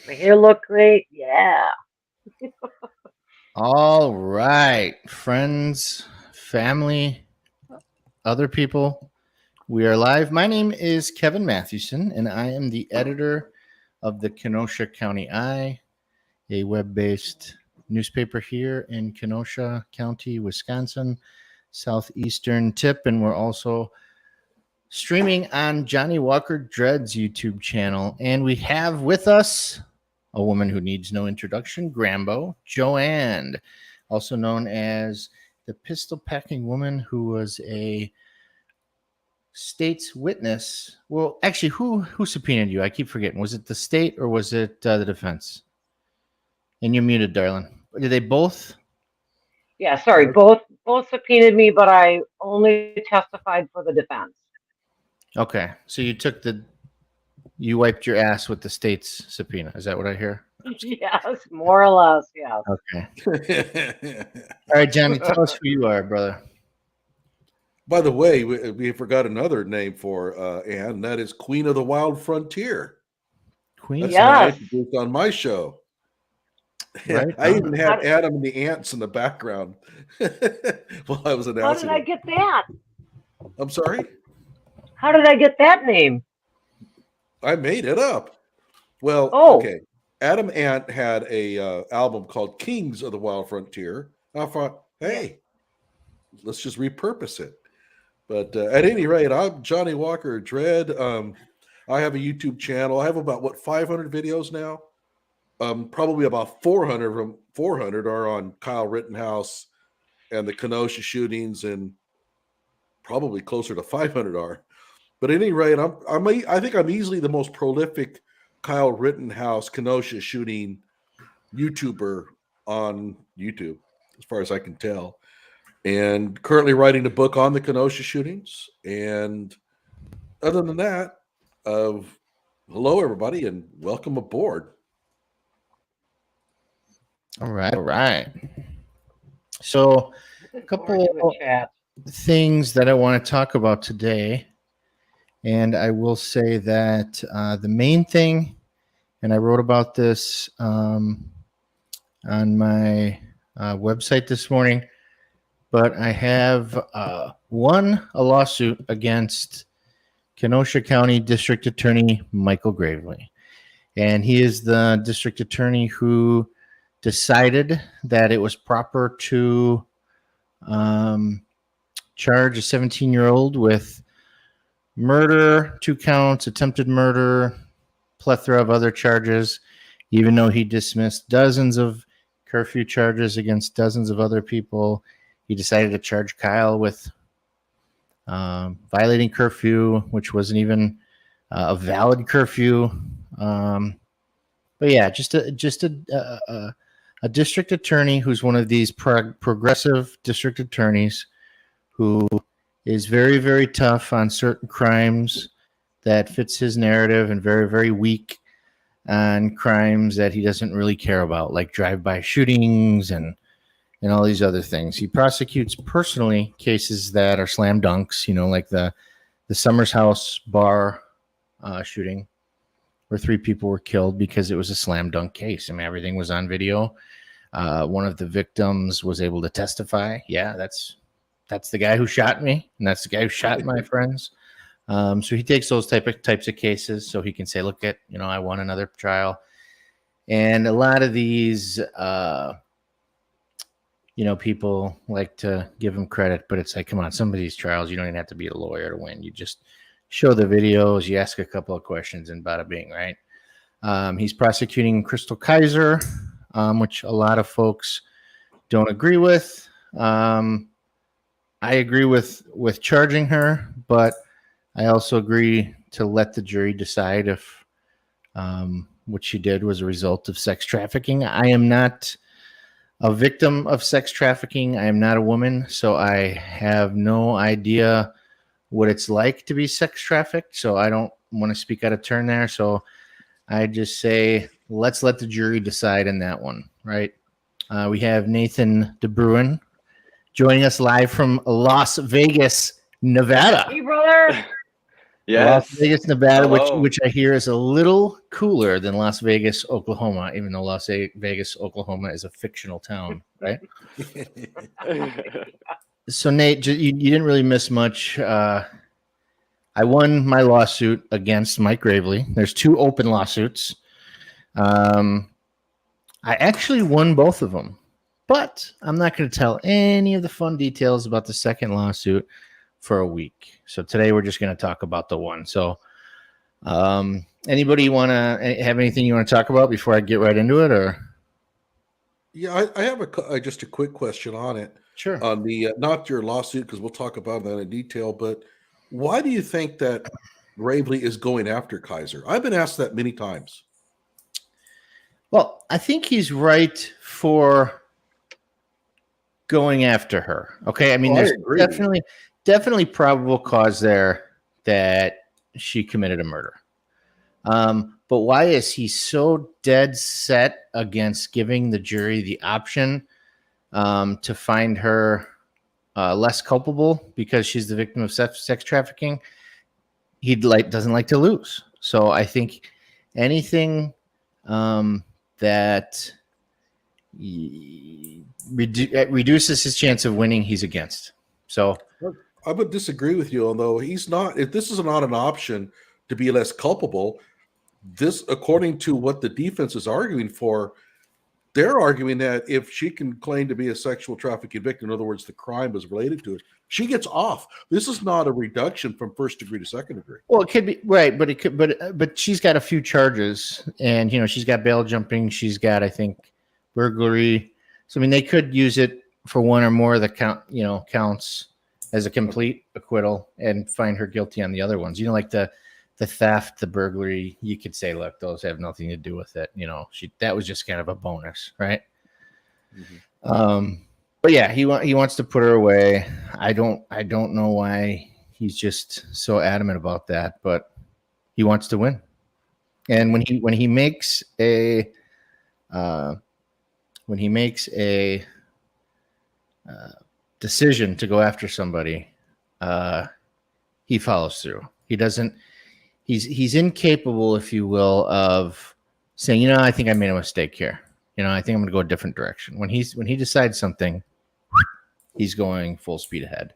My hair look great. Yeah. All right, friends, family, other people, we are live. My name is Kevin Mathewson, and I am the editor of the Kenosha County Eye, a web based newspaper here in Kenosha County, Wisconsin, southeastern tip. And we're also streaming on Johnnie Walker Dread's YouTube channel. And we have with us a woman who needs no introduction, Grambo, Joanne, also known as the pistol packing woman who was a state's witness. Well, actually, who subpoenaed you? I keep forgetting. Was it the state or was it the defense? And you're muted, darling. Did they both? Yeah, sorry. Both subpoenaed me, but I only testified for the defense. Okay, so you wiped your ass with the state's subpoena. Is that what I hear? Yes, more or less, yes. Okay. All right, Johnny, tell us who you are, brother. By the way, we forgot another name for Anne, and that is Queen of the Wild Frontier. Queen? That's Yes. what I introduced on my show. Right I on. even had Adam and the ants in the background while I was How announcing did I it. get that? I'm sorry? How did I get that name? I made it up. Well, Oh. okay. Adam Ant had a album called Kings of the Wild Frontier. I thought, hey, let's just repurpose it. But at any rate, I'm Johnnie Walker Dread. I have a YouTube channel. I have about 500 videos now. Probably about 400 of them. 400 are on Kyle Rittenhouse and the Kenosha shootings, and probably closer to 500 are. But at any rate, I think I'm easily the most prolific Kyle Rittenhouse Kenosha shooting YouTuber on YouTube, as far as I can tell. And currently writing a book on the Kenosha shootings. And other than that, hello, everybody, and welcome aboard. All right. So, a couple things that I want to talk about today. And I will say that the main thing, and I wrote about this on my website this morning, but I have won a lawsuit against Kenosha County District Attorney Michael Gravely. And he is the district attorney who decided that it was proper to charge a 17-year-old with murder, 2 counts, attempted murder, plethora of other charges, even though he dismissed dozens of curfew charges against dozens of other people. He decided to charge Kyle with violating curfew, which wasn't even a valid curfew. But yeah, just a district attorney who's one of these progressive district attorneys who is very, very tough on certain crimes that fits his narrative and very, very weak on crimes that he doesn't really care about, like drive-by shootings and all these other things. He prosecutes personally cases that are slam dunks, like the Summers House bar shooting where 3 people were killed because it was a slam dunk case. I mean, everything was on video. One of the victims was able to testify. Yeah, that's the guy who shot me, and that's the guy who shot my friends. So he takes those types of cases so he can say, look at, I won another trial. And a lot of these, people like to give him credit, but it's like, come on, some of these trials, you don't even have to be a lawyer to win. You just show the videos, you ask a couple of questions, and bada bing, right? He's prosecuting Crystal Kaiser, which a lot of folks don't agree with. I agree with charging her, but I also agree to let the jury decide if what she did was a result of sex trafficking. I am not a victim of sex trafficking. I am not a woman, so I have no idea what it's like to be sex trafficked. So I don't want to speak out of turn there. So I just say, let's let the jury decide in that one, right? We have Nathan DeBruin joining us live from Las Vegas, Nevada. Hey, brother. Las Yes. Vegas, Nevada, Hello. which I hear is a little cooler than Las Vegas, Oklahoma, even though Las Vegas, Oklahoma is a fictional town, right? So Nate, you didn't really miss much. I won my lawsuit against Mike Gravely. There's 2 open lawsuits. I actually won both of them, but I'm not going to tell any of the fun details about the second lawsuit for a week. So today we're just going to talk about the one. So anybody want to have anything you want to talk about before I get right into it, or? Yeah, I have just a quick question on it. Sure. On the not your lawsuit, because we'll talk about that in detail, but why do you think that Gravely is going after Kaiser? I've been asked that many times. Well, I think he's right for going after her. Okay, I mean, I there's agree. definitely probable cause there that she committed a murder. But why is he so dead set against giving the jury the option to find her less culpable because she's the victim of sex trafficking? He doesn't like to lose. So I think anything that reduces his chance of winning, he's against. So I would disagree with you, although he's not. If this is not an option to be less culpable, this, according to what the defense is arguing for, they're arguing that if she can claim to be a sexual trafficking victim, in other words, the crime was related to it, she gets off. This is not a reduction from first degree to second degree. well, it could be right, but it could, but she's got a few charges, and she's got bail jumping. She's got, I think, burglary. So I mean, they could use it for one or more of the counts as a complete acquittal and find her guilty on the other ones. Like the theft, the burglary. You could say, look, those have nothing to do with it. That was just kind of a bonus, right? Mm-hmm. But yeah, he wants to put her away. I don't know why he's just so adamant about that, but he wants to win. And when he makes a decision to go after somebody, he follows through. He doesn't. He's incapable, if you will, of saying, I think I made a mistake here. I think I'm going to go a different direction. When he decides something, he's going full speed ahead.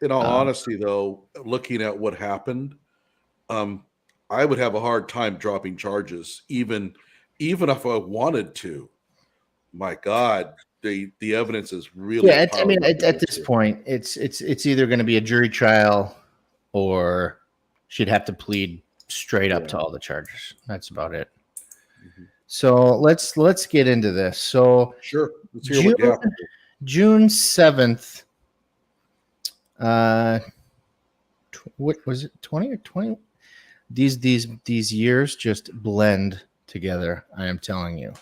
In all honesty, though, looking at what happened, I would have a hard time dropping charges, even if I wanted to. My God, the evidence is really. Yeah, I mean, at this point, it's either going to be a jury trial, or she'd have to plead straight up to all the charges. That's about it. Mm-hmm. So let's get into this. So sure, let's hear what happened. June 7th. What was it? 20 or 20? These years just blend together. I am telling you.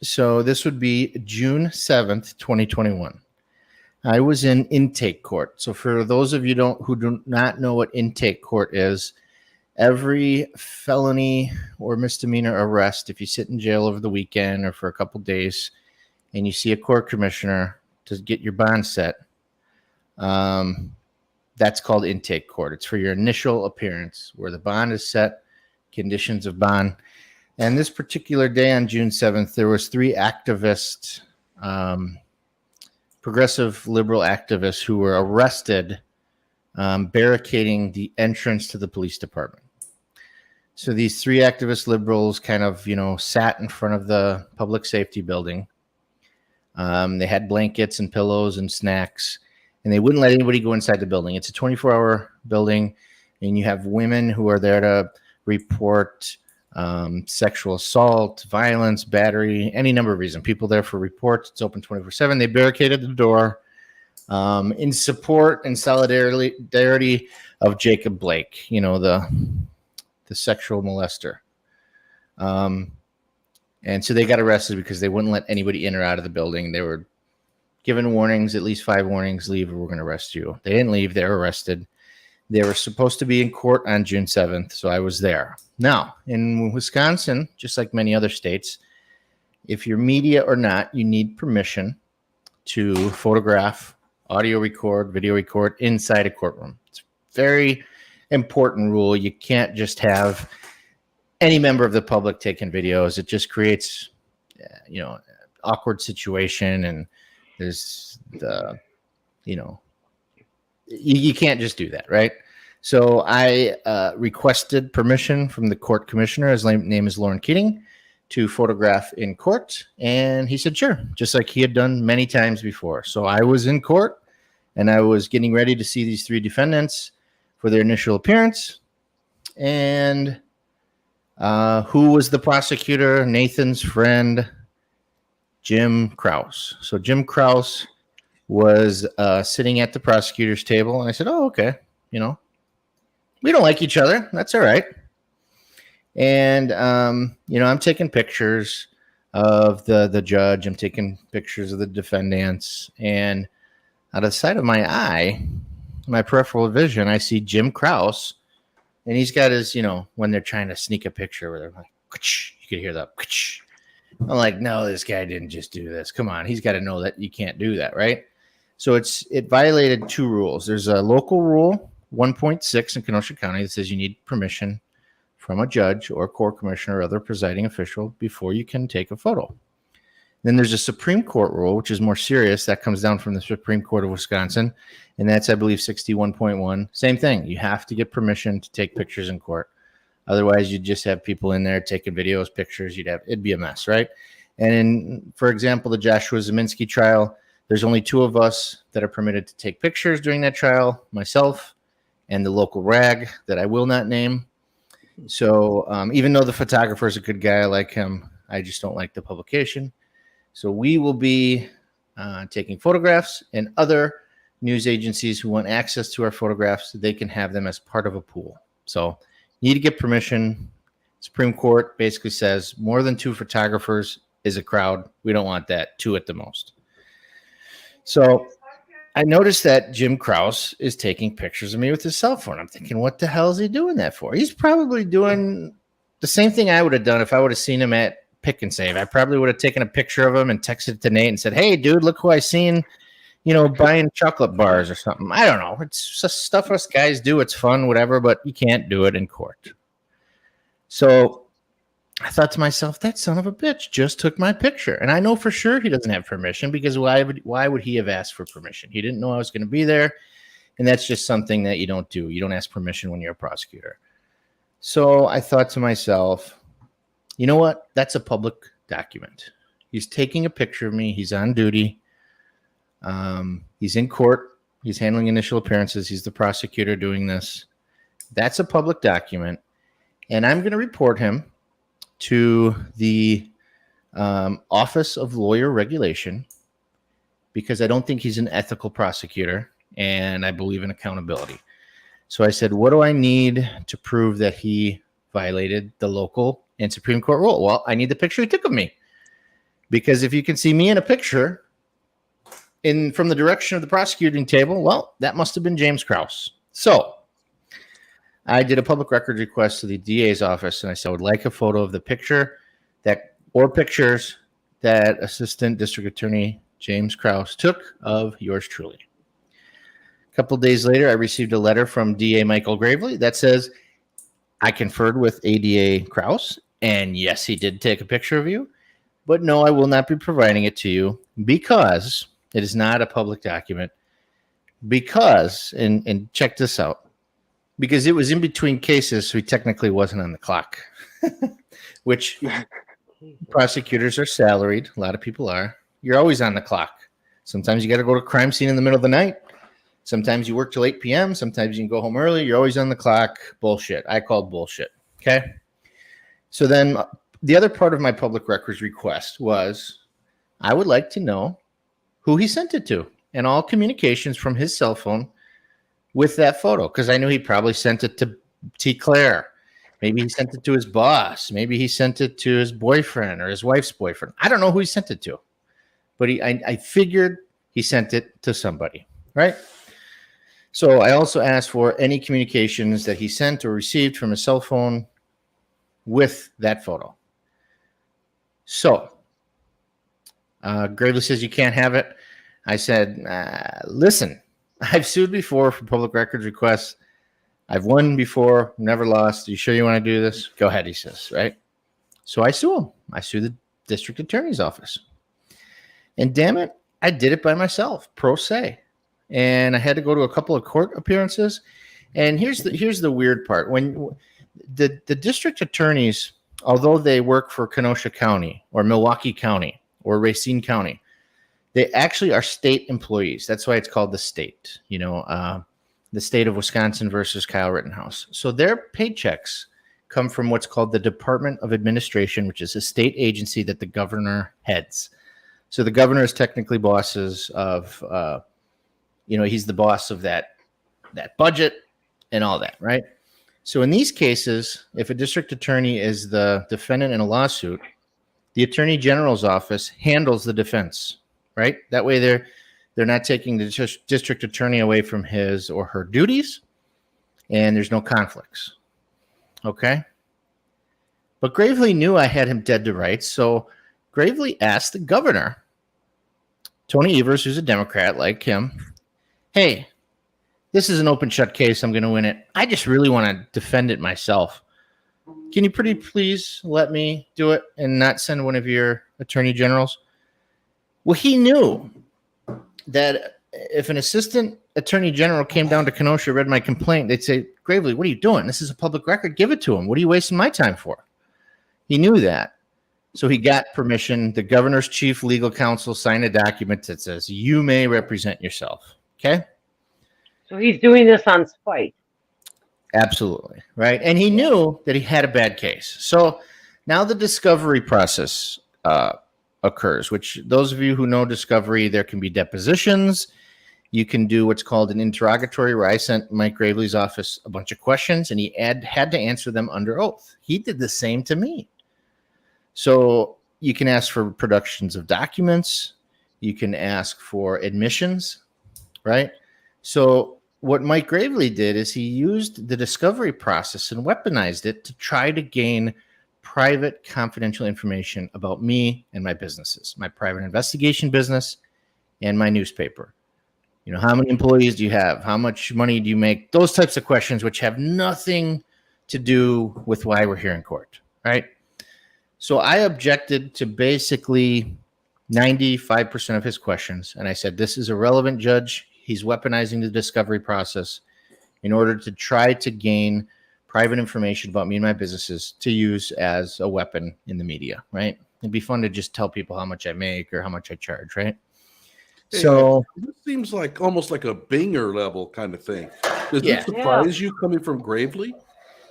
So this would be June 7th, 2021. I was in intake court. So for those of you who do not know what intake court is, every felony or misdemeanor arrest, if you sit in jail over the weekend or for a couple days and you see a court commissioner to get your bond set, that's called intake court. It's for your initial appearance where the bond is set, conditions of bond. And this particular day on June 7th, there was 3 activists, progressive liberal activists, who were arrested barricading the entrance to the police department. So these 3 activist liberals kind of, sat in front of the public safety building. They had blankets and pillows and snacks, and they wouldn't let anybody go inside the building. It's a 24-hour building, and you have women who are there to report sexual assault, violence, battery, any number of reasons. People there for reports. It's open 24/7. They barricaded the door in support and solidarity of Jacob Blake, the sexual molester. And so they got arrested because they wouldn't let anybody in or out of the building. They were given warnings, at least 5 warnings, leave or we're going to arrest you. They didn't leave. They were arrested. They were supposed to be in court on June 7th, so I was there. Now, in Wisconsin, just like many other states, if you're media or not, you need permission to photograph, audio record, video record inside a courtroom. It's very important rule. You can't just have any member of the public taking videos. It just creates, awkward situation, and there's the, you can't just do that, right? So I requested permission from the court commissioner. His name is Lauren Keating, to photograph in court, and he said sure, just like he had done many times before. So I was in court, and I was getting ready to see these three defendants for their initial appearance. And who was the prosecutor? Nathan's friend, Jim Krause. So Jim Krause was sitting at the prosecutor's table, and I said, oh, okay, we don't like each other. That's all right. And, I'm taking pictures of the judge. I'm taking pictures of the defendants. And out of the side of my eye, my peripheral vision, I see Jim Krause. And he's got his, when they're trying to sneak a picture where they're like, you could hear that. I'm like, no, this guy didn't just do this. Come on. He's got to know that you can't do that, right? So it violated two rules. There's a local rule, 1.6 in Kenosha County, that says you need permission from a judge or court commissioner or other presiding official before you can take a photo. Then there's a Supreme Court rule, which is more serious. That comes down from the Supreme Court of Wisconsin, and that's, I believe, 61.1. Same thing. You have to get permission to take pictures in court. Otherwise, you'd just have people in there taking videos, pictures. It'd be a mess, right? And for example, the Joshua Zeminski trial, there's only two of us that are permitted to take pictures during that trial, myself and the local rag that I will not name. So even though the photographer is a good guy, I like him, I just don't like the publication. So we will be taking photographs, and other news agencies who want access to our photographs, they can have them as part of a pool. So you need to get permission. Supreme Court basically says more than two photographers is a crowd. We don't want that, two at the most. So I noticed that Jim Krause is taking pictures of me with his cell phone. I'm thinking, what the hell is he doing that for? He's probably doing the same thing I would have done if I would have seen him at Pick and Save. I probably would have taken a picture of him and texted it to Nate and said, hey, dude, look who I seen, buying chocolate bars or something. I don't know. It's just stuff us guys do. It's fun, whatever, but you can't do it in court. So I thought to myself, that son of a bitch just took my picture. And I know for sure he doesn't have permission, because why would he have asked for permission? He didn't know I was going to be there. And that's just something that you don't do. You don't ask permission when you're a prosecutor. So I thought to myself, you know what? That's a public document. He's taking a picture of me. He's on duty. He's in court. He's handling initial appearances. He's the prosecutor doing this. That's a public document. And I'm going to report him to the Office of Lawyer Regulation, because I don't think he's an ethical prosecutor, and I believe in accountability. So I said, what do I need to prove that he violated the local and Supreme Court rule? Well, I need the picture he took of me, because if you can see me in a picture from the direction of the prosecuting table, well, that must have been James Krause. So I did a public records request to the DA's office, and I said I would like a photo of the picture or pictures that Assistant District Attorney James Krause took of yours truly. A couple of days later, I received a letter from DA Michael Gravely that says, I conferred with ADA Krause, and yes, he did take a picture of you, but no, I will not be providing it to you because it is not a public document. Because, and check this out, because it was in between cases, so he technically wasn't on the clock, which prosecutors are salaried. A lot of people are. You're always on the clock. Sometimes you got to go to a crime scene in the middle of the night. Sometimes you work till 8 p.m. Sometimes you can go home early. You're always on the clock. Bullshit. I called bullshit. Okay. So then the other part of my public records request was I would like to know who he sent it to and all communications from his cell phone with that photo, because I knew he probably sent it to T. Claire. Maybe he sent it to his boss. Maybe he sent it to his boyfriend or his wife's boyfriend. I don't know who he sent it to, but I figured he sent it to somebody, right? So I also asked for any communications that he sent or received from his cell phone with that photo. So Gravely says you can't have it. I said, listen, I've sued before for public records requests. I've won before, never lost. Are you sure you want to do this? Go ahead, he says, right? So I sue him. I sue the district attorney's office. And damn it, I did it by myself, pro se. And I had to go to a couple of court appearances. And here's the weird part. When the district attorneys, although they work for Kenosha County or Milwaukee County or Racine County, they actually are state employees. That's why it's called the state, the state of Wisconsin versus Kyle Rittenhouse. So their paychecks come from what's called the Department of Administration, which is a state agency that the governor heads. So the governor is technically bosses of, he's the boss of that budget and all that, right? So in these cases, if a district attorney is the defendant in a lawsuit, the attorney general's office handles the defense, right? That way they're not taking the district attorney away from his or her duties, and there's no conflicts. Okay? But Gravely knew I had him dead to rights, so Gravely asked the governor, Tony Evers, who's a Democrat like him, hey, this is an open shut case. I'm going to win it. I just really want to defend it myself. Can you pretty please let me do it and not send one of your attorney generals? Well, he knew that if an assistant attorney general came down to Kenosha, read my complaint, they'd say, Gravely, what are you doing? This is a public record. Give it to him. What are you wasting my time for? He knew that. So he got permission. The governor's chief legal counsel signed a document that says, you may represent yourself. Okay? So he's doing this on spite. Absolutely. Right. And he knew that he had a bad case. So now the discovery process occurs, which those of you who know discovery, there can be depositions. You can do what's called an interrogatory, where I sent Mike Gravely's office a bunch of questions and he had to answer them under oath. He did the same to me. So you can ask for productions of documents. You can ask for admissions, right? So what Mike Gravely did is he used the discovery process and weaponized it to try to gain private confidential information about me and my businesses, my private investigation business and my newspaper. How many employees do you have? How much money do you make? Those types of questions, which have nothing to do with why we're here in court, right? So I objected to basically 95% of his questions. And I said, this is irrelevant, Judge. He's weaponizing the discovery process in order to try to gain private information about me and my businesses to use as a weapon in the media, right? It'd be fun to just tell people how much I make or how much I charge, right? Hey, So it seems like almost like a Binger level kind of thing. Does Yeah. it surprise you coming from Gravely?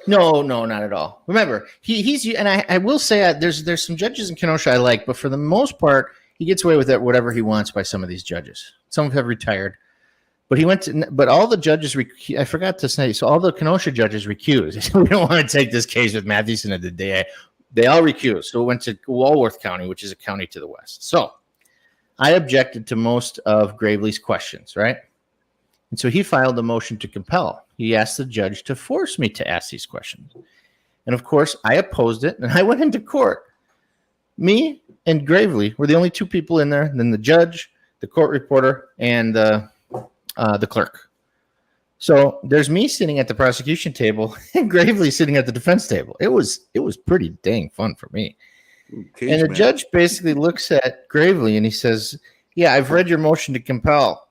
No, not at all. Remember, he's and I will say there's some judges in Kenosha I like, but for the most part, he gets away with it whatever he wants by some of these judges. Some have retired. But all the judges, I forgot to say, so all the Kenosha judges recused. We don't want to take this case with Mathewson at the day. They all recused. So it went to Walworth County, which is a county to the west. So I objected to most of Gravely's questions, right? And so he filed a motion to compel. He asked the judge to force me to ask these questions. And of course, I opposed it, and I went into court. Me and Gravely were the only two people in there, then the judge, the court reporter, and the clerk. So there's me sitting at the prosecution table and Gravely sitting at the defense table. It was pretty dang fun for me. And the judge basically looks at Gravely and he says, yeah, I've read your motion to compel.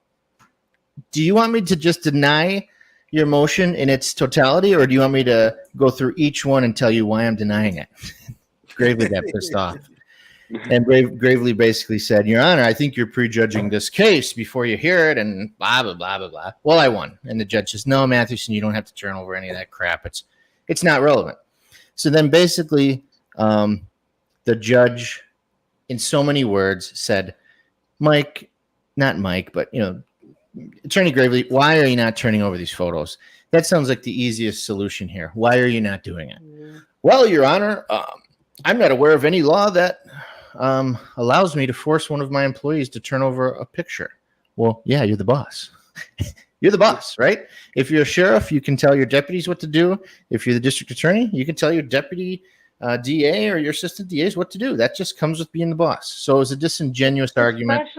Do you want me to just deny your motion in its totality, or do you want me to go through each one and tell you why I'm denying it? Gravely got pissed off. And Gravely basically said, Your Honor, I think you're prejudging this case before you hear it, and blah, blah, blah, blah, blah. Well, I won. And the judge says, no, Mathewson, you don't have to turn over any of that crap. It's not relevant. So then basically the judge, in so many words, said, Mike, not Mike, but, Attorney Gravely, why are you not turning over these photos? That sounds like the easiest solution here. Why are you not doing it? Yeah. Well, Your Honor, I'm not aware of any law that allows me to force one of my employees to turn over a picture. Well, yeah, you're the boss. You're the boss, right? If you're a sheriff, you can tell your deputies what to do. If you're the district attorney, you can tell your deputy DA or your assistant DAs what to do. That just comes with being the boss. So it's a disingenuous argument.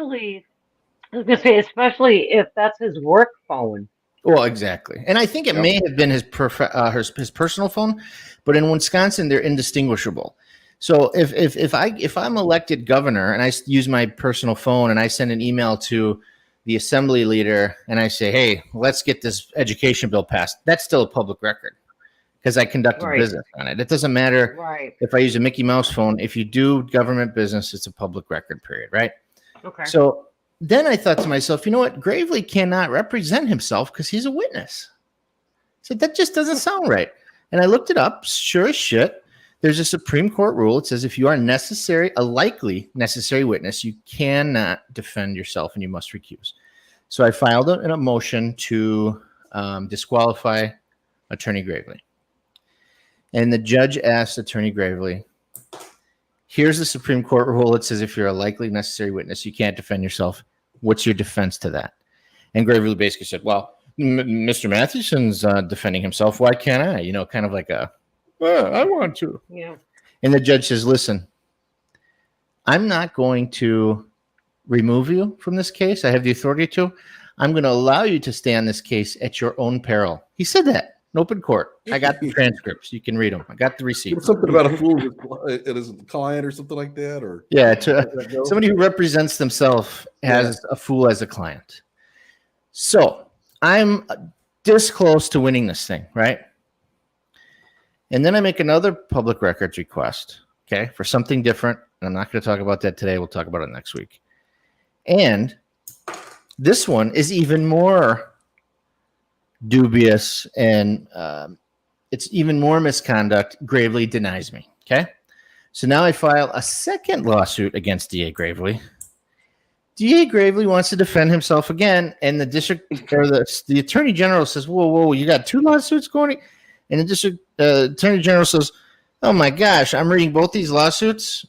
I was going to say, especially if that's his work phone. Well, exactly. And I think it may have been his personal phone, but in Wisconsin, they're indistinguishable. So if I'm elected governor and I use my personal phone and I send an email to the assembly leader and I say, hey, let's get this education bill passed, that's still a public record because I conducted Right. business on it. It doesn't matter Right. if I use a Mickey Mouse phone. If you do government business, it's a public record, period, right? Okay. So then I thought to myself, you know what? Gravely cannot represent himself because he's a witness. So that just doesn't sound right. And I looked it up. Sure as shit, there's a Supreme Court rule. It says if you are a likely necessary witness, you cannot defend yourself and you must recuse. So I filed a motion to disqualify Attorney Gravely. And the judge asked Attorney Gravely, here's the Supreme Court rule. It says if you're a likely necessary witness, you can't defend yourself. What's your defense to that? And Gravely basically said, well, Mr. Mathewson's defending himself. Why can't I? You know, kind of like I want to. Yeah. And the judge says, listen, I'm not going to remove you from this case. I have the authority to. I'm going to allow you to stay on this case at your own peril. He said that in open court. I got the transcripts. You can read them. I got the receipts. Something about a fool with his client or something like that, or yeah, somebody who represents themselves as a fool as a client. So I'm this close to winning this thing, right? And then I make another public records request, okay, for something different. And I'm not going to talk about that today. We'll talk about it next week. And this one is even more dubious and it's even more misconduct. Gravely denies me, okay? So now I file a second lawsuit against D.A. Gravely. D.A. Gravely wants to defend himself again, and the district or the attorney general says, whoa, you got two lawsuits going? And the district attorney general says, oh my gosh, I'm reading both these lawsuits.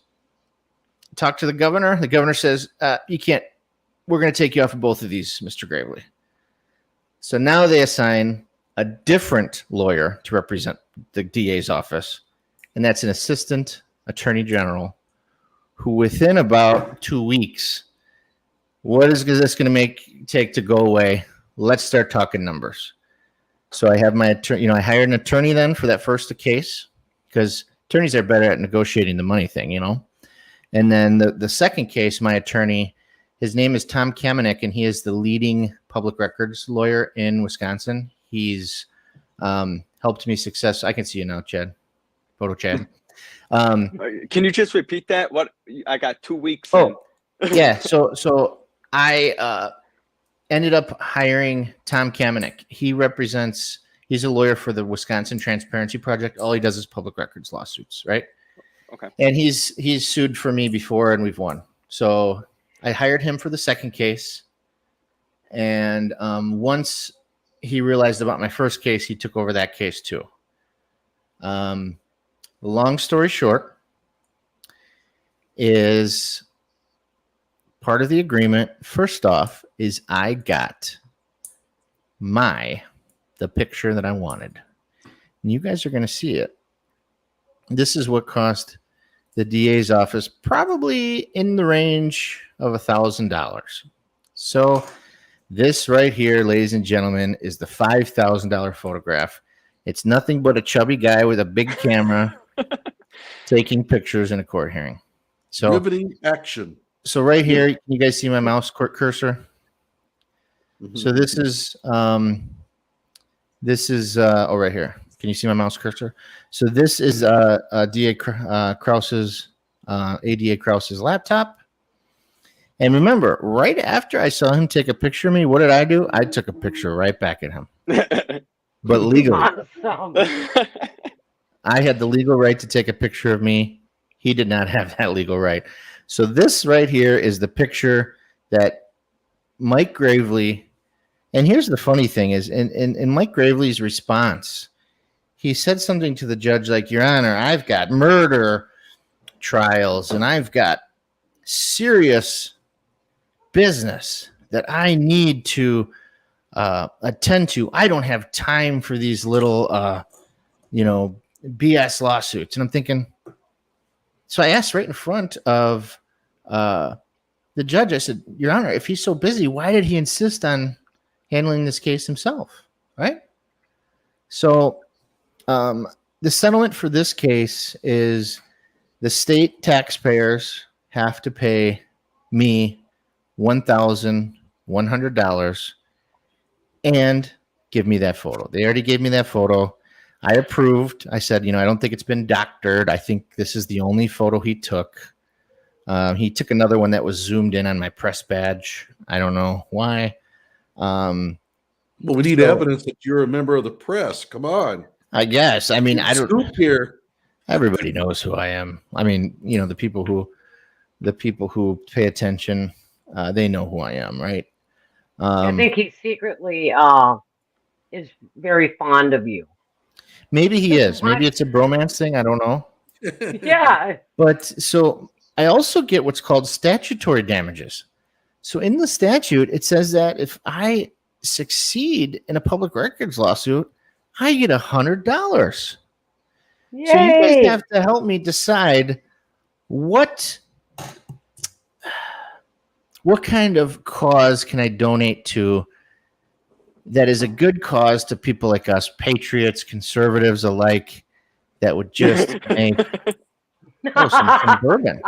Talk to the governor. The governor says, you can't, we're going to take you off of both of these, Mr. Gravely. So now they assign a different lawyer to represent the DA's office, and that's an assistant attorney general who within about 2 weeks, what is this going to take to go away? Let's start talking numbers. So I have my attorney, I hired an attorney then for that first case because attorneys are better at negotiating the money thing, And then the second case, my attorney, his name is Tom Kamenek, and he is the leading public records lawyer in Wisconsin. He's helped me success. I can see you now, Chad. PhotoChad. Can you just repeat that? What I got 2 weeks. Yeah. So I ended up hiring Tom Kamenek. He's a lawyer for the Wisconsin Transparency Project. All he does is public records lawsuits, right? Okay. And he's sued for me before, and we've won. So I hired him for the second case. And once he realized about my first case, he took over that case too. Long story short is part of the agreement. First off is I got the picture that I wanted. And you guys are going to see it. This is what cost the DA's office probably in the range of $1,000. So this right here, ladies and gentlemen, is the $5,000 photograph. It's nothing but a chubby guy with a big camera taking pictures in a court hearing. So riveting action. So right here, can you guys see my mouse cursor? Mm-hmm. So this is right here. Can you see my mouse cursor? So this is DA Krause's ADA Krause's laptop. And remember, right after I saw him take a picture of me, what did I do? I took a picture right back at him. But legally. Awesome. I had the legal right to take a picture of me. He did not have that legal right. So this right here is the picture that Mike Gravely, and here's the funny thing is in Mike Gravely's response, he said something to the judge like, Your Honor, I've got murder trials and I've got serious business that I need to attend to. I don't have time for these little, BS lawsuits. And I'm thinking, so I asked right in front of the judge, I said, Your Honor, if he's so busy, why did he insist on handling this case himself? right? So the settlement for this case is the state taxpayers have to pay me $1,100 and give me that photo. They already gave me that photo. I approved. I said, I don't think it's been doctored. I think this is the only photo he took. He took another one that was zoomed in on my press badge. I don't know why. Well, we need evidence that you're a member of the press. Come on. I guess. I mean, I don't. Scoop here. Everybody knows who I am. I mean, the people who pay attention, they know who I am, right? I think he secretly is very fond of you. Maybe he is. Maybe it's a bromance thing. I don't know. Yeah. But so I also get what's called statutory damages. So in the statute, it says that if I succeed in a public records lawsuit, I get $100. Yay. So you guys have to help me decide what kind of cause can I donate to that is a good cause to people like us, patriots, conservatives alike, that would just make some bourbon.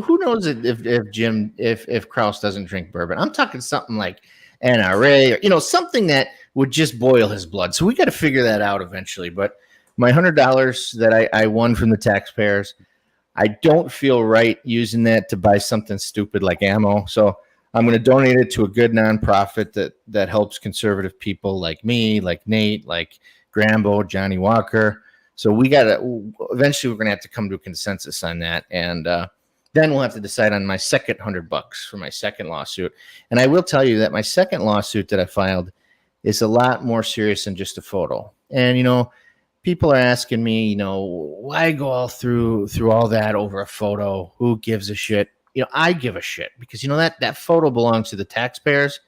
Who knows if Krause doesn't drink bourbon? I'm talking something like NRA or something that would just boil his blood. So we got to figure that out eventually. But my $100 that I won from the taxpayers, I don't feel right using that to buy something stupid like ammo. So I'm going to donate it to a good nonprofit that helps conservative people like me, like Nate, like Grambo, Johnnie Walker. So eventually we're going to have to come to a consensus on that. And then we'll have to decide on my second $100 for my second lawsuit. And I will tell you that my second lawsuit that I filed is a lot more serious than just a photo. And, people are asking me, why go all through all that over a photo? Who gives a shit? I give a shit because, that photo belongs to the taxpayers.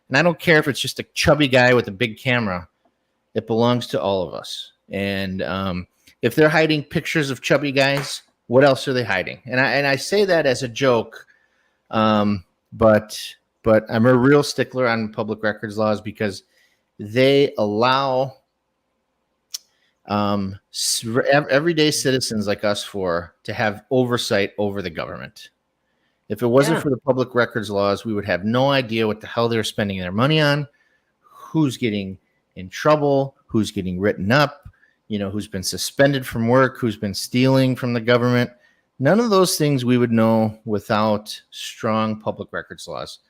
And I don't care if it's just a chubby guy with a big camera. It belongs to all of us. And if they're hiding pictures of chubby guys, what else are they hiding? And I say that as a joke, but I'm a real stickler on public records laws because they allow everyday citizens like us to have oversight over the government. If it wasn't for the public records laws, we would have no idea what the hell they're spending their money on, who's getting in trouble, who's getting written up, who's been suspended from work, who's been stealing from the government. None of those things we would know without strong public records laws.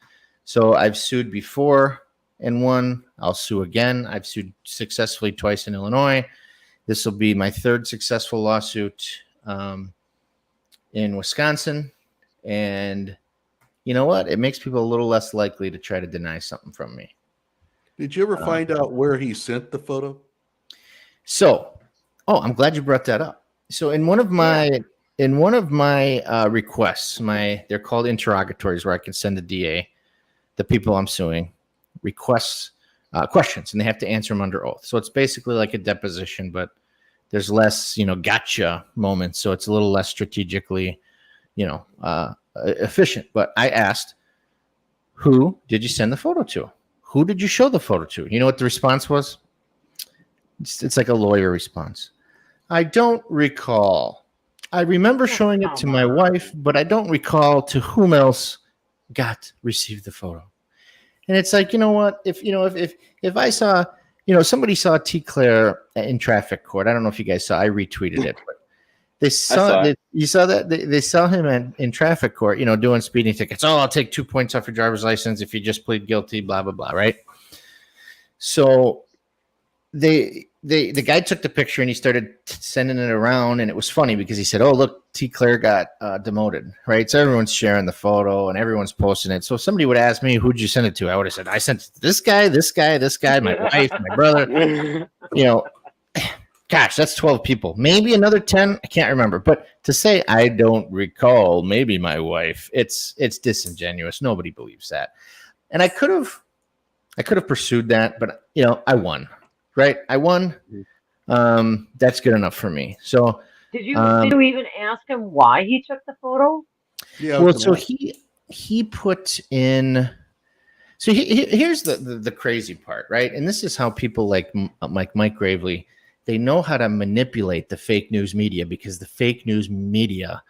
So I've sued before and won. I'll sue again. I've sued successfully twice in Illinois. This will be my third successful lawsuit in Wisconsin. And you know what? It makes people a little less likely to try to deny something from me. Did you ever find out where he sent the photo? So, I'm glad you brought that up. So in one of my requests, they're called interrogatories, where I can send the DA, the people I'm suing, requests questions, and they have to answer them under oath. So it's basically like a deposition, but there's less, gotcha moments. So it's a little less strategically, efficient. But I asked, who did you send the photo to? Who did you show the photo to? You know what the response was? It's like a lawyer response. I don't recall. I remember showing it to my wife, but I don't recall to whom else received the photo. And it's like, what? If I saw, somebody saw T. Claire in traffic court. I don't know if you guys saw. I retweeted it, but they saw. You saw that they saw him in traffic court, doing speeding tickets. Oh, I'll take 2 points off your driver's license if you just plead guilty. Blah blah blah. Right. So the guy took the picture and he started sending it around, and it was funny because he said, "Oh, look, T. Claire got demoted." Right. So everyone's sharing the photo and everyone's posting it. So if somebody would ask me, "Who'd you send it to?" I would have said, "I sent it to this guy, my wife, my brother." Gosh, that's 12 people. Maybe another 10. I can't remember. But to say I don't recall, maybe my wife, it's disingenuous. Nobody believes that. And I could have pursued that, but I won. Right? I won. That's good enough for me. So did you even ask him why he took the photo? Yeah. Well, so he put in. So here's the crazy part, right? And this is how people like Mike Gravely, they know how to manipulate the fake news media, because the fake news media,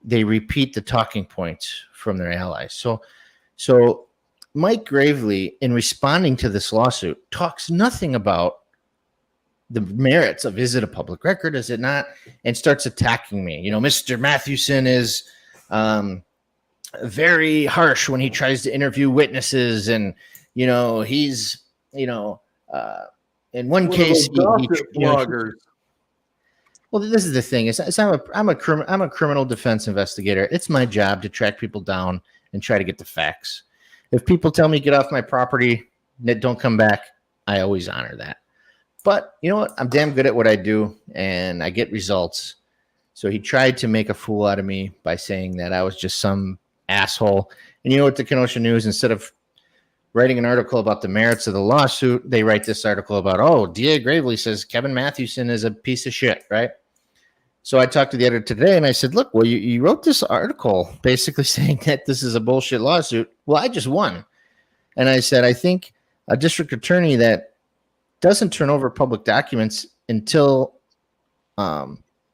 they repeat the talking points from their allies. So Mike Gravely, in responding to this lawsuit, talks nothing about the merits of, is it a public record, is it not, and starts attacking me. Mr. Mathewson is very harsh when he tries to interview witnesses, and he's in one case bloggers. Well, this is the thing. I'm a criminal defense investigator. It's my job to track people down and try to get the facts. If people tell me get off my property, don't come back, I always honor that. But you know what? I'm damn good at what I do, and I get results. So he tried to make a fool out of me by saying that I was just some asshole. And you know what? The Kenosha News, instead of writing an article about the merits of the lawsuit, they write this article about, D.A. Gravely says Kevin Mathewson is a piece of shit, right? So I talked to the editor today, and I said, look, well, you wrote this article basically saying that this is a bullshit lawsuit. Well, I just won. And I said, I think a district attorney that doesn't turn over public documents until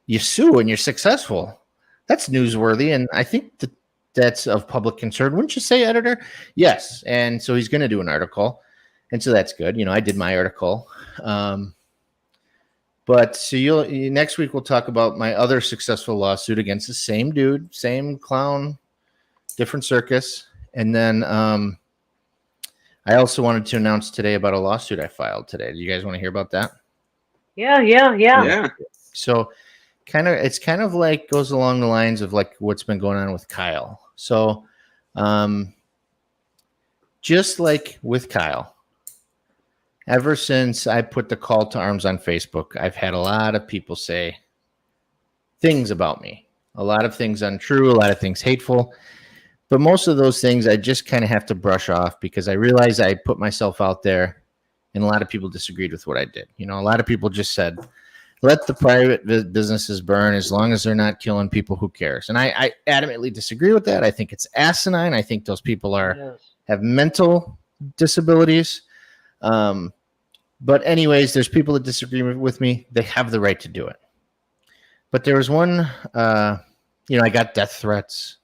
you sue and you're successful, that's newsworthy. And I think that's of public concern. Wouldn't you say, editor? Yes. And so he's going to do an article. And so that's good. I did my article. But so next week we'll talk about my other successful lawsuit against the same dude, same clown, different circus. And then I also wanted to announce today about a lawsuit I filed today. Do you guys want to hear about that? Yeah. So it's kind of like goes along the lines of like what's been going on with Kyle. So just like with Kyle, ever since I put the call to arms on Facebook, I've had a lot of people say things about me, a lot of things untrue, a lot of things hateful. But most of those things I just kind of have to brush off, because I realize I put myself out there and a lot of people disagreed with what I did. A lot of people just said, let the private businesses burn. As long as they're not killing people, who cares? And I adamantly disagree with that. I think it's asinine. I think those people have mental disabilities. But anyways, there's people that disagree with me. They have the right to do it. But there was one, I got death threats.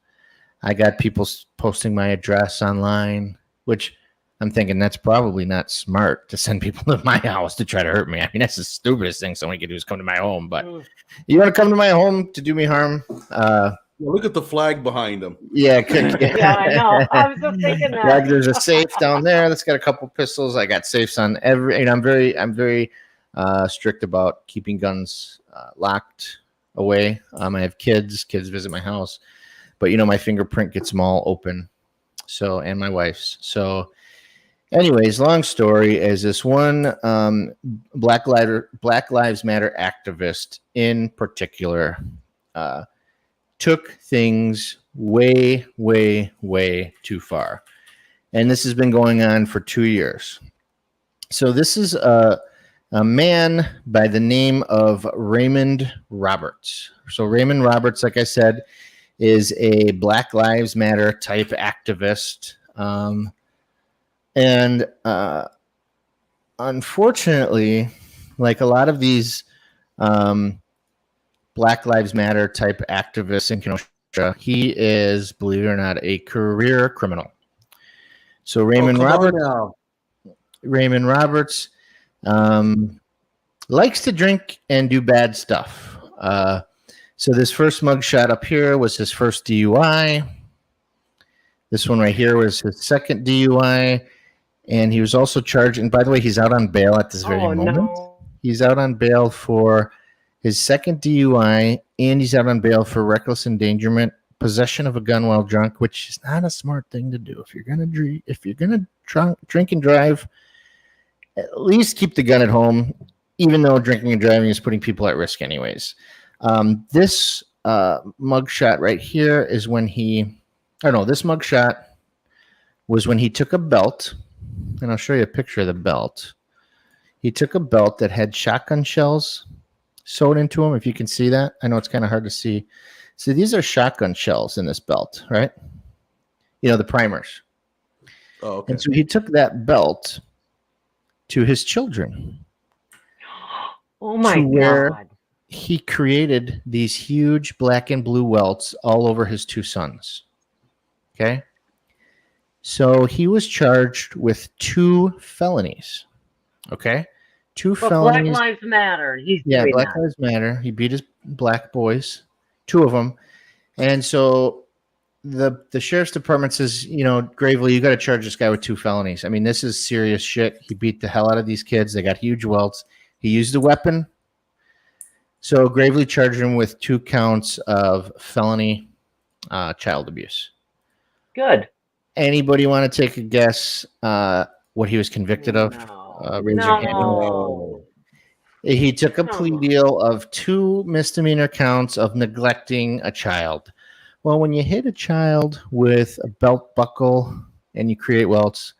I got people posting my address online, which I'm thinking that's probably not smart to send people to my house to try to hurt me. I mean, that's the stupidest thing someone could do is come to my home. But you want to come to my home to do me harm? Look at the flag behind them. Yeah. Yeah, I know. I was just thinking that. There's a safe down there that's got a couple pistols. I got safes on every. And I'm very strict about keeping guns locked away. I have kids. Kids visit my house. But, my fingerprint gets them all open. So, and my wife's. So, anyways, long story is this one Black Lives Matter activist in particular took things way, way, way too far. And this has been going on for 2 years. So this is a man by the name of Raymond Roberts. So Raymond Roberts, like I said, is a Black Lives Matter type activist. And unfortunately, like a lot of these Black Lives Matter type activists in Kenosha, he is, believe it or not, a career criminal. So Raymond Roberts likes to drink and do bad stuff. So this first mugshot up here was his first DUI. This one right here was his second DUI. And he was also charged. And by the way, he's out on bail at this very moment. No. He's out on bail for his second DUI, and he's out on bail for reckless endangerment, possession of a gun while drunk, which is not a smart thing to do. If you're gonna drink and drive, at least keep the gun at home, even though drinking and driving is putting people at risk anyways. This mugshot right here is when this mugshot was when he took a belt, and I'll show you a picture of the belt. He took a belt that had shotgun shells sewed into them, if you can see that. I know it's kind of hard to see. So these are shotgun shells in this belt, right? The primers. Oh, okay. And so he took that belt to his children, Oh my to where God. he created these huge black and blue welts all over his two sons. Okay. So he was charged with 2 felonies. Okay. 2 But Black felonies. Lives Matter. He's Yeah, doing Black that. Lives Matter. He beat his black boys, 2 of them. And so the sheriff's department says, Gravely, you got to charge this guy with 2 felonies. I mean, this is serious shit. He beat the hell out of these kids. They got huge welts. He used a weapon. So Gravely charged him with 2 counts of felony child abuse. Good. Anybody want to take a guess what he was convicted of? No. Raise your hand. No. He took a Come plea on. deal of 2 misdemeanor counts of neglecting a child. Well, when you hit a child with a belt buckle and you create welts,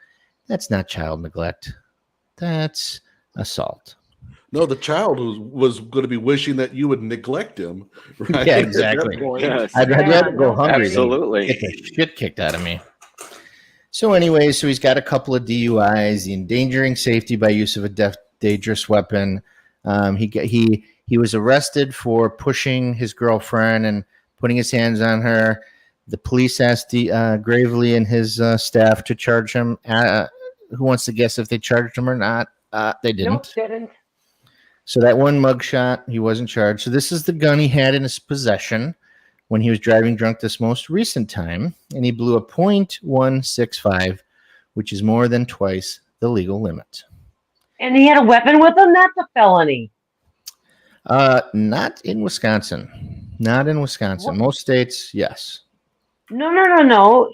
that's not child neglect. That's assault. No, the child was going to be wishing that you would neglect him, right? Yeah, At that exactly. point. Yes. I'd rather go no hungry Absolutely. than get the shit kicked out of me. So anyway, he's got a couple of DUIs, the endangering safety by use of a dangerous weapon. He was arrested for pushing his girlfriend and putting his hands on her. The police asked Gravely and his staff to charge him. Who wants to guess if they charged him or not? They didn't. Nope, didn't. So that one mugshot, he wasn't charged. So this is the gun he had in his possession when he was driving drunk this most recent time, and he blew a .165, which is more than twice the legal limit. And he had a weapon with him? That's a felony. Not in Wisconsin. Not in Wisconsin. What? Most states, yes. No.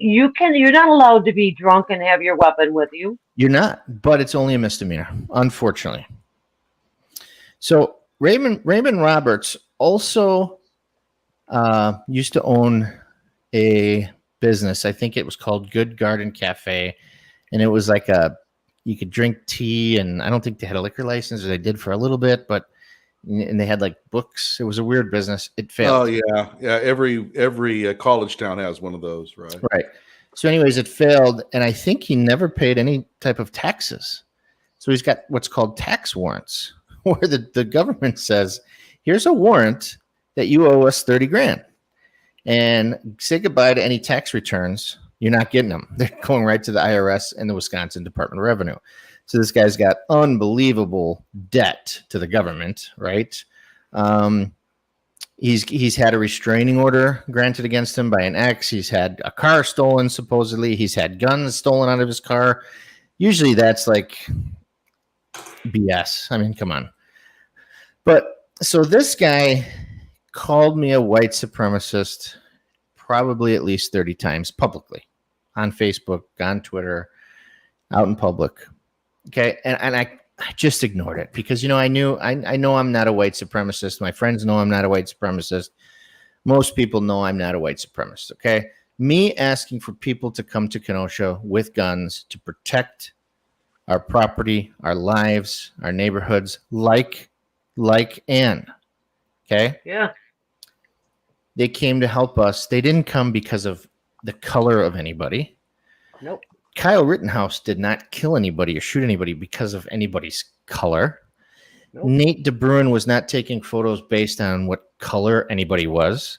You're not allowed to be drunk and have your weapon with you. You're not, but it's only a misdemeanor, unfortunately. So Raymond Roberts also used to own a business. I think it was called Good Garden Cafe, and it was like you could drink tea, and I don't think they had a liquor license, or they did for a little bit, and they had like books. It was a weird business. It failed. Oh yeah. Every college town has one of those, right? Right. So, anyways, it failed, and I think he never paid any type of taxes. So he's got what's called tax warrants, where the government says, "Here's a warrant that you owe us 30 grand, and say goodbye to any tax returns. You're not getting them. They're going right to the IRS and the Wisconsin Department of Revenue." So this guy's got unbelievable debt to the government, right? He's had a restraining order granted against him by an ex. He's had a car stolen, supposedly. He's had guns stolen out of his car. Usually that's like BS. I mean, come on. But so this guy called me a white supremacist probably at least 30 times publicly on Facebook, on Twitter, out in public. Okay. And I just ignored it because, I know I'm not a white supremacist. My friends know I'm not a white supremacist. Most people know I'm not a white supremacist. Okay. Me asking for people to come to Kenosha with guns to protect our property, our lives, our neighborhoods, like Ann. Okay. Yeah. They came to help us. They didn't come because of the color of anybody. Nope. Kyle Rittenhouse did not kill anybody or shoot anybody because of anybody's color. Nope. Nate DeBruin was not taking photos based on what color anybody was.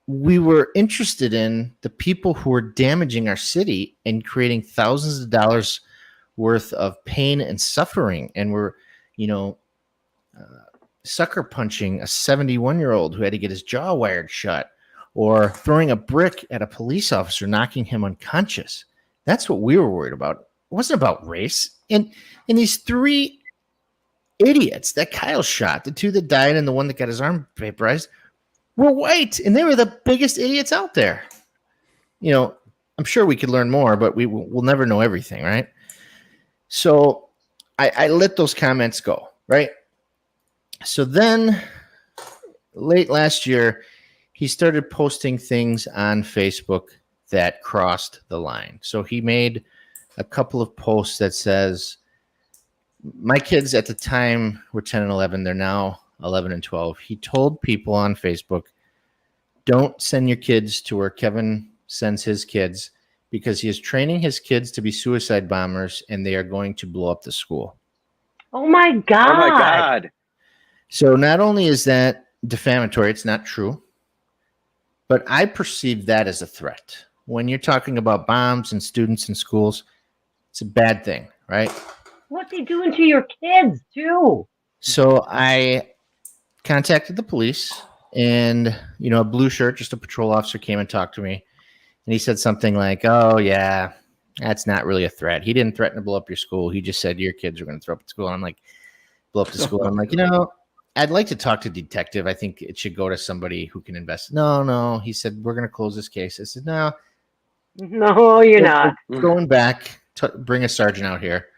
We were interested in the people who were damaging our city and creating thousands of dollars worth of pain and suffering. And we're, sucker punching a 71-year-old who had to get his jaw wired shut, or throwing a brick at a police officer, knocking him unconscious. That's what we were worried about. It wasn't about race. And these 3 idiots that Kyle shot, the 2 that died and the one that got his arm vaporized, were white, and they were the biggest idiots out there. I'm sure we could learn more, but we'll never know everything, right? So I let those comments go, right? So then late last year, he started posting things on Facebook that crossed the line. So he made a couple of posts that says, my kids at the time were 10 and 11. They're now 11 and 12. He told people on Facebook, don't send your kids to where Kevin sends his kids because he is training his kids to be suicide bombers, and they are going to blow up the school. Oh my God. Oh my God. So not only is that defamatory, it's not true, but I perceive that as a threat. When you're talking about bombs and students in schools, it's a bad thing, right? What's he doing to your kids too? So I contacted the police, and a blue shirt, just a patrol officer, came and talked to me, and he said something like, "Oh yeah, that's not really a threat. He didn't threaten to blow up your school. He just said your kids are going to throw up at school." And I'm like, blow up the school. I'm like, I'd like to talk to a detective. I think it should go to somebody who can invest. No. He said, we're going to close this case. I said, no. No, you're not. Going back, bring a sergeant out here.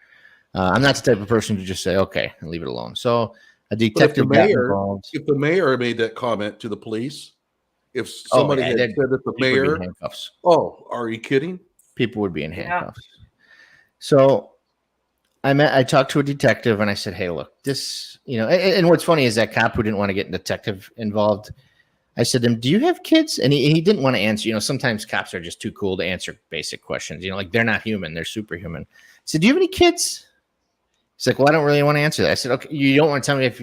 I'm not the type of person to just say, okay, and leave it alone. So a detective got involved. If the mayor made that comment to the police, if somebody had said that the mayor, handcuffs. Oh, are you kidding? People would be in handcuffs. So I talked to a detective and I said, hey, look, this, and what's funny is that cop who didn't want to get a detective involved, I said to him, do you have kids? And he didn't want to answer. Sometimes cops are just too cool to answer basic questions. Like they're not human, they're superhuman. I said, do you have any kids? He's like, well, I don't really want to answer that. I said, okay, you don't want to tell me if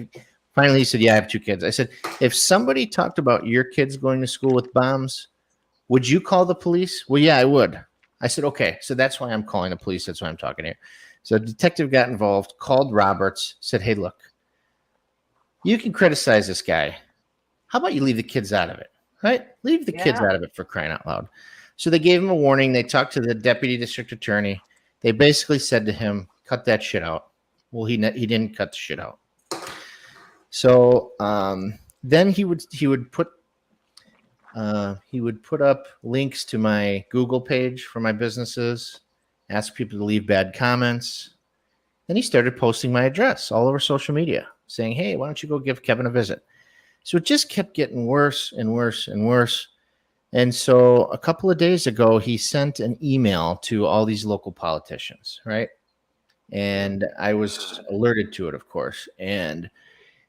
finally he said, yeah, I have 2 kids. I said, if somebody talked about your kids going to school with bombs, would you call the police? Well, yeah, I would. I said, okay, so that's why I'm calling the police. That's why I'm talking here. So a detective got involved, called Roberts, said, hey, look, you can criticize this guy. How about you leave the kids out of it, right? Leave the kids out of it, for crying out loud. So they gave him a warning. They talked to the deputy district attorney. They basically said to him, cut that shit out. Well, he didn't cut the shit out. So then he would put up links to my Google page for my businesses, ask people to leave bad comments. Then he started posting my address all over social media, saying, hey, why don't you go give Kevin a visit? So it just kept getting worse and worse and worse. And so a couple of days ago, he sent an email to all these local politicians, right? And I was alerted to it, of course. And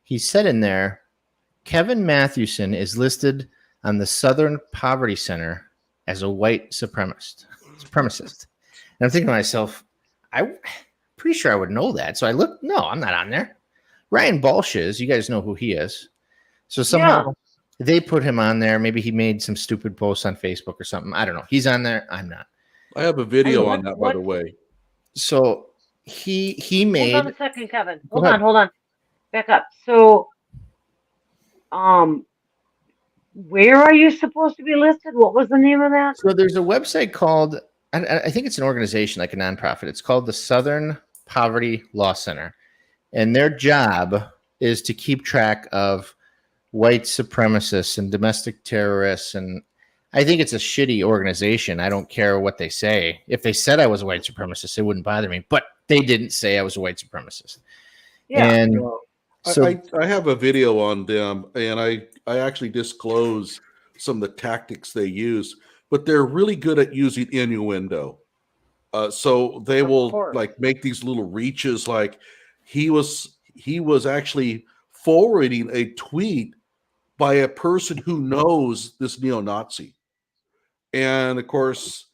he said in there, Kevin Mathewson is listed on the Southern Poverty Center as a white supremacist. And I'm thinking to myself, I'm pretty sure I would know that. So I looked, no, I'm not on there. Ryan Balch is. You guys know who he is. So somehow they put him on there. Maybe he made some stupid posts on Facebook or something. I don't know. He's on there. I'm not. I have a video on that, by the way. So he made. Hold on a second, Kevin. Hold on. Back up. So, where are you supposed to be listed? What was the name of that? So there's a website called, I think it's an organization, like a nonprofit. It's called the Southern Poverty Law Center. And their job is to keep track of white supremacists and domestic terrorists. And I think it's a shitty organization. I don't care what they say. If they said I was a white supremacist, it wouldn't bother me. But they didn't say I was a white supremacist. Yeah. And so I have a video on them, and I actually disclose some of the tactics they use, but they're really good at using innuendo. So they will like make these little reaches, like he was actually forwarding a tweet by a person who knows this neo-Nazi. And of course,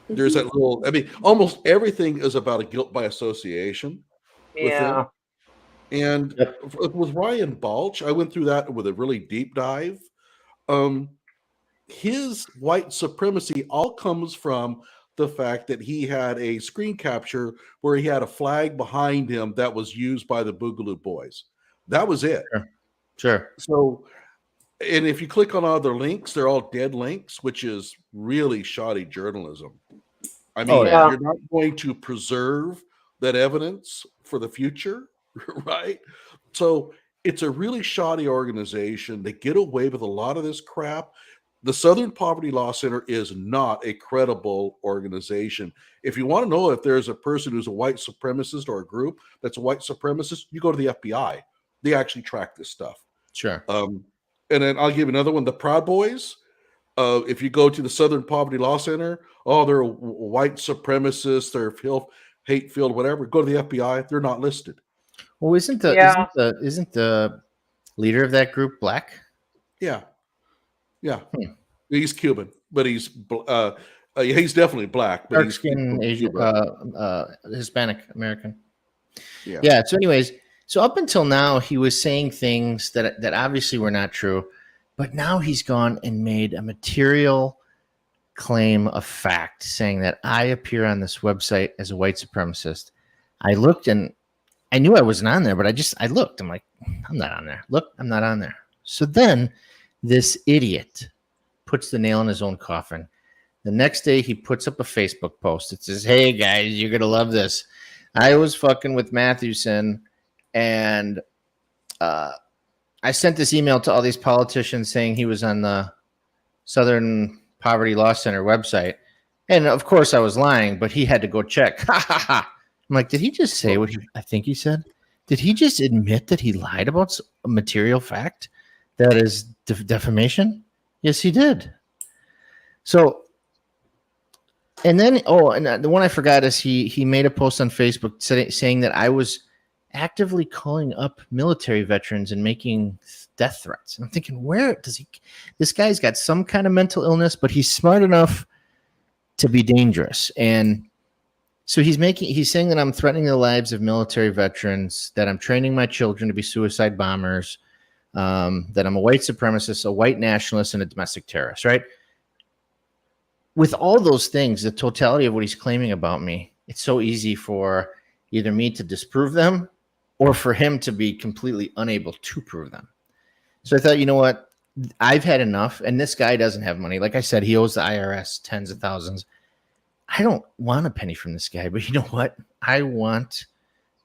there's that little, almost everything is about a guilt by association with them. And with Ryan Balch, I went through that with a really deep dive. His white supremacy all comes from the fact that he had a screen capture where he had a flag behind him that was used by the Boogaloo Boys. That was it. Sure. So, and if you click on other links, they're all dead links, which is really shoddy journalism. I mean, you're not going to preserve that evidence for the future, right? So it's a really shoddy organization. They get away with a lot of this crap. The Southern Poverty Law Center is not a credible organization. If you want to know if there's a person who's a white supremacist or a group that's a white supremacist, you go to the FBI. They actually track this stuff. Sure. And then I'll give another one. The Proud Boys. If you go to the Southern Poverty Law Center, they're white supremacists, they're hate-filled, whatever. Go to the FBI. They're not listed. Well, isn't the leader of that group black? Yeah. He's Cuban, but he's Yeah, he's definitely black, but dark he's skin from Asian, Cuba. Hispanic American. Yeah. Yeah. So, anyways, so up until now, he was saying things that obviously were not true, but now he's gone and made a material claim of fact, saying that I appear on this website as a white supremacist. I looked and I knew I wasn't on there, but I looked. I'm like, I'm not on there. Look, I'm not on there. So then this idiot puts the nail in his own coffin. The next day, he puts up a Facebook post. It says, "Hey guys, you're gonna love this. I was fucking with Mathewson, and I sent this email to all these politicians saying he was on the Southern Poverty Law Center website, and of course I was lying, but he had to go check." Ha ha ha! I'm like, did he just say what I think he said? Did he just admit that he lied about a material fact that is defamation? Yes, he did. So. And then, the one I forgot is he made a post on Facebook saying that I was actively calling up military veterans and making death threats. And I'm thinking, where does he? This guy's got some kind of mental illness, but he's smart enough to be dangerous. And so he's saying that I'm threatening the lives of military veterans, that I'm training my children to be suicide bombers, that I'm a white supremacist, a white nationalist, and a domestic terrorist, right? With all those things, the totality of what he's claiming about me, it's so easy for either me to disprove them or for him to be completely unable to prove them. So I thought, you know what? I've had enough. And this guy doesn't have money. Like I said, he owes the IRS tens of thousands. I don't want a penny from this guy, but you know what? I want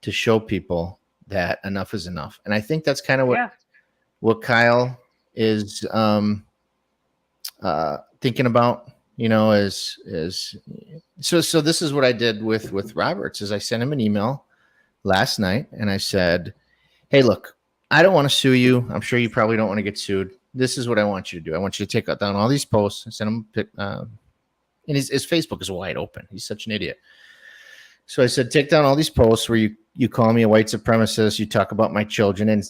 to show people that enough is enough. And I think that's kind of what Kyle is thinking about. You know, so this is what I did with Roberts is I sent him an email last night and I said, "Hey, look, I don't want to sue you. I'm sure you probably don't want to get sued. This is what I want you to do. I want you to take down all these posts and send him, and his Facebook is wide open. He's such an idiot. So I said, take down all these posts where you call me a white supremacist. You talk about my children, and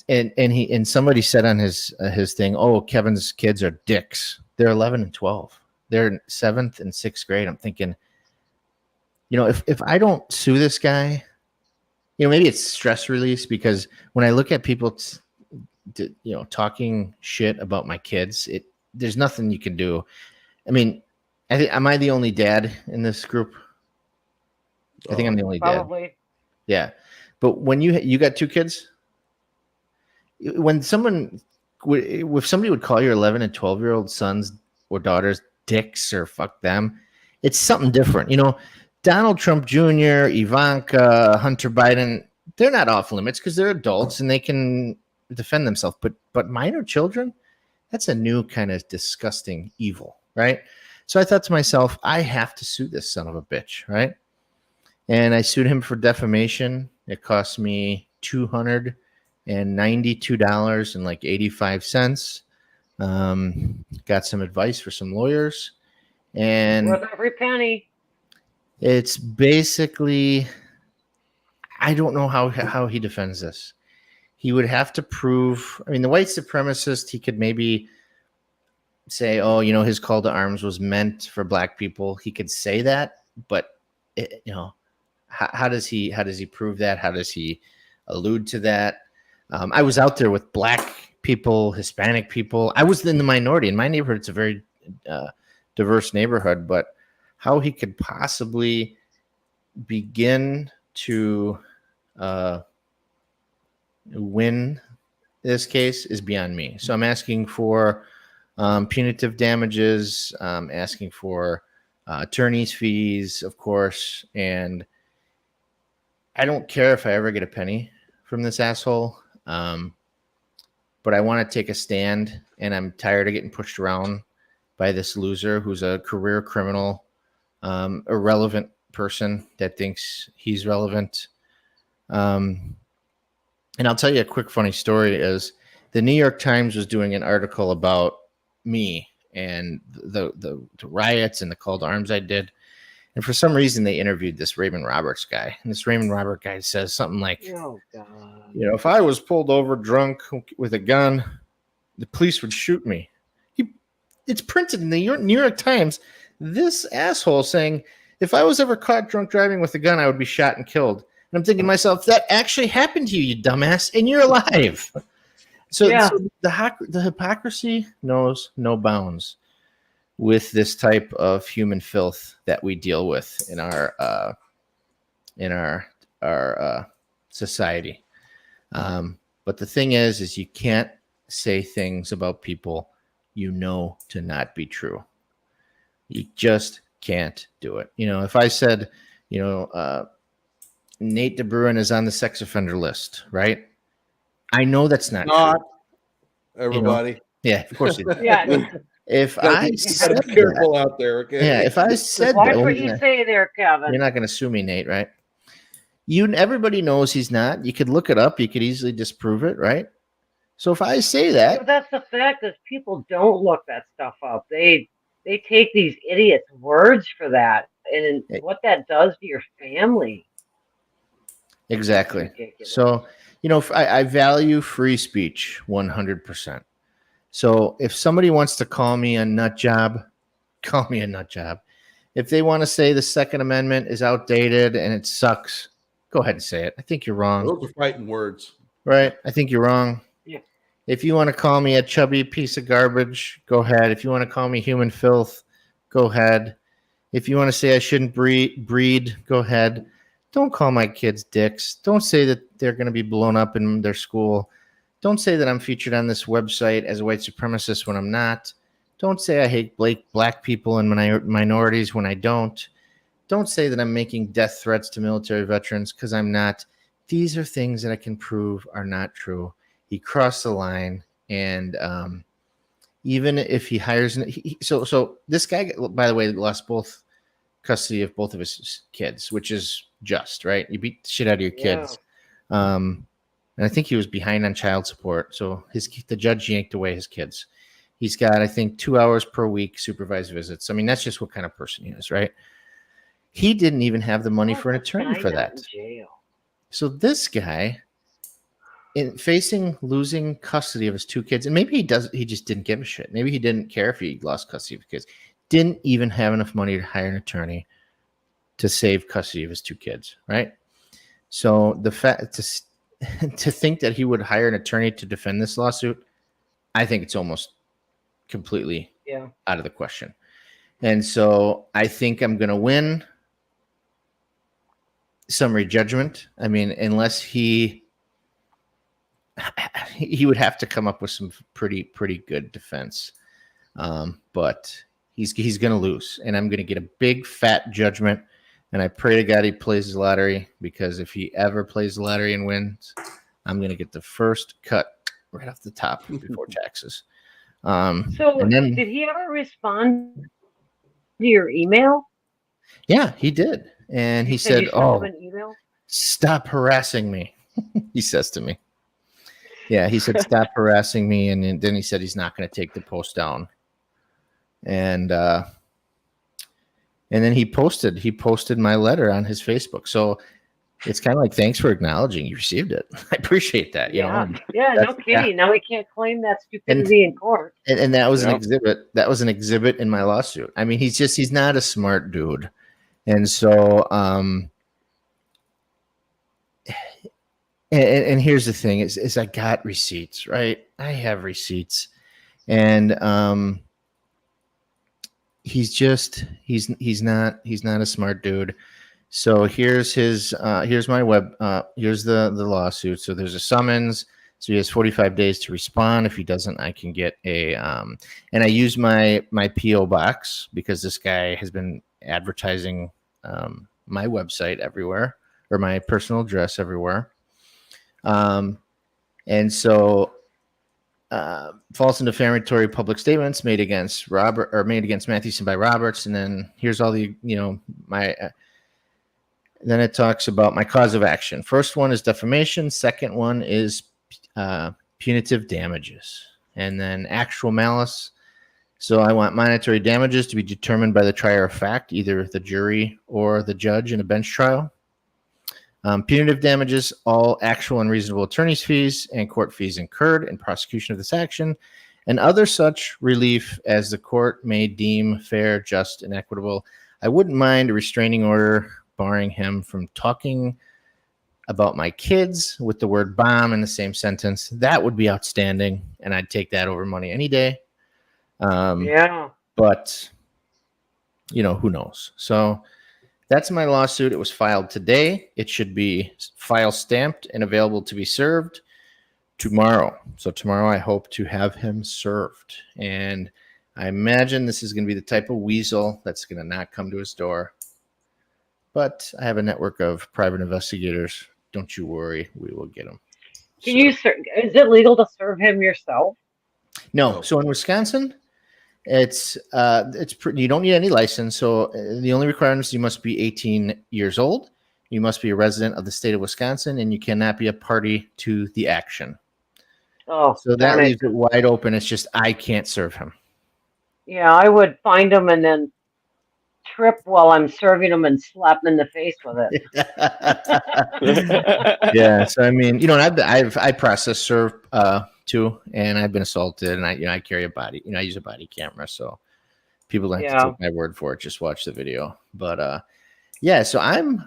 somebody said on his thing, oh, Kevin's kids are dicks. They're 11 and 12. They're in 7th and 6th grade. I'm thinking, you know, if I don't sue this guy, you know, maybe it's stress release, because when I look at people, talking shit about my kids, there's nothing you can do. I mean, am I the only dad in this group? I think I'm the only Probably. dad. Yeah. But when you got 2 kids, when if somebody would call your 11 and 12-year-old sons or daughters dicks or fuck them, it's something different. You know, Donald Trump Jr., Ivanka, Hunter Biden, they're not off limits because they're adults and they can defend themselves. But minor children, that's a new kind of disgusting evil, right? So I thought to myself, I have to sue this son of a bitch, right? And I sued him for defamation. It cost me $292.85. Got some advice for some lawyers, and Worth every penny. it's basically, I don't know how he defends this. He would have to prove, I mean, the white supremacist, he could maybe say, oh, you know, his call to arms was meant for black people. He could say that, but how does he prove that? How does he allude to that? I was out there with black people, Hispanic people. I was in the minority. In my neighborhood, it's a very diverse neighborhood, but how he could possibly begin to win this case is beyond me. So I'm asking for punitive damages, asking for attorney's fees, of course, and I don't care if I ever get a penny from this asshole. But I want to take a stand, and I'm tired of getting pushed around by this loser who's a career criminal, irrelevant person that thinks he's relevant. And I'll tell you a quick funny story is the New York Times was doing an article about me and the riots and the call to arms I did. And for some reason, they interviewed this Raymond Roberts guy. And this Raymond Roberts guy says something like, Oh, God. you know, if I was pulled over drunk with a gun, the police would shoot me. it's printed in the New York Times. This asshole saying, if I was ever caught drunk driving with a gun, I would be shot and killed. And I'm thinking to myself, that actually happened to you dumbass, and you're alive. So, Yeah. so the hypocrisy knows no bounds with this type of human filth that we deal with in our society. But the thing is you can't say things about people you know to not be true. You just can't do it. If I said, Nate DeBruin is on the sex offender list, right? I know that's not Not true. everybody. Yeah, of course. Yeah. If Gotta I be said that, careful out there, okay? yeah, if I said Watch that, what you say there, Kevin. you're not going to sue me, Nate, right? Everybody knows he's not. You could look it up. You could easily disprove it, right? So if I say Yeah, that, but that's the fact is people don't look that stuff up. They take these idiots' words for that, and what that does to your family. exactly. Ridiculous. So, I value free speech 100%. So if somebody wants to call me a nut job, call me a nut job. If they want to say the Second Amendment is outdated and it sucks, go ahead and say it. I think you're wrong. Those are fighting words. Right? I think you're wrong. Yeah. If you want to call me a chubby piece of garbage, go ahead. If you want to call me human filth, go ahead. If you want to say I shouldn't breed, go ahead. Don't call my kids dicks. Don't say that they're going to be blown up in their school. Don't say that I'm featured on this website as a white supremacist when I'm not. Don't say I hate black people and minorities when I don't. Don't say that I'm making death threats to military veterans because I'm not. These are things that I can prove are not true. He crossed the line, and even if he hires, so this guy, by the way, lost both custody of both of his kids, which is just, right? You beat the shit out of your kids. And I think he was behind on child support, so the judge yanked away his kids. He's got, I think, 2 hours per week supervised visits. I mean, that's just what kind of person he is, right? He didn't even have the money for an attorney for that. So this guy, facing losing custody of his two kids, and maybe he just didn't give a shit. Maybe he didn't care if he lost custody of his kids. Didn't even have enough money to hire an attorney to save custody of his two kids, right? So the fact to think that he would hire an attorney to defend this lawsuit, I think it's almost completely out of the question. And so I think I'm going to win summary judgment. I mean, unless he would have to come up with some pretty good defense. But he's going to lose, and I'm going to get a big fat judgment. And I pray to God he plays his lottery, because if he ever plays the lottery and wins, I'm going to get the first cut right off the top before taxes. Did he ever respond to your email? Yeah, he did. And he said, "Oh, an email? Stop harassing me." He says to me. Yeah, he said, "Stop harassing me." And then he said he's not going to take the post down. And then he posted my letter on his Facebook. So it's kind of like, thanks for acknowledging you received it. I appreciate that. Yeah, no kidding. Now he can't claim that stupidity in court. And that was an exhibit. That was an exhibit in my lawsuit. I mean, he's not a smart dude. And so, and here's the thing is I got receipts, right? I have receipts, and he's not a smart dude. So here's my here's the lawsuit. So there's a summons. So he has 45 days to respond. If he doesn't, I can get a and I use my PO box, because this guy has been advertising my website everywhere, or my personal address everywhere. And so false and defamatory public statements made against Mathewson by Roberts. And then here's all the, then it talks about my cause of action. First one is defamation. Second one is punitive damages. And then actual malice. So I want monetary damages to be determined by the trier of fact, either the jury or the judge in a bench trial. Punitive damages, all actual and reasonable attorney's fees and court fees incurred in prosecution of this action. and other such relief as the court may deem fair, just, and equitable. I wouldn't mind a restraining order barring him from talking about my kids with the word bomb in the same sentence. That would be outstanding, and I'd take that over money any day. Yeah. But, who knows? So that's my lawsuit. It was filed today. It should be file stamped and available to be served tomorrow. So tomorrow I hope to have him served. And I imagine this is going to be the type of weasel that's going to not come to his door. But I have a network of private investigators. Don't you worry. We will get him. Can you? Is it legal to serve him yourself? No. So in Wisconsin, it's you don't need any license. So the only requirement is you must be 18 years old. You must be a resident of the state of Wisconsin, and you cannot be a party to the action. Oh, so that leaves it wide open. It's just I can't serve him. Yeah, I would find him and then trip while I'm serving him and slap him in the face with it. Yeah. So I mean, I process serve too, and I've been assaulted, and I carry a body. I use a body camera, so people don't have to take my word for it. Just watch the video. But yeah. So I'm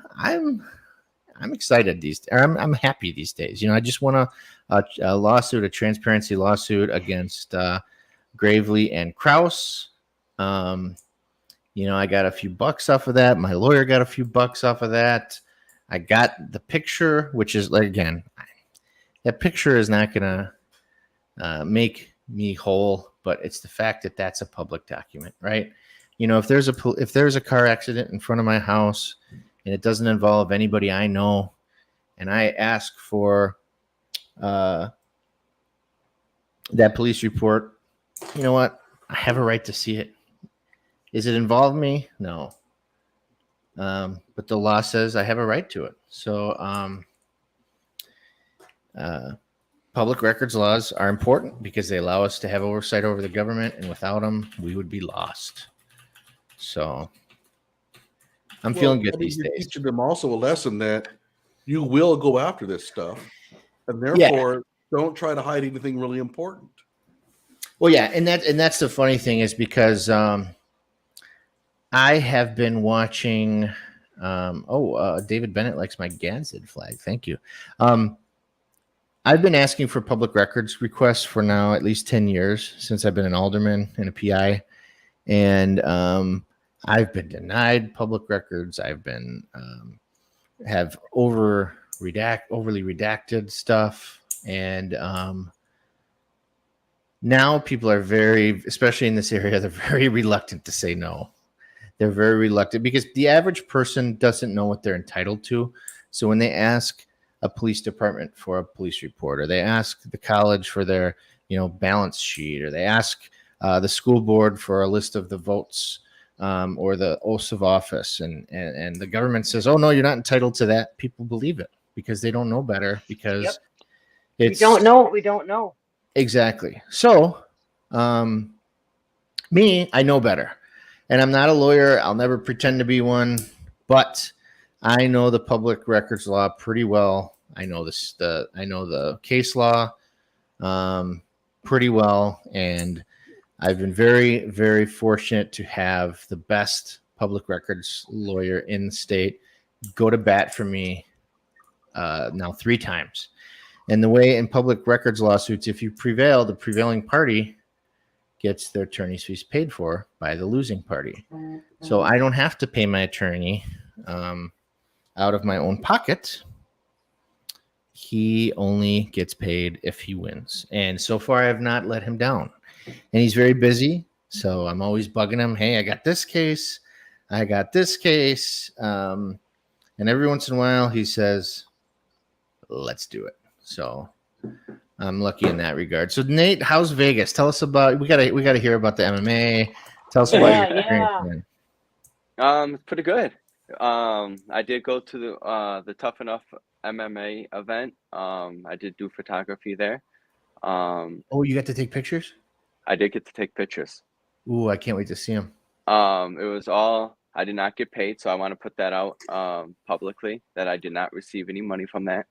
excited I'm happy these days. I just won a lawsuit, a transparency lawsuit against Gravely and Kraus. I got a few bucks off of that. My lawyer got a few bucks off of that. I got the picture, which is, again, that picture is not going to make me whole, but it's the fact that that's a public document, right? If there's a car accident in front of my house and it doesn't involve anybody I know, and I ask for that police report, you know what? I have a right to see it. Is it involve me? No. But the law says I have a right to it. So public records laws are important because they allow us to have oversight over the government, and without them, we would be lost. So I'm feeling good these days. You're teaching them also a lesson that you will go after this stuff, and therefore don't try to hide anything really important. Well, yeah, and that's the funny thing is because I have been watching. David Bennett likes my Gansett flag. Thank you. I've been asking for public records requests for now at least 10 years since I've been an alderman and a PI, and I've been denied public records. I've been have overly redacted stuff, and now people are especially in this area, they're very reluctant to say no. They're very reluctant because the average person doesn't know what they're entitled to. So when they ask a police department for a police report, or they ask the college for their, balance sheet, or they ask the school board for a list of the votes, or the oaths of office, and the government says, "Oh no, you're not entitled to that." People believe it because they don't know better. Because we don't know what we don't know. Exactly. So, me, I know better. And I'm not a lawyer. I'll never pretend to be one, but I know the public records law pretty well. I know I know the case law pretty well, and I've been very, very fortunate to have the best public records lawyer in the state go to bat for me now 3 times. And the way in public records lawsuits, if you prevail, the prevailing party gets their attorney's fees paid for by the losing party. So I don't have to pay my attorney out of my own pocket. He only gets paid if he wins. And so far, I have not let him down. And he's very busy. So I'm always bugging him. Hey, I got this case. I got this case. And every once in a while, he says, let's do it. So I'm lucky in that regard. So Nate, how's Vegas? Tell us about. We gotta hear about the MMA. Tell us about your experience. It's pretty good. I did go to the Tough Enough MMA event. I did do photography there. You got to take pictures? I did get to take pictures. Ooh, I can't wait to see them. It was all. I did not get paid, so I want to put that out publicly that I did not receive any money from that.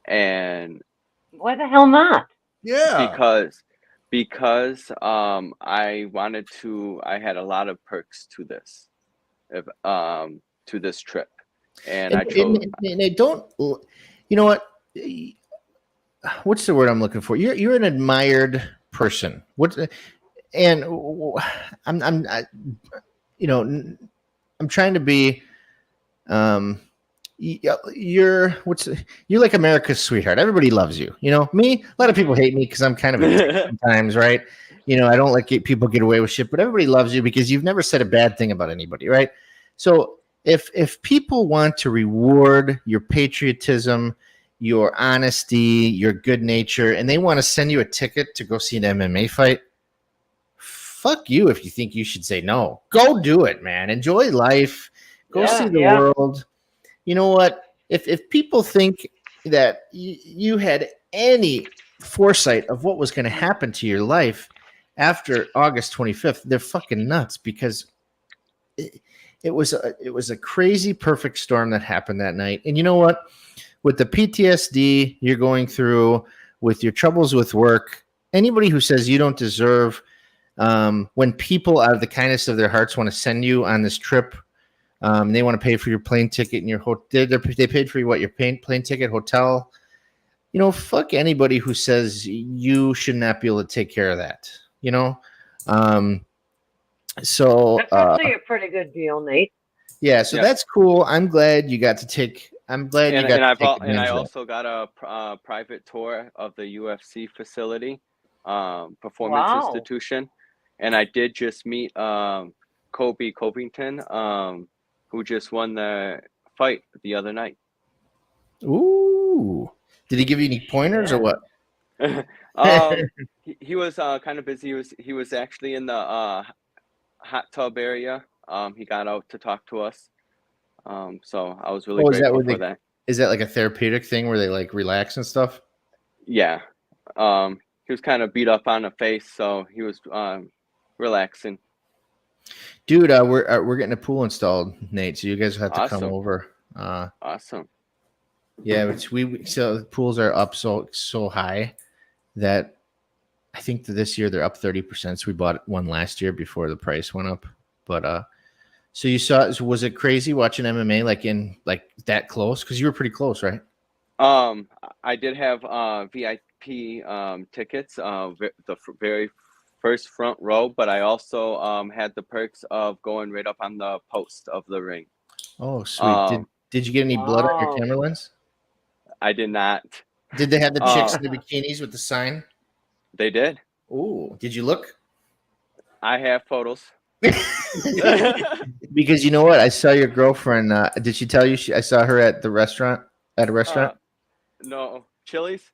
And why the hell not? Yeah. because I had a lot of perks to this if to this trip, and I chose. And they don't. You know what? What's the word I'm looking for? You're an admired person. And I'm you know I'm trying to be um you're you're like America's sweetheart. Everybody loves you. You know me. A lot of people hate me because I'm kind of a dick sometimes, right? You know I don't let people get away with shit, but everybody loves you because you've never said a bad thing about anybody, right? So if people want to reward your patriotism, your honesty, your good nature, and they want to send you a ticket to go see an MMA fight, fuck you if you think you should say no. Go do it, man. Enjoy life. Go Yeah, see the yeah. world. You know what? If people think that you had any foresight of what was going to happen to your life after August 25th, they're fucking nuts because it was a crazy perfect storm that happened that night. And you know what? With the PTSD you're going through, with your troubles with work, anybody who says you don't deserve when people out of the kindness of their hearts want to send you on this trip, they want to pay for your plane ticket and your hotel. They paid for you your plane ticket, hotel. You know, fuck anybody who says you should not be able to take care of that. You know, so That's actually a pretty good deal, Nate. yeah, so Yeah. that's cool. I'm glad you got to take. I'm glad you got to take And I advantage of that. also got a private tour of the UFC facility, performance Wow. institution, and I did just meet Kobe Covington, who just won the fight the other night. Ooh, did he give you any pointers or Yeah. what? He was kind of busy. He was actually in the hot tub area. He got out to talk to us. So I was really Oh, is that grateful where for they? that. Is that like a therapeutic thing where they like relax and stuff? Yeah. He was kind of beat up on the face, so he was relaxing. Dude, we're getting a pool installed, Nate. So you guys have to come Awesome. over. Awesome. Yeah, which so the pools are up so high that I think that this year they're up 30%. So we bought one last year before the price went up. But so you saw, was it crazy watching MMA like that close? Because you were pretty close, right? I did have VIP tickets, the very first front row, but I also had the perks of going right up on the post of the ring. Oh, sweet. Did you get any blood on your Wow. camera lens? I did not. Did they have the chicks in the bikinis with the sign? They did. Ooh, did you look? I have photos. Because you know what? I saw your girlfriend. Did she tell you I saw her at the restaurant? At a restaurant? No, Chili's.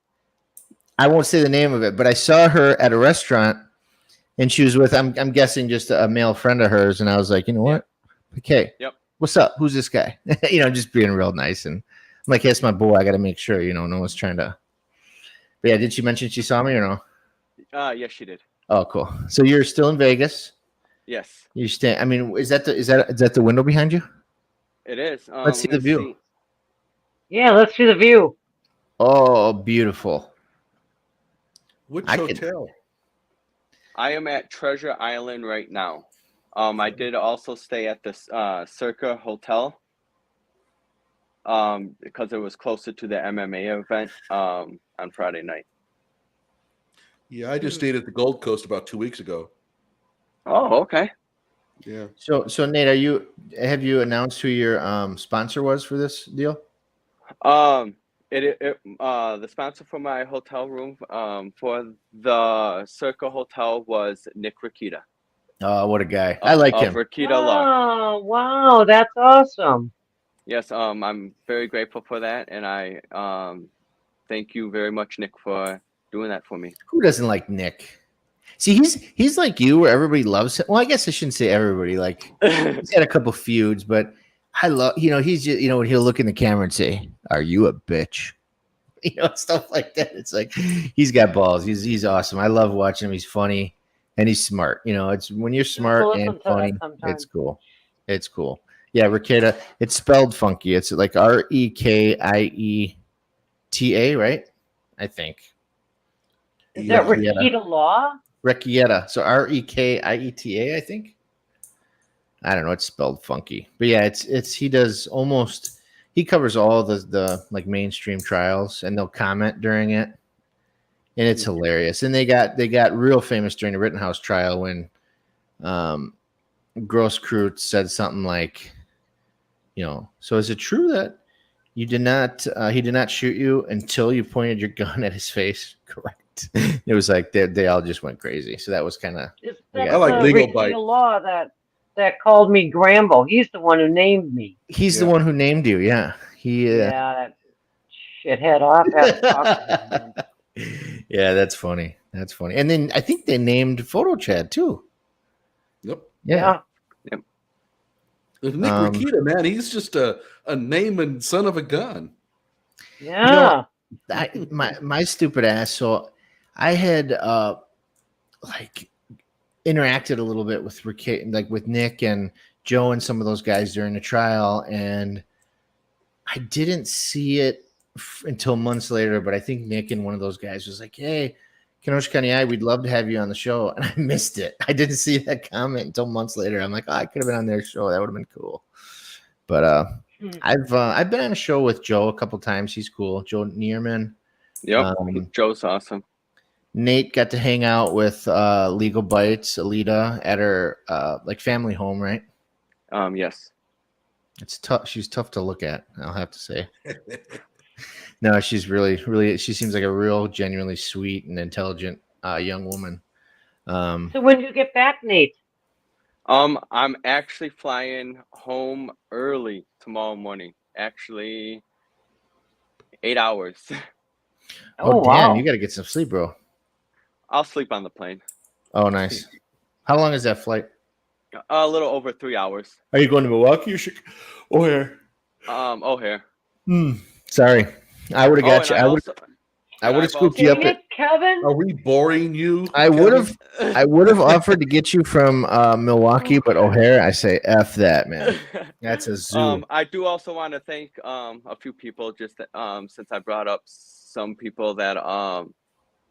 I won't say the name of it, but I saw her at a restaurant, and she was with I'm guessing just a male friend of hers, and I was like, you know what? Okay, Yep. what's up? Who's this guy? You know, just being real nice, and I'm like, hey, it's my boy. I got to make sure, you know, no one's trying to. But yeah, did she mention she saw me or no? Yes, she did. Oh, cool. So you're still in Vegas. Yes, You stay. I mean, is that the window behind you? it is. Let's see the view. Yeah, let's see the view. Oh, beautiful. Which I could- hotel? I am at Treasure Island right now. I did also stay at the Circa Hotel. Because it was closer to the MMA event on Friday night. Yeah, I just stayed at the Gold Coast about 2 weeks ago. Oh, okay. Yeah. So Nate, have you announced who your sponsor was for this deal? The sponsor for my hotel room for the Circa Hotel was Nick Rakita. Oh, what a guy! I like him. Rakita Luck. Oh, wow, that's awesome. Yes, I'm very grateful for that, and I thank you very much, Nick, for doing that for me. Who doesn't like Nick? See, he's like you, where everybody loves him. Well, I guess I shouldn't say everybody. Like he's had a couple feuds, but I love. You know, he's just, you know, he'll look in the camera and say, "Are you a bitch?" You know, stuff like that. It's like he's got balls. He's awesome. I love watching him. He's funny and he's smart. You know, it's when you're smart listen and to that funny, sometime. it's cool. It's cool. Yeah, Rakita. It's spelled funky. It's like Rekieta, right? I think. Is that Rekieta. Rakita Law? Rekieta. So Rekieta, I think. I don't know. It's spelled funky, but yeah, it's he covers all the like mainstream trials, and they'll comment during it, and it's hilarious. And they got real famous during the Rittenhouse trial when Grosskreutz said something like, so is it true that he did not shoot you until you pointed your gun at his face? Correct. It was like they all just went crazy. So that was kind of. I like Legal Bite. Rakita Law that called me Grambo. He's the one who named me. He's the one who named you. Yeah. Yeah, that shithead. I'll have to talk to him. Yeah, that's funny. That's funny. And then I think they named PhotoChad too. Yep. Yeah. Yep. Nick Rakita, man, he's just a name and son of a gun. Yeah. My stupid ass. So I had like interacted a little bit with with Nick and Joe and some of those guys during the trial, and I didn't see it until months later. But I think Nick and one of those guys was like, "Hey, Kenosha County, we'd love to have you on the show," and I missed it. I didn't see that comment until months later. I'm like, "Oh, I could have been on their show. That would have been cool." But I've been on a show with Joe a couple times. He's cool. Joe Neerman. Yep. Joe's awesome. Nate got to hang out with Legal Bites, Alita, at her like family home, right? Yes. It's tough. She's tough to look at, I'll have to say. No, she's really, really. She seems like a real, genuinely sweet and intelligent young woman. So when do you get back, Nate? I'm actually flying home early tomorrow morning. Actually, 8 hours. Oh damn! Wow. You got to get some sleep, bro. I'll sleep on the plane. Oh, nice. How long is that flight? A little over 3 hours. Are you going to Milwaukee or O'Hare? O'Hare. Sorry, I would have got you. I would have scooped you up. Kevin? Are we boring you? I would have offered to get you from Milwaukee, but O'Hare, I say F that, man. That's a zoo. I do also want to thank a few people just since I brought up some people that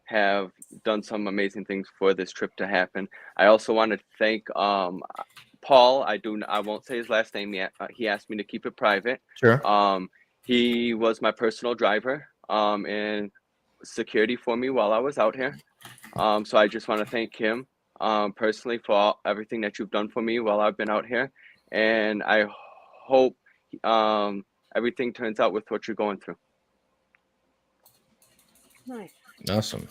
have done some amazing things for this trip to happen. I also want to thank Paul. I won't say his last name yet. He asked me to keep it private. Sure. He was my personal driver and security for me while I was out here. So I just want to thank him personally for everything that you've done for me while I've been out here. And I hope everything turns out with what you're going through. Nice. Awesome.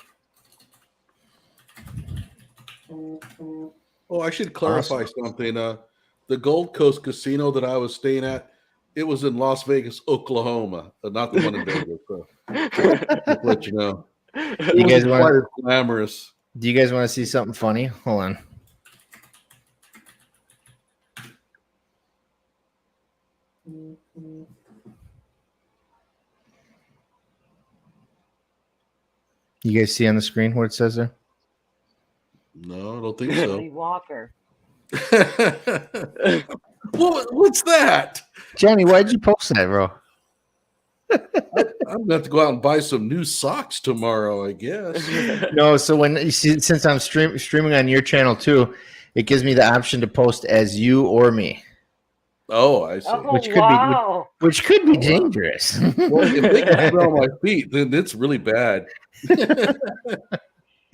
Oh, I should clarify something. The Gold Coast Casino that I was staying at, it was in Las Vegas, Oklahoma, not the one in Vegas. So just let you know. You guys want quite glamorous. Do you guys want to see something funny? Hold on. You guys see on the screen what it says there? No, I don't think so. Johnnie Walker. What's that? Johnny, why'd you post that, bro? I'm gonna have to go out and buy some new socks tomorrow, I guess. No, so when you see, since I'm streaming on your channel too, it gives me the option to post as you or me. Oh, I see. Oh, Which could be dangerous. Well, if they can smell my feet, then it's really bad.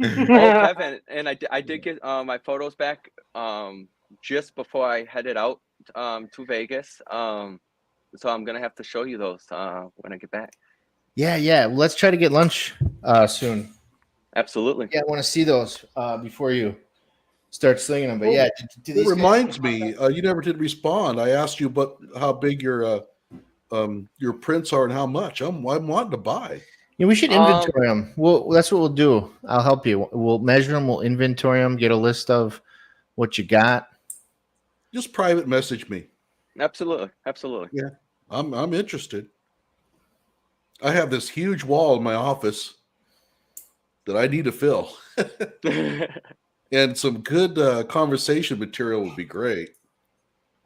Kevin, and I did get my photos back just before I headed out to Vegas. So I'm gonna have to show you those when I get back. Yeah. Let's try to get lunch soon. Absolutely. Yeah, I want to see those before you start slinging them. But yeah, it reminds me, you never did respond. I asked you, how big your prints are and how much. I'm wanting to buy. Yeah, we should inventory them. Well, that's what we'll do. I'll help you. We'll measure them. We'll inventory them. Get a list of what you got. Just private message me. Absolutely. Yeah, I'm interested. I have this huge wall in my office that I need to fill, and some good conversation material would be great.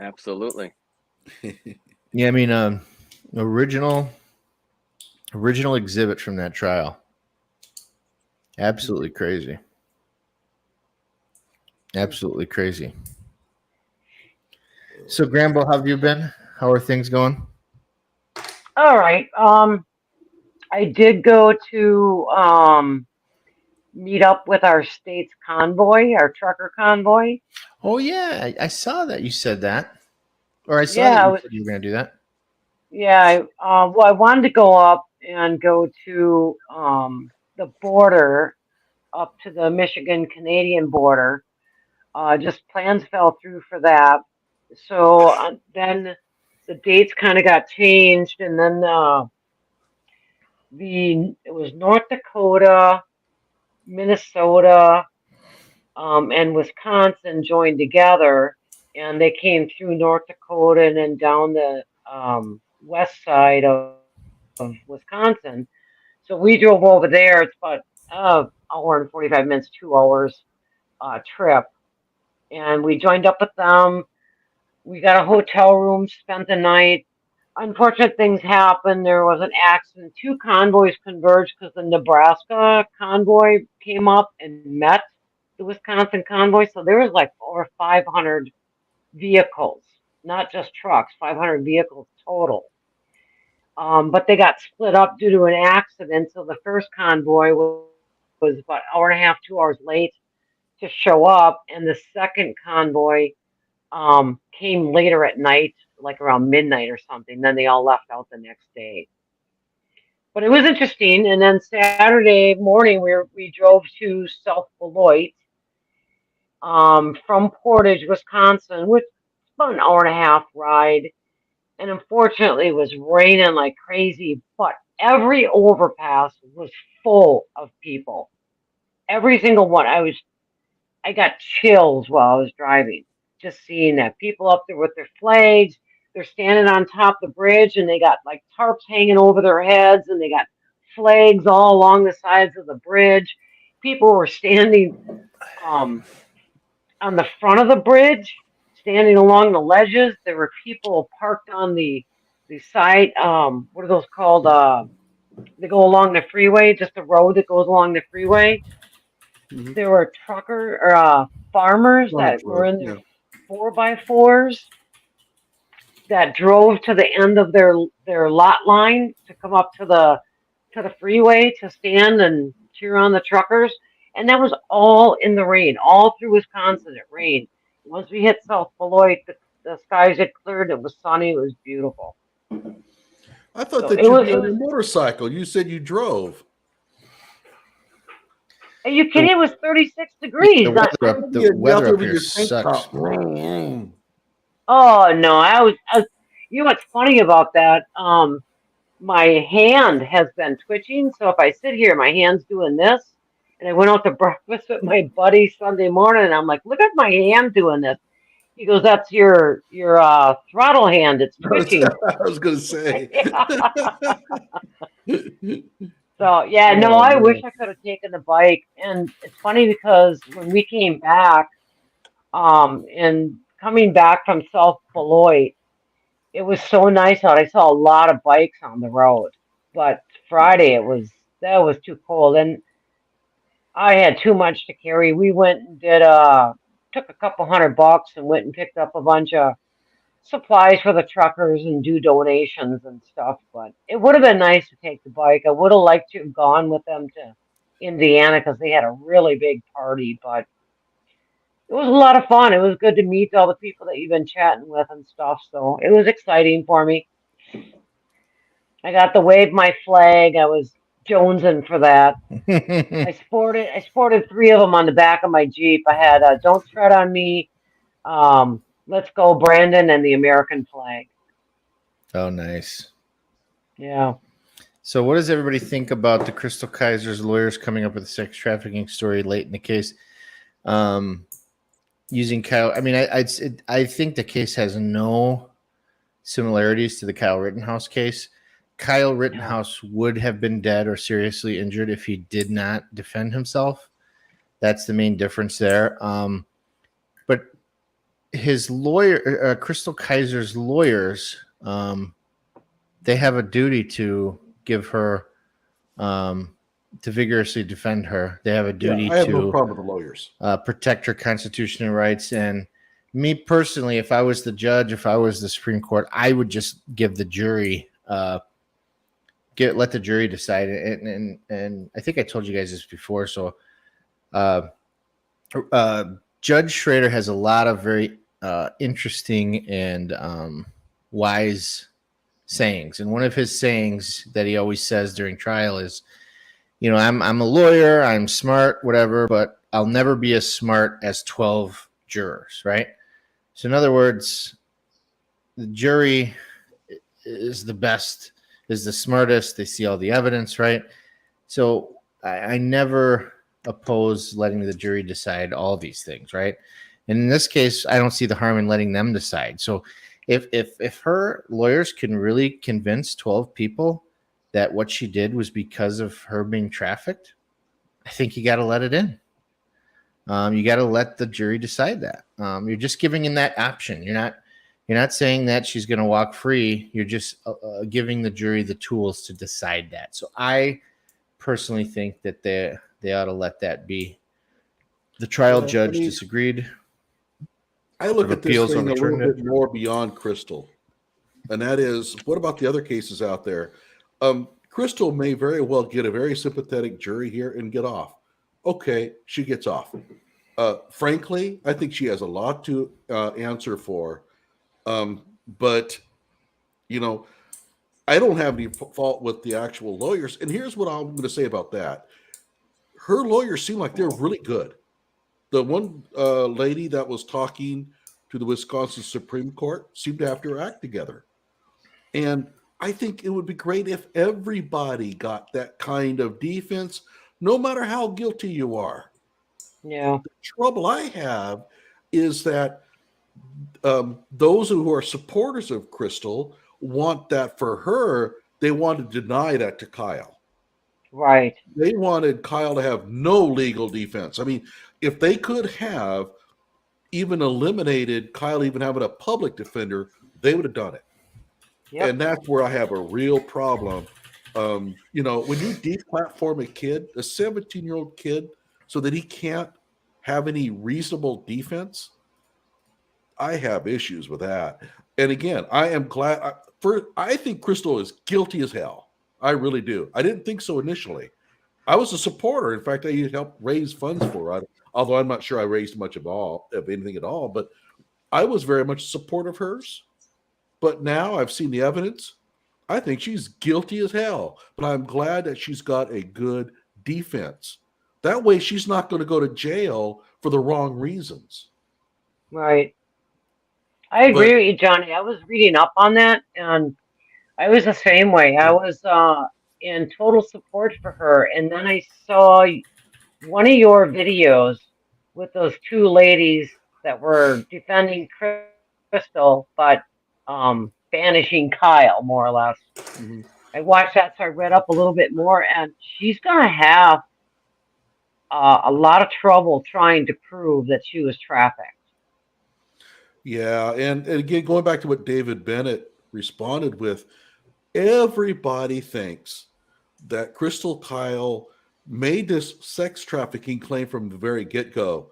Absolutely. Yeah, I mean, original exhibit from that trial. Absolutely crazy. Absolutely crazy. So, Grambo, how have you been? How are things going? All right. I did go to meet up with our state's convoy, our trucker convoy. Oh yeah, I saw that you said that, or I saw that Yeah, I you was. said you were going to do that. Yeah, well, I wanted to go up and go to the border, up to the Michigan Canadian border. Just plans fell through for that. So then the dates kind of got changed, and then the it was North Dakota, Minnesota, and Wisconsin joined together, and they came through North Dakota and then down the west side of Wisconsin. So we drove over there. It's about hour and 45 minutes, 2 hours trip, and we joined up with them. We got a hotel room, spent the night. Unfortunate things happened. There was an accident. Two convoys converged because the Nebraska convoy came up and met the Wisconsin convoy. So there was like over 500 vehicles, not just trucks, 500 vehicles total. But they got split up due to an accident. So the first convoy was about an hour and a half, 2 hours late to show up, and the second convoy came later at night, like around midnight or something. Then they all left out the next day. But it was interesting. And then Saturday morning, we drove to South Beloit from Portage, Wisconsin, which is about an hour and a half ride. And unfortunately, it was raining like crazy. But every overpass was full of people. Every single one. I got chills while I was driving, just seeing that people up there with their flags. They're standing on top of the bridge, and they got like tarps hanging over their heads, and they got flags all along the sides of the bridge. People were standing um, on the front of the bridge, standing along the ledges. There were people parked on the side. What are those called? They go along the freeway, just a road that goes along the freeway. Mhm. There were trucker or farmers Frontage that were road. in Yeah. their 4x4s that drove to the end of their lot line to come up to the freeway to stand and cheer on the truckers. And that was all in the rain, all through Wisconsin. It rained. Once we hit South Beloit, the skies had cleared. It was sunny. It was beautiful. I thought So that it you'd was. be It on was. your motorcycle. You said you drove. Are you The, kidding? It was 36 yeah, the degrees. weather up Maybe the you had weather nothing up with here your tank sucks. top. Mm. Oh no, I was. You know what's funny about that? My hand has been twitching. So if I sit here, my hand's doing this. And I went out to breakfast with my buddy Sunday morning, and I'm like, look at my hand doing this. He goes, that's your throttle hand. It's twitching. I was going to say. So yeah, no, Oh I wish man. I could have taken the bike. And it's funny because when we came back, and coming back from South Beloit, it was so nice out. I saw a lot of bikes on the road. But Friday it was that was too cold. And I had too much to carry. We went and did took a couple $100 and went and picked up a bunch of supplies for the truckers and do donations and stuff. But it would have been nice to take the bike. I would have liked to have gone with them to Indiana because they had a really big party. But it was a lot of fun. It was good to meet all the people that you've been chatting with and stuff. So it was exciting for me. I got to wave my flag. I was jonesing for that. I sported three of them on the back of my Jeep. I had "Don't Tread on Me," "Let's Go Brandon," and the American flag. Oh, nice. Yeah. So, what does everybody think about the Crystal Kaiser's lawyers coming up with a sex trafficking story late in the case? Using Kyle, I mean, I think the case has no similarities to the Kyle Rittenhouse case. Kyle No. Rittenhouse would have been dead or seriously injured if he did not defend himself. That's the main difference there. But his lawyer, Crystal Kaiser's lawyers, they have a duty to give her vigorously defend her. They have a duty I have no to problem with the lawyers. protect her constitutional rights. And me personally, if I was the judge, if I was the Supreme Court, I would just give the jury, let the jury decide. And I think I told you guys this before. So, Judge Schrader has a lot of very interesting and wise sayings. And one of his sayings that he always says during trial is, I'm a lawyer, I'm smart, whatever, but I'll never be as smart as 12 jurors, right? So in other words, the jury is the best, is the smartest. They see all the evidence, right? So I never oppose letting the jury decide all these things, right? And in this case, I don't see the harm in letting them decide. So if her lawyers can really convince 12 people that what she did was because of her being trafficked, I think you got to let it in. You got to let the jury decide that. You're just giving in that option. You're not saying that she's going to walk free. You're just giving the jury the tools to decide that. So I personally think that they ought to let that be. The trial judge disagreed. I look at this Appeals thing a little overturned it. bit more beyond Crystal, and that is, what about the other cases out there? Crystal may very well get a very sympathetic jury here and get off. Okay, she gets off. Frankly, I think she has a lot to answer for. But, I don't have any fault with the actual lawyers. And here's what I'm going to say about that. Her lawyers seem like they're really good. The one lady that was talking to the Wisconsin Supreme Court seemed to have her act together. And I think it would be great if everybody got that kind of defense, no matter how guilty you are. Yeah. The trouble I have is that those who are supporters of Crystal want that for her. They want to deny that to Kyle. Right. They wanted Kyle to have no legal defense. I mean, if they could have even eliminated Kyle even having a public defender, they would have done it. Yep. And that's where I have a real problem. When you deplatform a kid, a 17-year-old kid, so that he can't have any reasonable defense, I have issues with that. And again, I am glad. I think Crystal is guilty as hell. I really do. I didn't think so initially. I was a supporter. In fact, I helped raise funds for her, although I'm not sure I raised much of anything at all. But I was very much a support of hers. But now I've seen the evidence. I think she's guilty as hell. But I'm glad that she's got a good defense. That way she's not going to go to jail for the wrong reasons. Right. I agree with you, Johnny. I was reading up on that, and I was the same way. I was in total support for her, and then I saw one of your videos with those two ladies that were defending Crystal, but banishing Kyle, more or less. Mm-hmm. I watched that, so I read up a little bit more, and she's gonna have a lot of trouble trying to prove that she was trafficked. Yeah, and again, going back to what David Bennett responded with, everybody thinks that Crystal Kyle made this sex trafficking claim from the very get-go.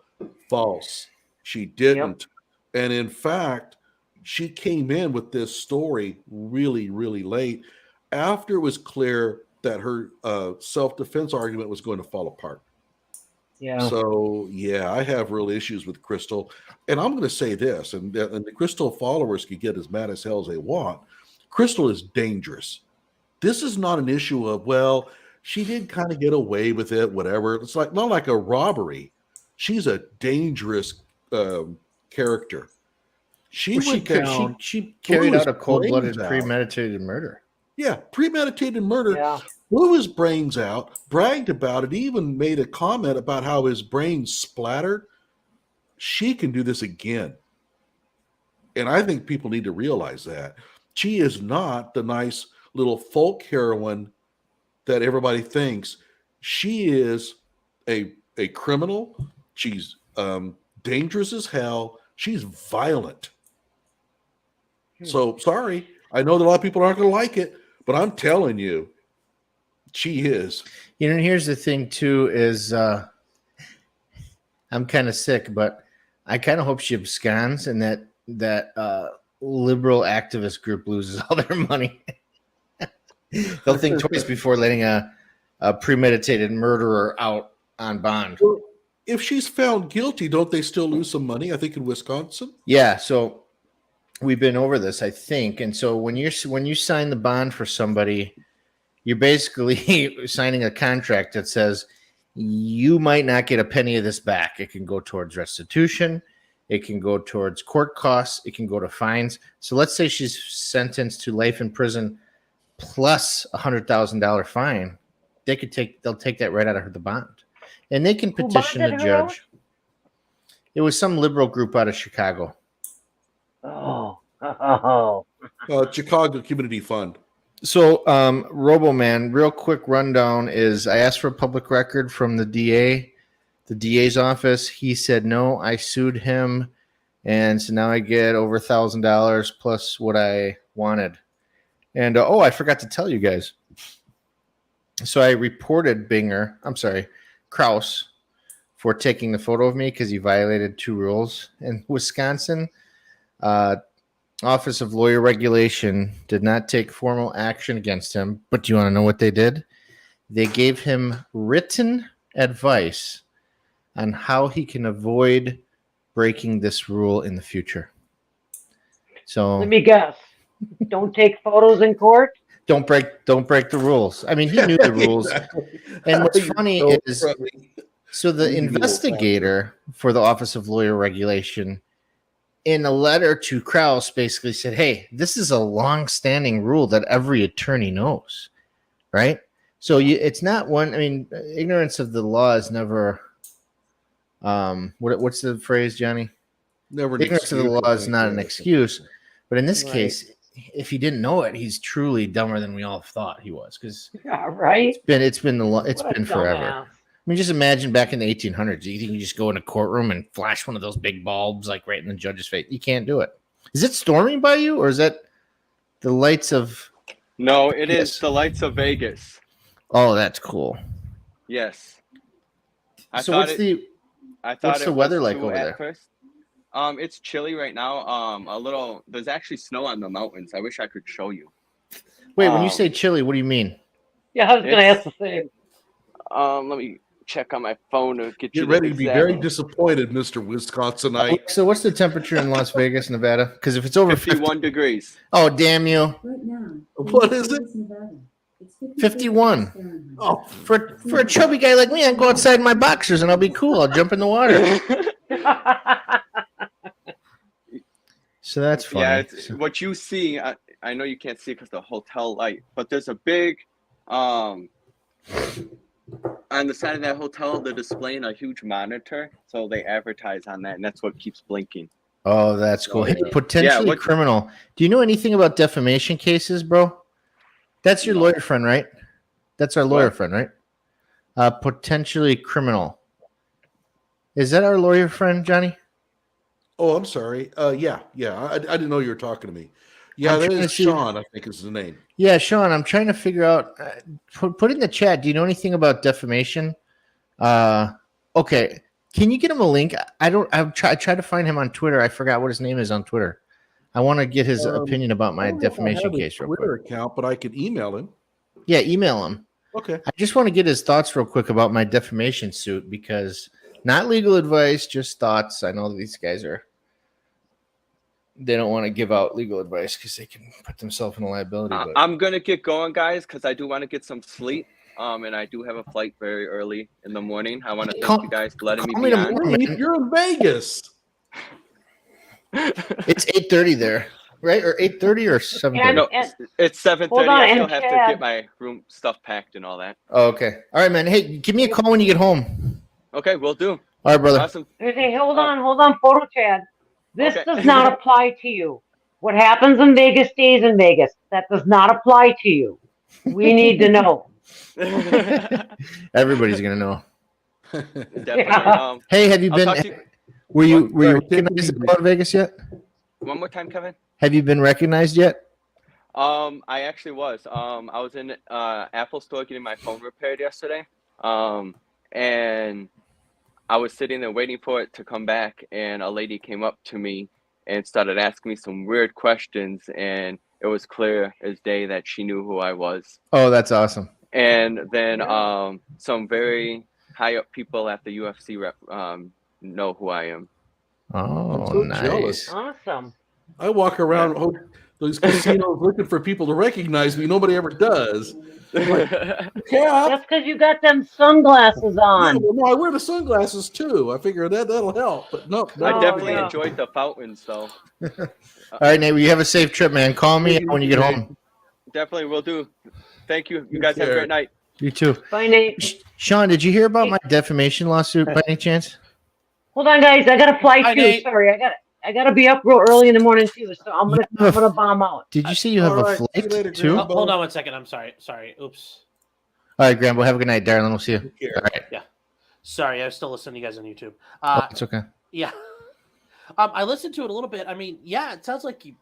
False. She didn't. Yep. And in fact, she came in with this story really, really late after it was clear that her self-defense argument was going to fall apart. Yeah. So, I have real issues with Crystal. And I'm going to say this, and the Crystal followers can get as mad as hell as they want. Crystal is dangerous. This is not an issue of, well, she did kind of get away with it, whatever. It's like not like a robbery. She's a dangerous character. She carried out a cold-blooded, premeditated murder. Yeah, premeditated murder. Yeah. Blew his brains out, bragged about it, even made a comment about how his brain splattered. She can do this again. And I think people need to realize that. She is not the nice little folk heroine that everybody thinks. She is a criminal. She's dangerous as hell. She's violent. So, sorry. I know that a lot of people aren't going to like it, but I'm telling you, She is. And here's the thing too is I'm kind of sick, but I kind of hope she absconds and that liberal activist group loses all their money. They'll think twice before letting a premeditated murderer out on bond. Well, if she's found guilty, don't they still lose some money? I think in Wisconsin. Yeah, so we've been over this, I think. And so when you sign the bond for somebody, you're basically signing a contract that says you might not get a penny of this back. It can go towards restitution. It can go towards court costs. It can go to fines. So let's say she's sentenced to life in prison plus $100,000 fine. They'll take that right out of the bond, and they can petition the judge. It was some liberal group out of Chicago. Oh. Chicago Community Fund. So, Roboman, real quick rundown is I asked for a public record from the DA, the DA's office. He said no. I sued him, and so now I get over $1,000 plus what I wanted. And I forgot to tell you guys. So I reported Kraus, for taking the photo of me because he violated 2 rules in Wisconsin. Office of Lawyer Regulation did not take formal action against him, but do you want to know what they did? They gave him written advice on how he can avoid breaking this rule in the future. So let me guess. Don't take photos in court. Don't break the rules. I mean, he knew the rules. Exactly. And what's funny So is, friendly. so the You know, investigator for the Office of Lawyer Regulation, in a letter to Kraus, basically said, hey, this is a long-standing rule that every attorney knows, right? So it's not one, I mean, ignorance of the law is never, what's the phrase, Johnny? Never an Ignorance of the excuse, law I is think, not yeah. an excuse. But in this Right. case, if he didn't know it, he's truly dumber than we all thought he was, because Yeah, right. it's been What a been forever. dumbass. I mean, just imagine back in the 1800s. You think you just go in a courtroom and flash one of those big bulbs like right in the judge's face? You can't do it. Is it storming by you, or is that the lights of? No, it Yes. is the lights of Vegas. Oh, that's cool. Yes. So what's the weather like over there? First. It's chilly right now. A little. There's actually snow on the mountains. I wish I could show you. Wait, when you say chilly, what do you mean? Yeah, I was going to It's- ask the same. Let me check on my phone to get you. Get ready the to be exact- very disappointed, Mr. Wisconsinite. So what's the temperature in Las Vegas, Nevada? Because if it's over 51 degrees. oh damn you, Right now, What is it? Nevada, it's 51. Fahrenheit. Oh, for a chubby guy like me, I go outside in my boxers and I'll be cool. I'll jump in the water. So that's funny. Yeah, it's, what you see, I know you can't see because the hotel light, but there's a big, on the side of that hotel, they're displaying a huge monitor, so they advertise on that, and that's what keeps blinking. Oh, that's cool. Hey, Yeah. potentially what- criminal. Do you know anything about defamation cases, bro? That's your No. lawyer friend, right? That's our lawyer What? friend, right? Potentially criminal. Is that our lawyer friend, Johnny? oh, I'm sorry. Yeah. I didn't know you were talking to me. Yeah, I'm that trying to is see- Sean, I think is the name. Yeah, Sean, I'm trying to figure out. Put in the chat. Do you know anything about defamation? Okay. Can you get him a link? I tried to find him on Twitter. I forgot what his name is on Twitter. I want to get his opinion about I my don't know if I defamation have his case real Twitter quick. account, but I could email him. Yeah, email him. Okay. I just want to get his thoughts real quick about my defamation suit because not legal advice, just thoughts. I know these guys they don't want to give out legal advice because they can put themselves in a liability. But I'm going to get going, guys, because I do want to get some sleep, and I do have a flight very early in the morning. I want to Call- thank you guys for letting me call me be tomorrow. on. Man. You're in Vegas. it's 8:30 there, right? Or 8:30 or 7:30? No, And- it's 7:30. Hold on, I still and have to Chad- get my room stuff packed and all that. Oh, okay. All right, man. Hey, give me a call when you get home. Okay, we'll do. All right, brother. Awesome. Hey, hold on, PhotoChad. This Okay. does not apply to you. What happens in Vegas stays in Vegas. That does not apply to you. We need to know. Everybody's gonna know. Definitely. Yeah. Hey, have you I'll been? talk to you Were you Sorry, take it recognized easy. about Vegas yet? one more time, Kevin. Have you been recognized yet? I actually was. I was in Apple store getting my phone repaired yesterday. And I was sitting there waiting for it to come back, and a lady came up to me and started asking me some weird questions, and it was clear as day that she knew who I was. Oh, that's awesome. And then Yeah. some very high up people at the UFC rep know who I am. Oh, so jealous. nice. Awesome. I walk around those casinos looking for people to recognize me. Nobody ever does. Like, yeah, That's because you got them sunglasses yeah, on. well, no, I wear the sunglasses too. I figure that'll help. But no, I Oh, definitely yeah. enjoyed the fountains, though. All right, Nate. Well, you have a safe trip, man. Call me Thank you, when you get Nate. home. Definitely will do. Thank you. You Take guys have a care. great night. You too. Bye, Nate. Sean, did you hear about my defamation lawsuit by any chance? Hold on, guys. I gotta fly Hi, too. Nate. Sorry, I gotta be up real early in the morning too. So I'm You gonna have a bomb out. Did you say you have All a right, see you flight later, too? Grandpa. Hold on 1 second. I'm sorry. Oops. All right, Grandpa. Have a good night, darling. We'll see you. Take care. All right. Sorry, I was still listening to you guys on YouTube. Oh, it's okay. Yeah. I listened to it a little bit. I mean, yeah, it sounds like you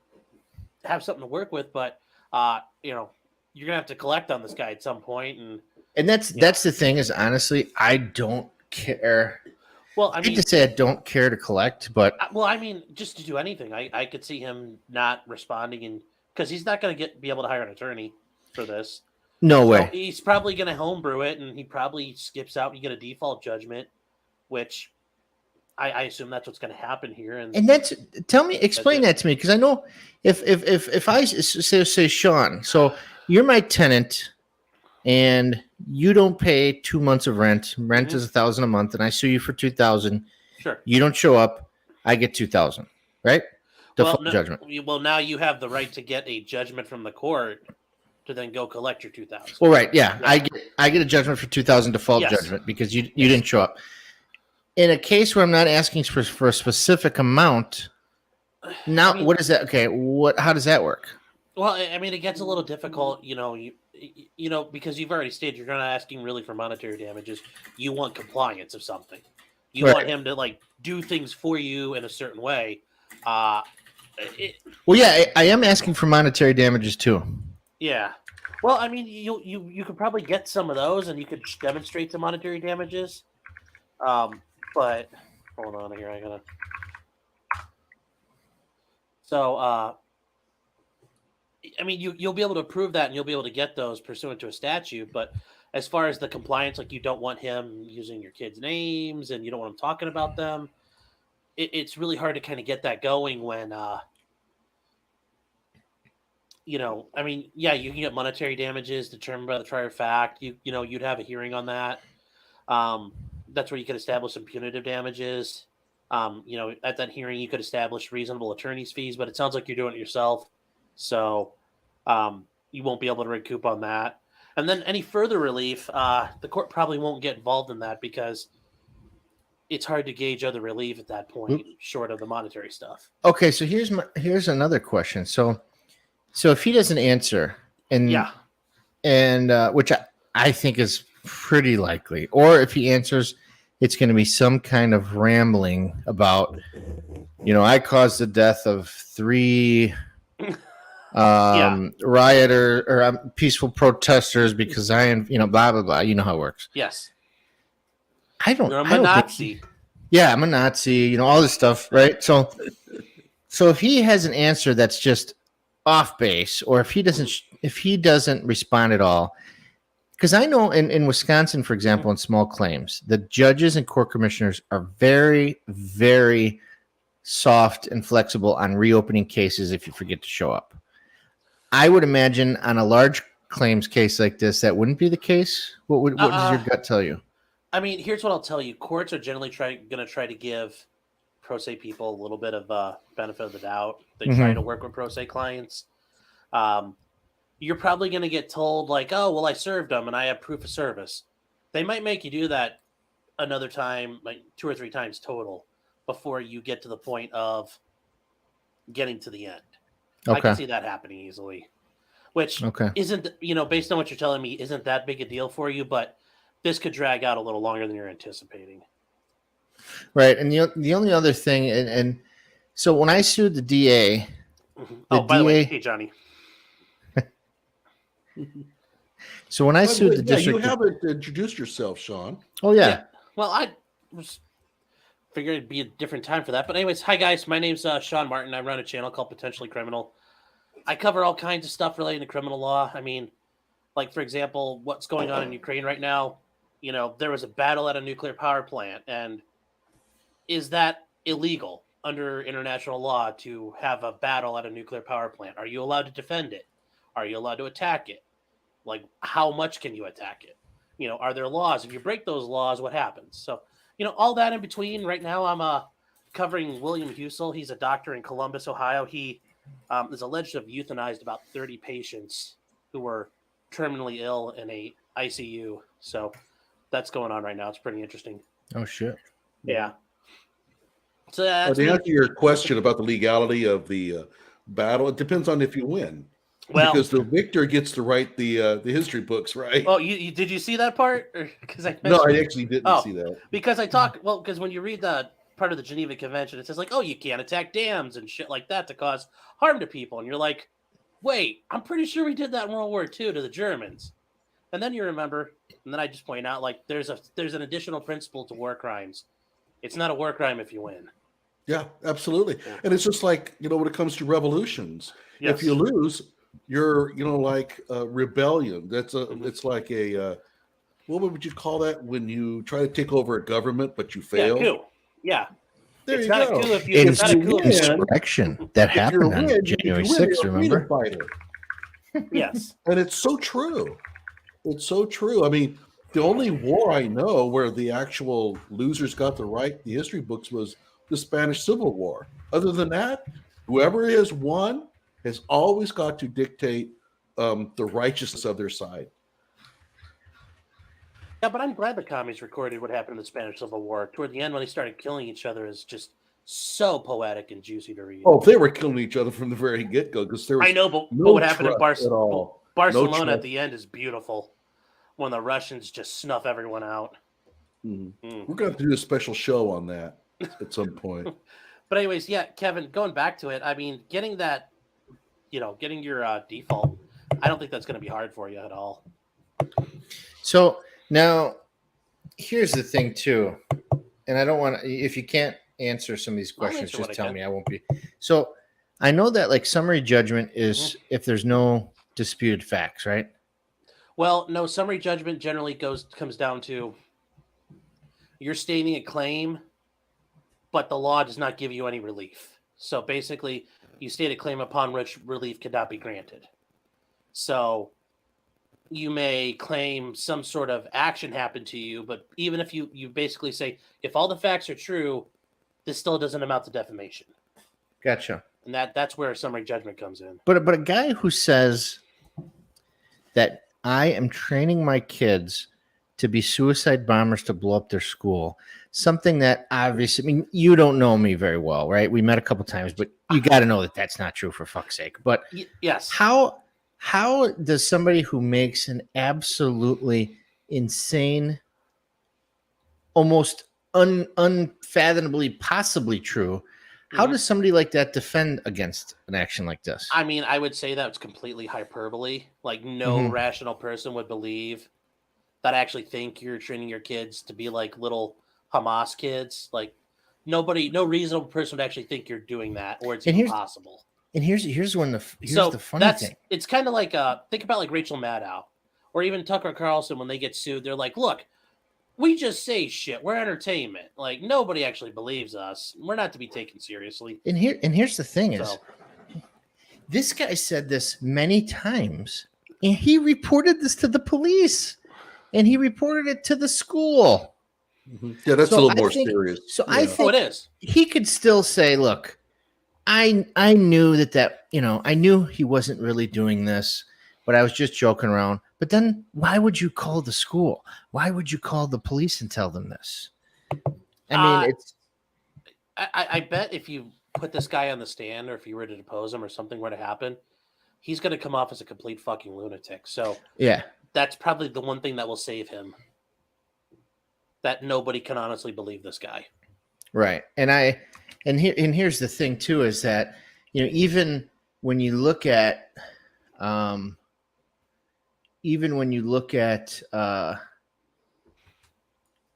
have something to work with, but you know, you're gonna have to collect on this guy at some point. And that's the thing is, honestly, I don't care. Well, I I hate mean, to say I don't care to collect, but I mean, just to do anything, I could see him not responding, and because he's not gonna be able to hire an attorney for this. no So way. he's probably gonna homebrew it, and he probably skips out. And you get a default judgment, which I assume that's what's going to happen here. And that's explain that to me, because I know if I say Sean, so you're my tenant and you don't pay 2 months of rent. Rent is $1,000 a month, and I sue you for $2,000. Sure. You don't show up, I get $2,000, right? Default no, judgment. Well, now you have the right to get a judgment from the court to then go collect your $2,000. Well, right, yeah. I get a judgment for $2,000 default Yes. judgment because you didn't show up. In a case where I'm not asking for a specific amount, now I mean, what is that? Okay, how does that work? Well, I mean, it gets a little difficult, you know, because you've already stated you're not asking really for monetary damages. You want compliance of something. You Right. want him to like do things for you in a certain way. Well, yeah, I am asking for monetary damages too. Yeah. Well, I mean, you could probably get some of those, and you could demonstrate some monetary damages. But hold on here, I gotta. So, I mean, you'll be able to prove that, and you'll be able to get those pursuant to a statute. But as far as the compliance, like you don't want him using your kids' names, and you don't want him talking about them. It's really hard to kind of get that going when, you know, I mean, yeah, you can get monetary damages determined by the trier of fact. You know, you'd have a hearing on that. That's where you could establish some punitive damages. You know, at that hearing, you could establish reasonable attorney's fees, but it sounds like you're doing it yourself. So you won't be able to recoup on that. And then any further relief, the court probably won't get involved in that because it's hard to gauge other relief at that point, short of the monetary stuff. Okay, so here's another question. So if he doesn't answer, and which I think is pretty likely, or if he answers, it's going to be some kind of rambling about, you know, I caused the death of 3 rioter or peaceful protesters because I am, you know, blah blah blah. You know how it works. Yes. I'm a Nazi. I'm a Nazi. You know, all this stuff, right? So if he has an answer that's just off base, or if he doesn't respond at all, because I know in Wisconsin, for example, in small claims, the judges and court commissioners are very, very soft and flexible on reopening cases if you forget to show up. I would imagine on a large claims case like this, that wouldn't be the case. What does your gut tell you? I mean, here's what I'll tell you. Courts are generally going to try to give pro se people a little bit of benefit of the doubt. They try to work with pro se clients. You're probably going to get told like, oh, well, I served them and I have proof of service. They might make you do that another time, like 2 or 3 times total, before you get to the point of getting to the end. Okay. I can see that happening easily, which isn't, you know, based on what you're telling me, isn't that big a deal for you, but this could drag out a little longer than you're anticipating. Right. And the only other thing, and so when I sued the DA, by the way, hey, Johnny. So when I By the sued way, the yeah, you district, haven't introduced yourself, Sean. oh yeah, Well, I was figured it'd be a different time for that. But anyways, hi guys, my name's Sean Martin. I run a channel called Potentially Criminal. I cover all kinds of stuff relating to criminal law. I mean, like for example, what's going on in Ukraine right now. You know, there was a battle at a nuclear power plant, and is that illegal under international law to have a battle at a nuclear power plant? Are you allowed to defend it? Are you allowed to attack it? Like, how much can you attack it? You know, are there laws? If you break those laws, what happens? So, you know, all that in between. Right now, I'm covering William Husel. He's a doctor in Columbus, Ohio. He is alleged to have euthanized about 30 patients who were terminally ill in a ICU. So that's going on right now. It's pretty interesting. oh shit. Yeah. So that's To me. answer your question about the legality of the battle, it depends on if you win. Well, Because the victor gets to write the history books, right? oh, you did you see that part? Because I No, I mentioned- actually didn't Oh. see that. because I talk well because when you read the part of the Geneva Convention, it says like, oh, you can't attack dams and shit like that to cause harm to people, and you're like, wait, I'm pretty sure we did that in World War II to the Germans, and then you remember, and then I just point out like there's an additional principle to war crimes. It's not a war crime if you win. Yeah, absolutely. Yeah. And it's just like, when it comes to revolutions, Yes. if you lose, you're, like a rebellion. It's like a, what would you call that when you try to take over a government, but you fail? Yeah, coup. Yeah, There it's you not go. a coup if you. It's not a coup. Ins- Insurrection that If you're happened a on win, January if you win, 6th, you're a freedom remember? fighter. Yes. And it's so true. It's so true. I mean, the only war I know where the actual losers got to write the history books was the Spanish Civil War. Other than that, whoever has won has always got to dictate the righteousness of their side. Yeah, but I'm glad the commies recorded what happened in the Spanish Civil War. Toward the end, when they started killing each other, is just so poetic and juicy to read. Oh, they were killing each other from the very get-go because there was I know, but no what happened in trust at all. Barcelona trust. at the end is beautiful. When the Russians just snuff everyone out. Mhm. Mm. We're going to have to do a special show on that at some point. But anyways, yeah, Kevin, going back to it, I mean, getting that, getting your default, I don't think that's going to be hard for you at all. So now here's the thing too, and I don't want to, if you can't answer some of these I'll questions, answer just what I tell can. me. I won't be. So I know that like summary judgment is if there's no disputed facts, right? Well, no, summary judgment generally comes down to you're stating a claim, but the law does not give you any relief. So basically, you state a claim upon which relief cannot be granted. So you may claim some sort of action happened to you, but even if you basically say, if all the facts are true, this still doesn't amount to defamation. Gotcha. And that's where summary judgment comes in. But a guy who says that I am training my kids to be suicide bombers to blow up their school, something that obviously, I mean, you don't know me very well, right? We met a couple times, but you got to know that that's not true, for fuck's sake. But Yes. how does somebody who makes an absolutely insane, almost unfathomably possibly true, how Mhm. does somebody like that defend against an action like this? I mean, I would say that's completely hyperbole. Like, no Mhm. rational person would believe that. I actually think you're training your kids to be like little Hamas kids. Like, no reasonable person would actually think you're doing that, or it's And even here's- possible. And here's the funny thing. It's kind of like think about like Rachel Maddow or even Tucker Carlson when they get sued. They're like, look, we just say shit. We're entertainment. Like, nobody actually believes us. We're not to be taken seriously. And here's the thing is, So, this guy said this many times, and he reported this to the police, and he reported it to the school. Yeah, that's So a little I more think- serious. So I Yeah. think it is. he could still say, look, I knew that I knew he wasn't really doing this, but I was just joking around. But then why would you call the school? Why would you call the police and tell them this? I mean, it's I bet if you put this guy on the stand, or if you were to depose him, or something were to happen, he's going to come off as a complete fucking lunatic. So yeah. that's probably the one thing that will save him. That nobody can honestly believe this guy. Right. And here's the thing too, is that, even when you look at even when you look at the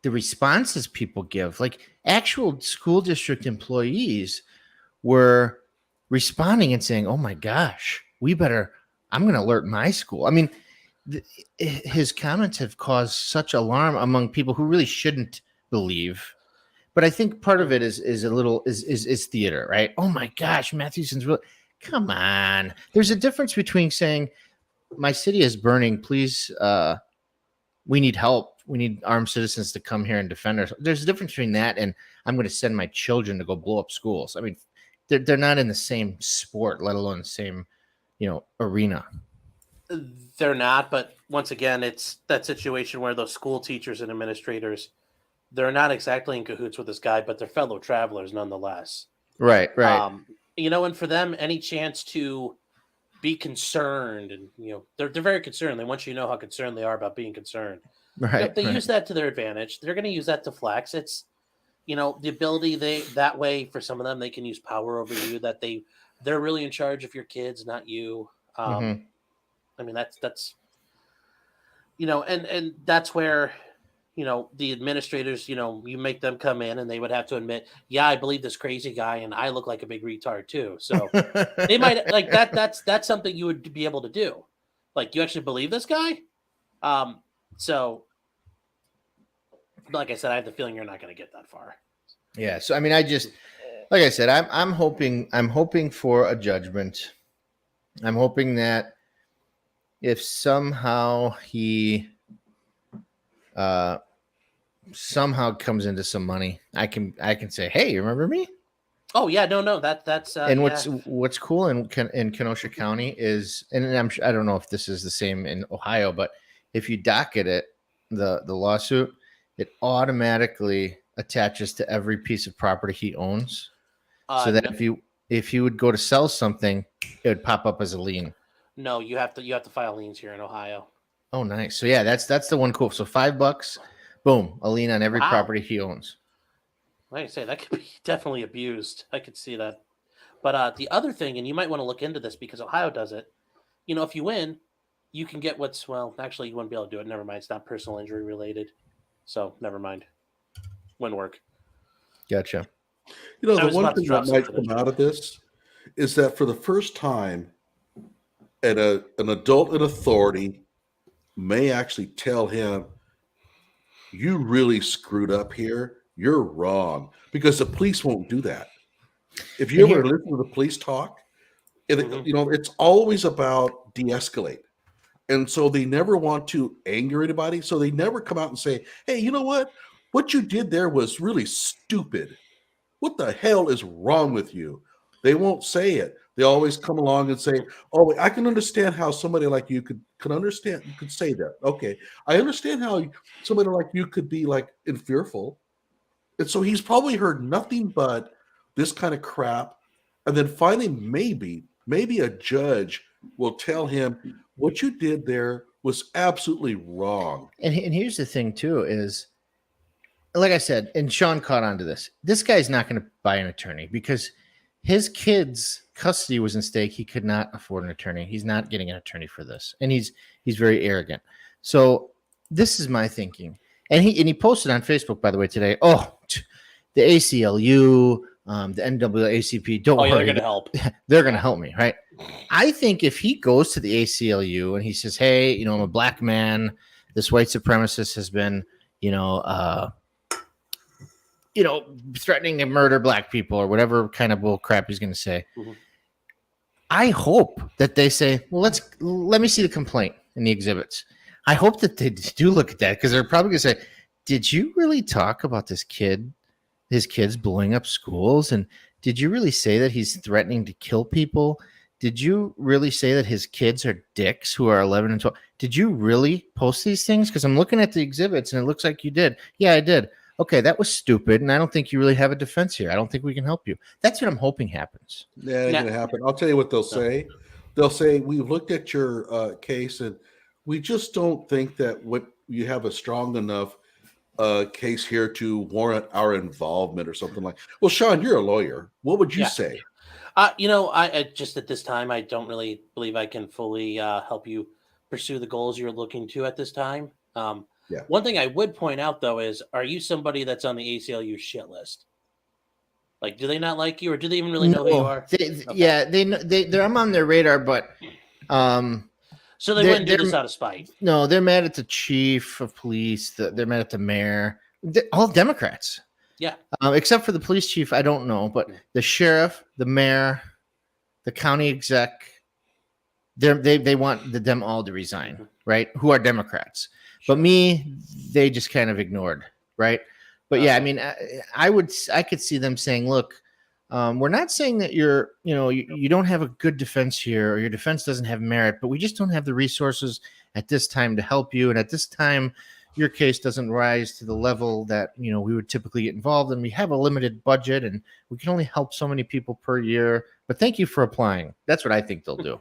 responses people give, like actual school district employees were responding and saying, "Oh my gosh, I'm going to alert my school." I mean, his comments have caused such alarm among people who really shouldn't believe. But I think part of it is theater, right? Oh my gosh, Matthewson's really, come on. There's a difference between saying my city is burning, please, we need help. We need armed citizens to come here and defend us. There's a difference between that and I'm going to send my children to go blow up schools. I mean, they're not in the same sport, let alone the same, arena. They're not, but once again, it's that situation where those school teachers and administrators, they're not exactly in cahoots with this guy, but they're fellow travelers nonetheless. Right. And for them, any chance to be concerned, and they're very concerned. They want you to know how concerned they are about being concerned. Right. They use that to their advantage. They're going to use that to flex. It's the ability that way for some of them, they can use power over you. That they're really in charge of your kids, not you. I mean, that's and that's where the administrators, you make them come in and they would have to admit, yeah, I believe this crazy guy and I look like a big retard too. So they might like that. That's something you would be able to do. Like, you actually believe this guy? So like I said, I have the feeling you're not going to get that far. Yeah. So, I mean, like I said, I'm hoping for a judgment. I'm hoping that if somehow he somehow comes into some money, I can say, hey, you remember me? Oh yeah, no, that's and what's cool in Kenosha County is, and I don't know if this is the same in Ohio, but if you docket it, the lawsuit, it automatically attaches to every piece of property he owns, so that if you would go to sell something, it would pop up as a lien. No, you have to file liens here in Ohio. Oh, nice. So yeah, that's the one cool. So $5, boom, a lien on every property he owns. Like I say, that could be definitely abused. I could see that. But the other thing, and you might want to look into this because Ohio does it. If you win, you can get actually you wouldn't be able to do it. Never mind. It's not personal injury related. So never mind. Wouldn't work. Gotcha. The one thing that might come out of this is that for the first time, an adult in authority may actually tell him, you really screwed up here. You're wrong. Because the police won't do that. If you ever listen to the police talk, it's always about de-escalate. And so they never want to anger anybody. So they never come out and say, hey, you know what? What you did there was really stupid. What the hell is wrong with you? They won't say it. They always come along and say, oh, I can understand how somebody like you could understand. You could say that. Okay. I understand how somebody like you could be like in fearful. And so he's probably heard nothing but this kind of crap. And then finally, maybe a judge will tell him what you did there was absolutely wrong. And here's the thing too, is like I said, and Sean caught on to this. This guy's not going to buy an attorney because his kid's custody was in stake. He could not afford an attorney. He's not getting an attorney for this. And he's very arrogant. So this is my thinking. And he posted on Facebook, by the way, today, the ACLU, the NAACP, don't worry. They're going to help. They're going to help me, right? I think if he goes to the ACLU and he says, hey, I'm a black man, this white supremacist has been, threatening to murder black people or whatever kind of bull crap he's going to say. Mm-hmm. I hope that they say, well, let me see the complaint and the exhibits. I hope that they do look at that because they're probably going to say, did you really talk about his kids blowing up schools? And did you really say that he's threatening to kill people? Did you really say that his kids are dicks who are 11 and 12? Did you really post these things? Because I'm looking at the exhibits and it looks like you did. Yeah, I did. Okay, that was stupid, and I don't think you really have a defense here. I don't think we can help you. That's what I'm hoping happens. Yeah, it ain't going to happen. I'll tell you what they'll say. They'll say, we've looked at your case, and we just don't think that what you have a strong enough case here to warrant our involvement or something like. Well, Sean, you're a lawyer. What would you say? I just at this time, I don't really believe I can fully help you pursue the goals you're looking to at this time. Yeah. One thing I would point out though is, are you somebody that's on the ACLU shit list? Like, do they not like you, or do they even really know who you are? Yeah, I'm on their radar, but So they they're- wouldn't do they're- this out of spite. no, they're mad at the chief of police. They're mad at the mayor. All Democrats. Yeah. Except for the police chief, I don't know, but the sheriff, the mayor, the county exec, they want them all to resign, right? Who are Democrats, but me, they just kind of ignored, right? But yeah, I mean, I could see them saying, look, we're not saying that you don't have a good defense here, or your defense doesn't have merit, but we just don't have the resources at this time to help you, and at this time, your case doesn't rise to the level that we would typically get involved in. We have a limited budget, and we can only help so many people per year. But thank you for applying. That's what I think they'll do.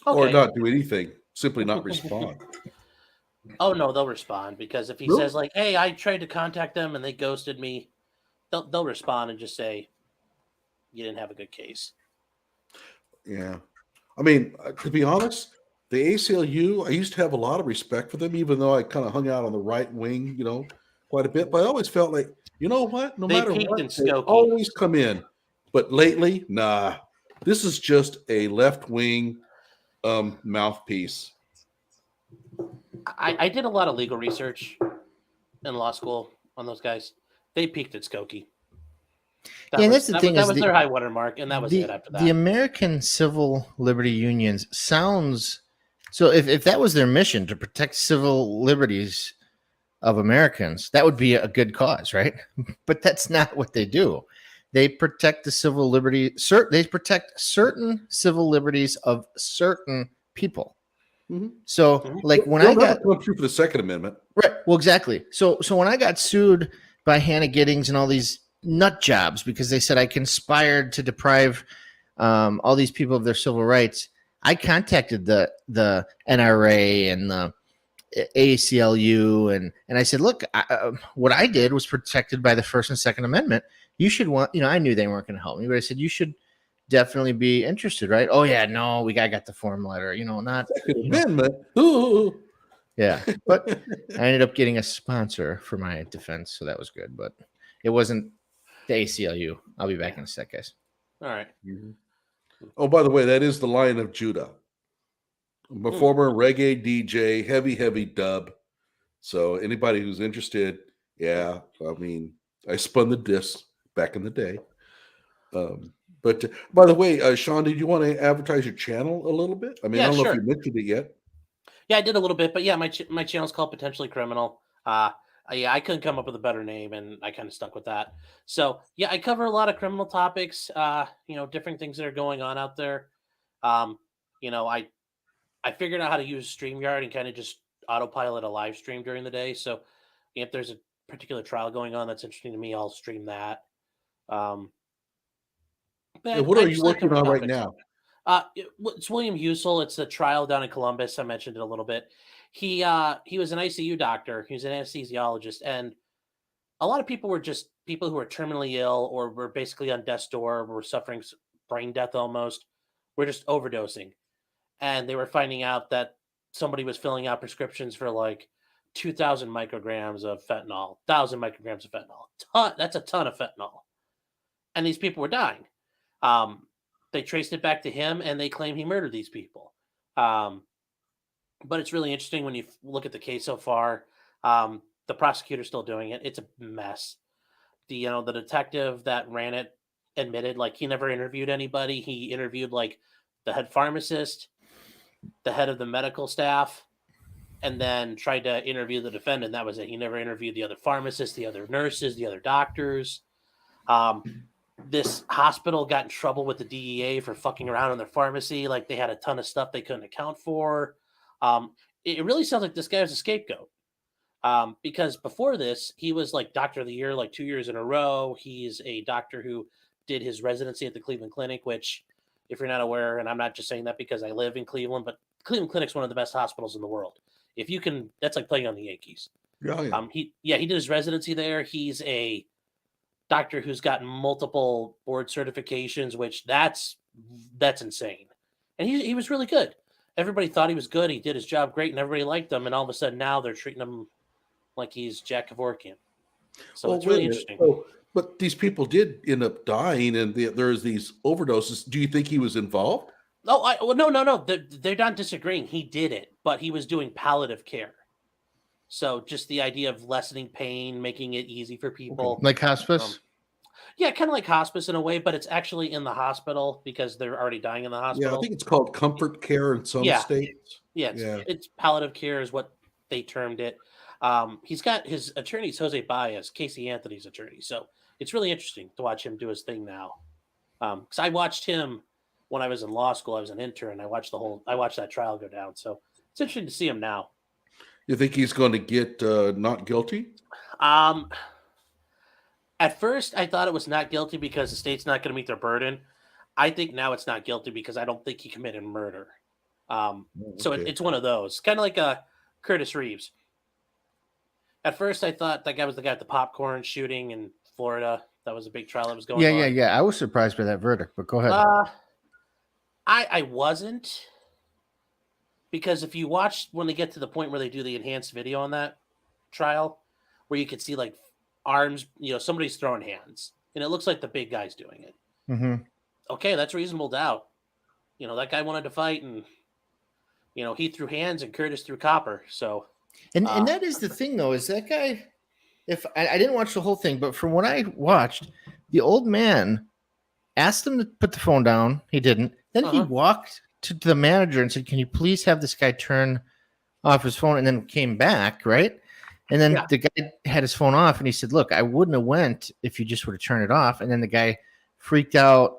Or Okay. not do anything, simply not respond. Oh no, they'll respond, because if he Really? says like, "Hey, I tried to contact them and they ghosted me," they'll respond and just say, "You didn't have a good case." Yeah. I mean, to be honest, the ACLU, I used to have a lot of respect for them, even though I kind of hung out on the right wing, quite a bit. But I always felt like, you know what? No They matter peaked what, in they Skokie. always come in. But lately, nah. This is just a left wing mouthpiece. I did a lot of legal research in law school on those guys. They peaked at Skokie. That's the thing. That was their high watermark, and that was it after that. The American Civil Liberty Unions sounds so. If that was their mission, to protect civil liberties of Americans, that would be a good cause, right? But that's not what they do. They protect the civil liberty. They protect certain civil liberties of certain people. Mhm. So, like when They'll I got never come through for the Second Amendment. right, well, exactly. So when I got sued by Hannah Giddings and all these nut jobs because they said I conspired to deprive all these people of their civil rights, I contacted the NRA and the ACLU and I said, look, what I did was protected by the First and Second Amendment. You should I knew they weren't going to help me, but I said you should definitely be interested, right? Oh yeah, no, I got the form letter, not Second Amendment. Ooh. yeah, but I ended up getting a sponsor for my defense, so that was good. But it wasn't the ACLU. I'll be back in a sec, guys. All right. Mhm. Oh, by the way, that is the Lion of Judah. I'm a former reggae DJ, heavy dub. So anybody who's interested, yeah, I mean, I spun the disc back in the day. But by the way, Sean, did you want to advertise your channel a little bit? I mean, Yeah, I don't know sure. if you mentioned it yet. Yeah, I did a little bit, but yeah, my channel's called Potentially Criminal. Yeah, I couldn't come up with a better name, and I kind of stuck with that. So yeah, I cover a lot of criminal topics. Different things that are going on out there. I figured out how to use StreamYard and kind of just autopilot a live stream during the day. So if there's a particular trial going on that's interesting to me, I'll stream that. But Yeah, what I are just you like working covering on right topics. now? It's William Husel. It's the trial down in Columbus. I mentioned it a little bit. He was an ICU doctor. He was an anesthesiologist, and a lot of people were just people who were terminally ill or were basically on death's door, were suffering brain death almost, were just overdosing, and they were finding out that somebody was filling out prescriptions for like 2,000 micrograms of fentanyl, 1,000 micrograms of fentanyl. That's a ton of fentanyl, and these people were dying. They traced it back to him, and they claim he murdered these people. But it's really interesting when you look at the case so far. The prosecutor's still doing it. It's a mess. The detective that ran it admitted like he never interviewed anybody. He interviewed like the head pharmacist, the head of the medical staff, and then tried to interview the defendant. That was it. He never interviewed the other pharmacists, the other nurses, the other doctors. This hospital got in trouble with the DEA for fucking around in their pharmacy. Like they had a ton of stuff they couldn't account for. It really sounds like this guy was a scapegoat. Because before this, he was like Doctor of the Year, like 2 years in a row. He's a doctor who did his residency at the Cleveland Clinic, which, if you're not aware, and I'm not just saying that because I live in Cleveland, but Cleveland Clinic's one of the best hospitals in the world. If you can, that's like playing on the Yankees. Yeah. He did his residency there. He's a doctor who's gotten multiple board certifications, which that's insane. And he was really good. everybody thought he was good. He did his job great, and everybody liked him. And all of a sudden, now they're treating him like he's Jack Kevorkian. So it's really wait a minute. interesting. So, but these people did end up dying, and there's these overdoses. Do you think he was involved? No. They're not disagreeing. He did it, but he was doing palliative care. So just the idea of lessening pain, making it easy for people. Like hospice? Yeah, kind of like hospice in a way, but it's actually in the hospital because they're already dying in the hospital. Yeah, I think it's called comfort care in some states. Yeah, it's palliative care is what they termed it. He's got his attorney's Jose Baez, Casey Anthony's attorney. So it's really interesting to watch him do his thing now. Because I watched him when I was in law school. I was an intern. I watched that trial go down. So it's interesting to see him now. You think he's going to get not guilty? At first, I thought it was not guilty because the state's not going to meet their burden. I think now it's not guilty because I don't think he committed murder. So it's one of those, kind of like Curtis Reeves. At first, I thought that guy was the guy at the popcorn shooting in Florida. That was a big trial that was going on. Yeah. I was surprised by that verdict, but go ahead. I wasn't, because if you watch when they get to the point where they do the enhanced video on that trial, where you could see like arms, somebody's throwing hands, and it looks like the big guy's doing it. Mm-hmm. Okay, that's reasonable doubt. That guy wanted to fight, and he threw hands, and Curtis threw copper. So, and that is the thing, though, is that guy. If I didn't watch the whole thing, but from what I watched, the old man asked him to put the phone down. He didn't. Then he walked to the manager and said, "Can you please have this guy turn off his phone?" And then came back, right? And then the guy had his phone off, and he said, "Look, I wouldn't have went if you just would have turned it off." And then the guy freaked out.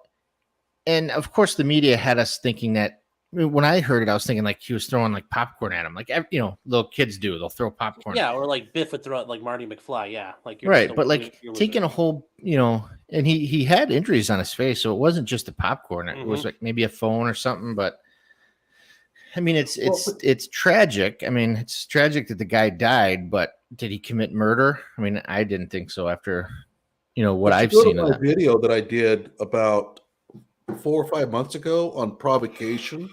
And of course, the media had us thinking that. When I heard it, I was thinking like he was throwing like popcorn at him, like little kids do. They'll throw popcorn. Yeah, or like Biff would throw it like Marty McFly. Yeah, like right, but like taking a whole, and he had injuries on his face, so it wasn't just the popcorn. It was like maybe a phone or something. But I mean, it's tragic. I mean, it's tragic that the guy died, but did he commit murder? I mean, I didn't think so. After what I've seen of that video that I did about 4 or 5 months ago on provocation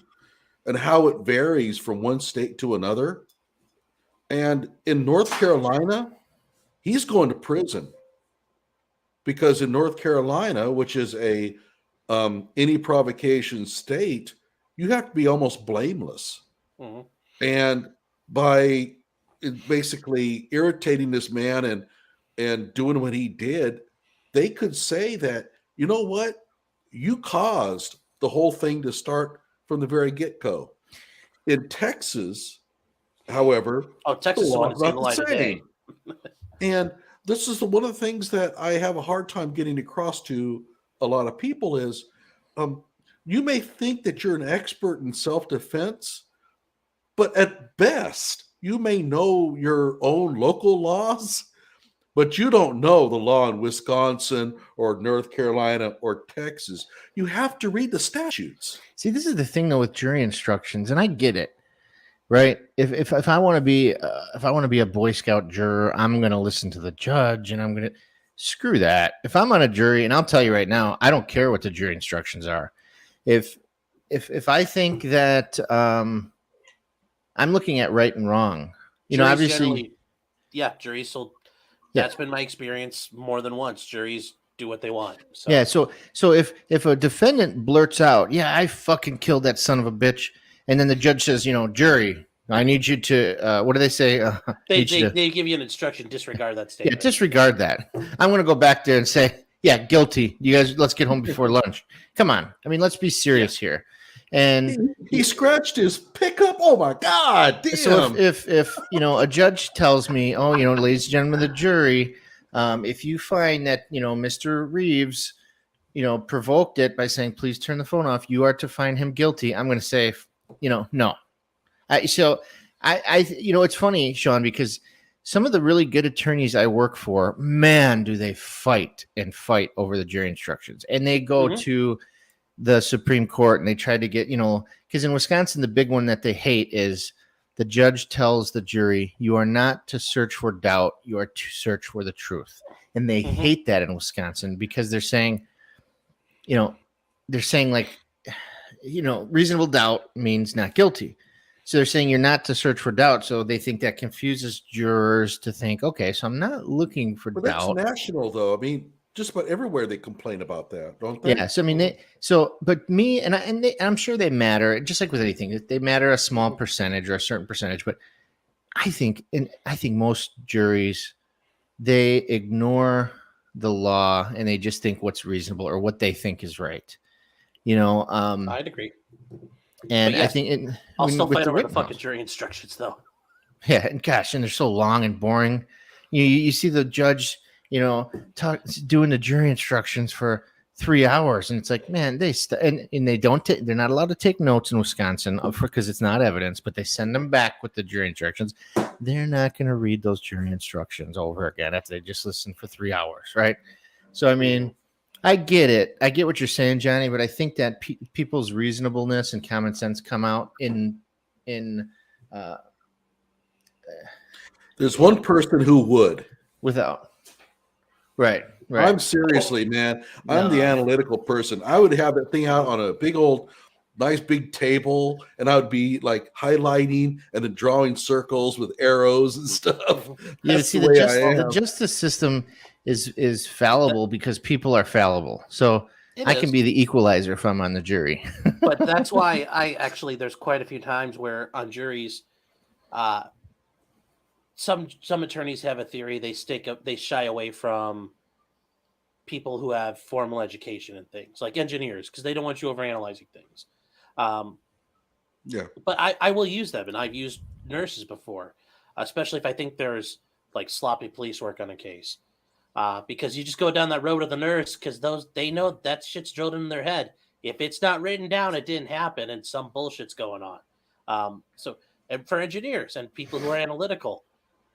and how it varies from one state to another. And in North Carolina, he's going to prison because in North Carolina, which is a any provocation state, you have to be almost blameless. And by basically irritating this man and doing what he did, they could say that, you know what? You caused the whole thing to start from the very get-go. In Texas, however, Texas is the one that's seen the light of day. And this is one of the things that I have a hard time getting across to a lot of people is you may think that you're an expert in self-defense, but at best, you may know your own local laws, but you don't know the law in Wisconsin or North Carolina or Texas. You have to read the statutes. See, this is the thing though with jury instructions, and I get it, right? If I want to be a Boy Scout juror, I'm going to listen to the judge, and I'm going to screw that. If I'm on a jury, and I'll tell you right now, I don't care what the jury instructions are. If I think that I'm looking at right and wrong, Juries obviously, juries will. That's been my experience more than once. Juries do what they want. So. Yeah. So if a defendant blurts out, "Yeah, I fucking killed that son of a bitch," and then the judge says, "Jury, I need you to," what do they say? They give you an instruction. Disregard that statement. Yeah, disregard that. I'm going to go back there and say, "Yeah, guilty. You guys, let's get home before lunch." Come on. I mean, let's be serious here. And he scratched his pickup. Oh my God! Damn. So if a judge tells me, "Oh, ladies and gentlemen of the jury, if you find that Mr. Reeves, provoked it by saying please turn the phone off, you are to find him guilty," I'm going to say, no. It's funny, Sean, because some of the really good attorneys I work for, man, do they fight over the jury instructions, and they go to the Supreme Court and they try to get, because in Wisconsin, the big one that they hate is the judge tells the jury, "You are not to search for doubt, you are to search for the truth." And they hate that in Wisconsin because they're saying, like, reasonable doubt means not guilty. So they're saying you're not to search for doubt. So they think that confuses jurors to think, okay, so I'm not looking for But that's doubt. national, though. I mean, just about everywhere they complain about that, don't they? Yeah. So I mean, but me and I'm sure they matter, just like with anything. They matter a small percentage or a certain percentage. But I think most juries, they ignore the law and they just think what's reasonable or what they think is right. I'd agree. And But yeah, I think I'll still fight over the fucking Rittenhouse. jury instructions, though. Yeah, and gosh, and they're so long and boring. You see the judge, doing the jury instructions for 3 hours, and it's like, man, and they don't. They're not allowed to take notes in Wisconsin because it's not evidence. But they send them back with the jury instructions. They're not going to read those jury instructions over again after they just listened for 3 hours, right? So I mean, I get it. I get what you're saying, Johnny, but I think that people's reasonableness and common sense come out in There's one person who would. without. Right. I'm seriously, man. I'm the analytical person. I would have that thing out on a big old, nice big table, and I would be like highlighting and then drawing circles with arrows and stuff. Yeah, That's see, the way I am. the justice system is fallible because people are fallible. So I can be the equalizer if I'm on the jury. But that's why there's quite a few times where on juries, some attorneys have a theory. They shy away from people who have formal education and things like engineers because they don't want you overanalyzing things. Yeah. But I will use them, and I've used nurses before, especially if I think there's like sloppy police work on a case. Because you just go down that road with the nurse because they know that shit's drilled in their head. If it's not written down, it didn't happen, and some bullshit's going on. And for engineers and people who are analytical,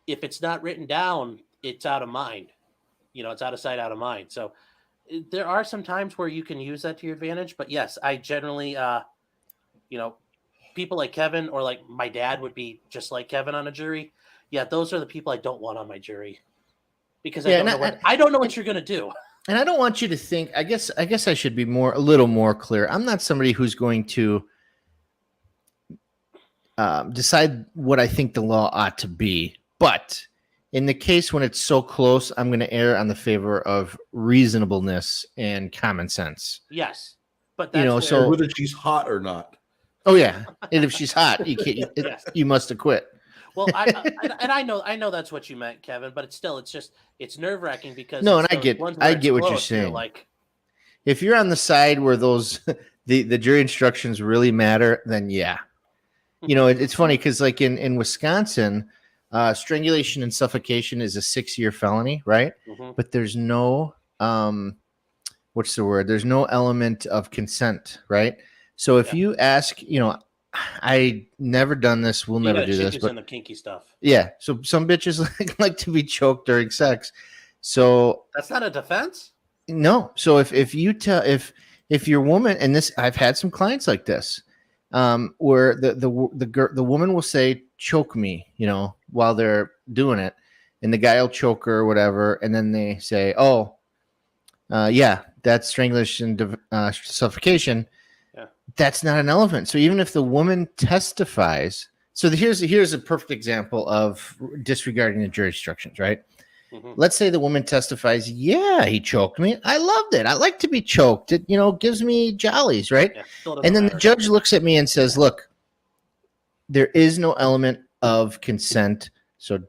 if it's not written down, it's out of mind. It's out of sight, out of mind. So there are some times where you can use that to your advantage. But yes, I generally, people like Kevin or like my dad would be just like Kevin on a jury. Yeah, those are the people I don't want on my jury because I don't know what you're going to do. And I don't want you to think, I guess I should be a little more clear. I'm not somebody who's going to decide what I think the law ought to be. But in the case when it's so close, I'm going to err on the favor of reasonableness and common sense. Yes. But that's so whether she's hot or not. Oh yeah. And if she's hot, you must acquit. Well, I know that's what you meant, Kevin, but it's nerve-wracking because no, and I get what you're saying. Like, if you're on the side where those the jury instructions really matter, then yeah. It's funny because like in Wisconsin, strangulation and suffocation is a 6-year felony, right? Mm-hmm. But there's no what's the word? There's no element of consent, right? So if you ask, I never done this. We'll never do this. But the kinky stuff. Yeah. So some bitches like to be choked during sex. So that's not a defense. No. So if your woman, and this, I've had some clients like this, where the woman will say, "Choke me," while they're doing it, and the guy will choke her or whatever, and then they say, "Oh, yeah, that's strangulation, suffocation." That's not an element. So even if the woman testifies, so here's a perfect example of disregarding the jury instructions, right? Mm-hmm. Let's say the woman testifies, yeah, he choked me. I loved it. I like to be choked. It, gives me jollies, right? Yeah, and then the judge looks at me and says, look, there is no element of consent. So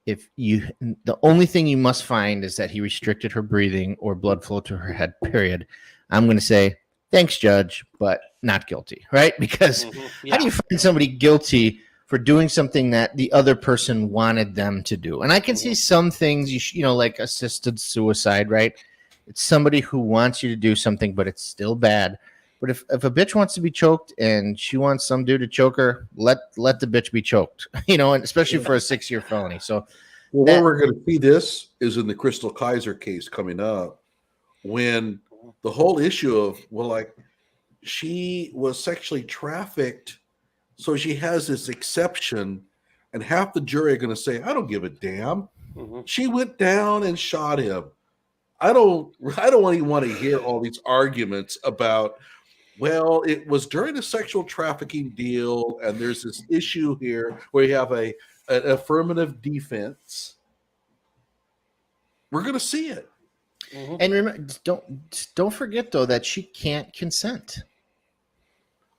the only thing you must find is that he restricted her breathing or blood flow to her head, period. I'm going to say, thanks, judge, but not guilty, right? Because how do you find somebody guilty for doing something that the other person wanted them to do? And I can see some things, like assisted suicide, right? It's somebody who wants you to do something, but it's still bad. But if a bitch wants to be choked and she wants some dude to choke her, let the bitch be choked, and especially for a 6-year felony. So, where we're going to see this is in the Crystal Kaiser case coming up, when the whole issue of, she was sexually trafficked, so she has this exception, and half the jury are going to say, I don't give a damn. Mm-hmm. She went down and shot him. I don't even want to hear all these arguments about, Well, it was during a sexual trafficking deal, and there's this issue here where you have an affirmative defense. We're going to see it. And remember, don't forget though that she can't consent.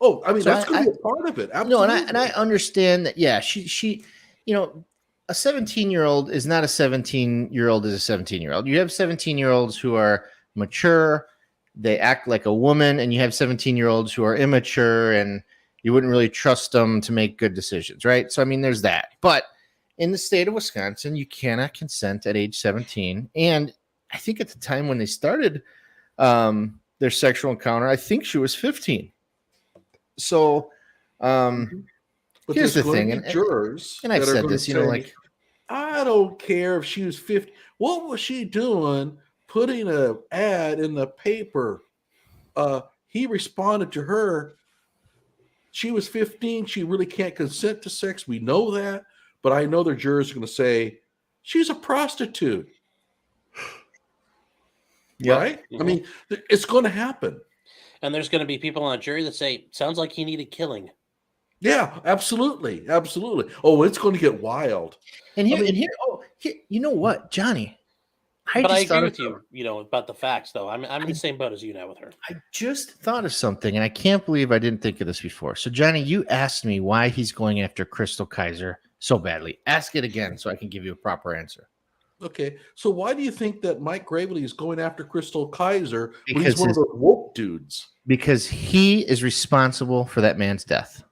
Oh, I mean, So that's going to be a part of it. No, Absolutely. and I understand that. Yeah, she, a 17-year-old is not a 17-year-old is a 17-year-old. You have 17-year-olds who are mature, they act like a woman, and you have 17-year-olds who are immature, and you wouldn't really trust them to make good decisions, right? So I mean, there's that. But in the state of Wisconsin, you cannot consent at age 17, and I think at the time when they started their sexual encounter, I think she was 15. So But here's the there's going thing, to be jurors and I've that are said going to this, say, I don't care if she was 50. What was she doing putting an ad in the paper? He responded to her. She was 15. She really can't consent to sex. We know that. But I know their jurors are going to say, she's a prostitute. Yep. Right? I mean, it's going to happen. And there's going to be people on a jury that say, sounds like he needed killing. Yeah, absolutely. Absolutely. Oh, it's going to get wild. And you know what, Johnny? I agree with you, about the facts, though. I'm in the same boat as you now with her. I just thought of something, and I can't believe I didn't think of this before. So, Johnny, you asked me why he's going after Crystal Kaiser so badly. Ask it again so I can give you a proper answer. Okay, so why do you think that Mike Gravely is going after Crystal Kaiser when Because he's one of the woke dudes? Because he is responsible for that man's death.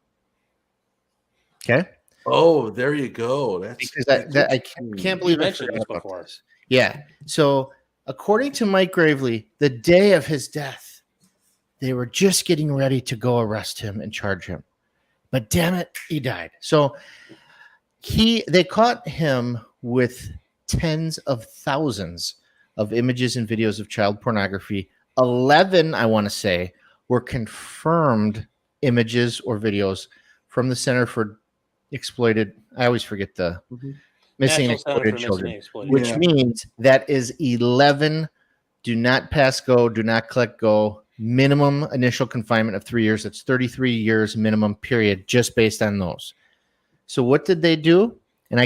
Okay? Oh, there you go. I can't believe I mentioned forgot this about before. this. Yeah. So, according to Mike Gravely, the day of his death, they were just getting ready to go arrest him and charge him. But damn it, he died. So they caught him with tens of thousands of images and videos of child pornography. 11, I want to say, were confirmed images or videos from the Center for Exploited. I always forget the missing and exploited children, which means that is 11 do not pass go, do not collect go, minimum initial confinement of 3 years. That's 33 years minimum period, just based on those. So what did they do? And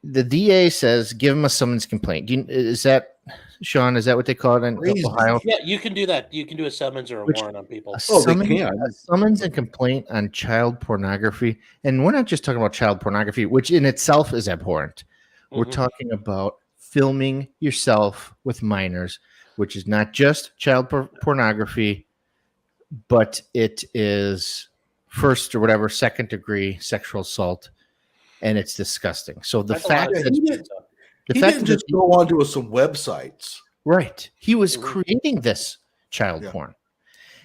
the DA says, give him a summons complaint. Is that, Sean, is that what they call it in Ohio? Yeah, you can do that. You can do a summons or a warrant on people. A summons and complaint on child pornography. And we're not just talking about child pornography, which in itself is abhorrent. We're talking about filming yourself with minors, which is not just child pornography, but it is second degree sexual assault. And it's disgusting. So the fact that he didn't just go onto some websites. Right. He was creating this child porn.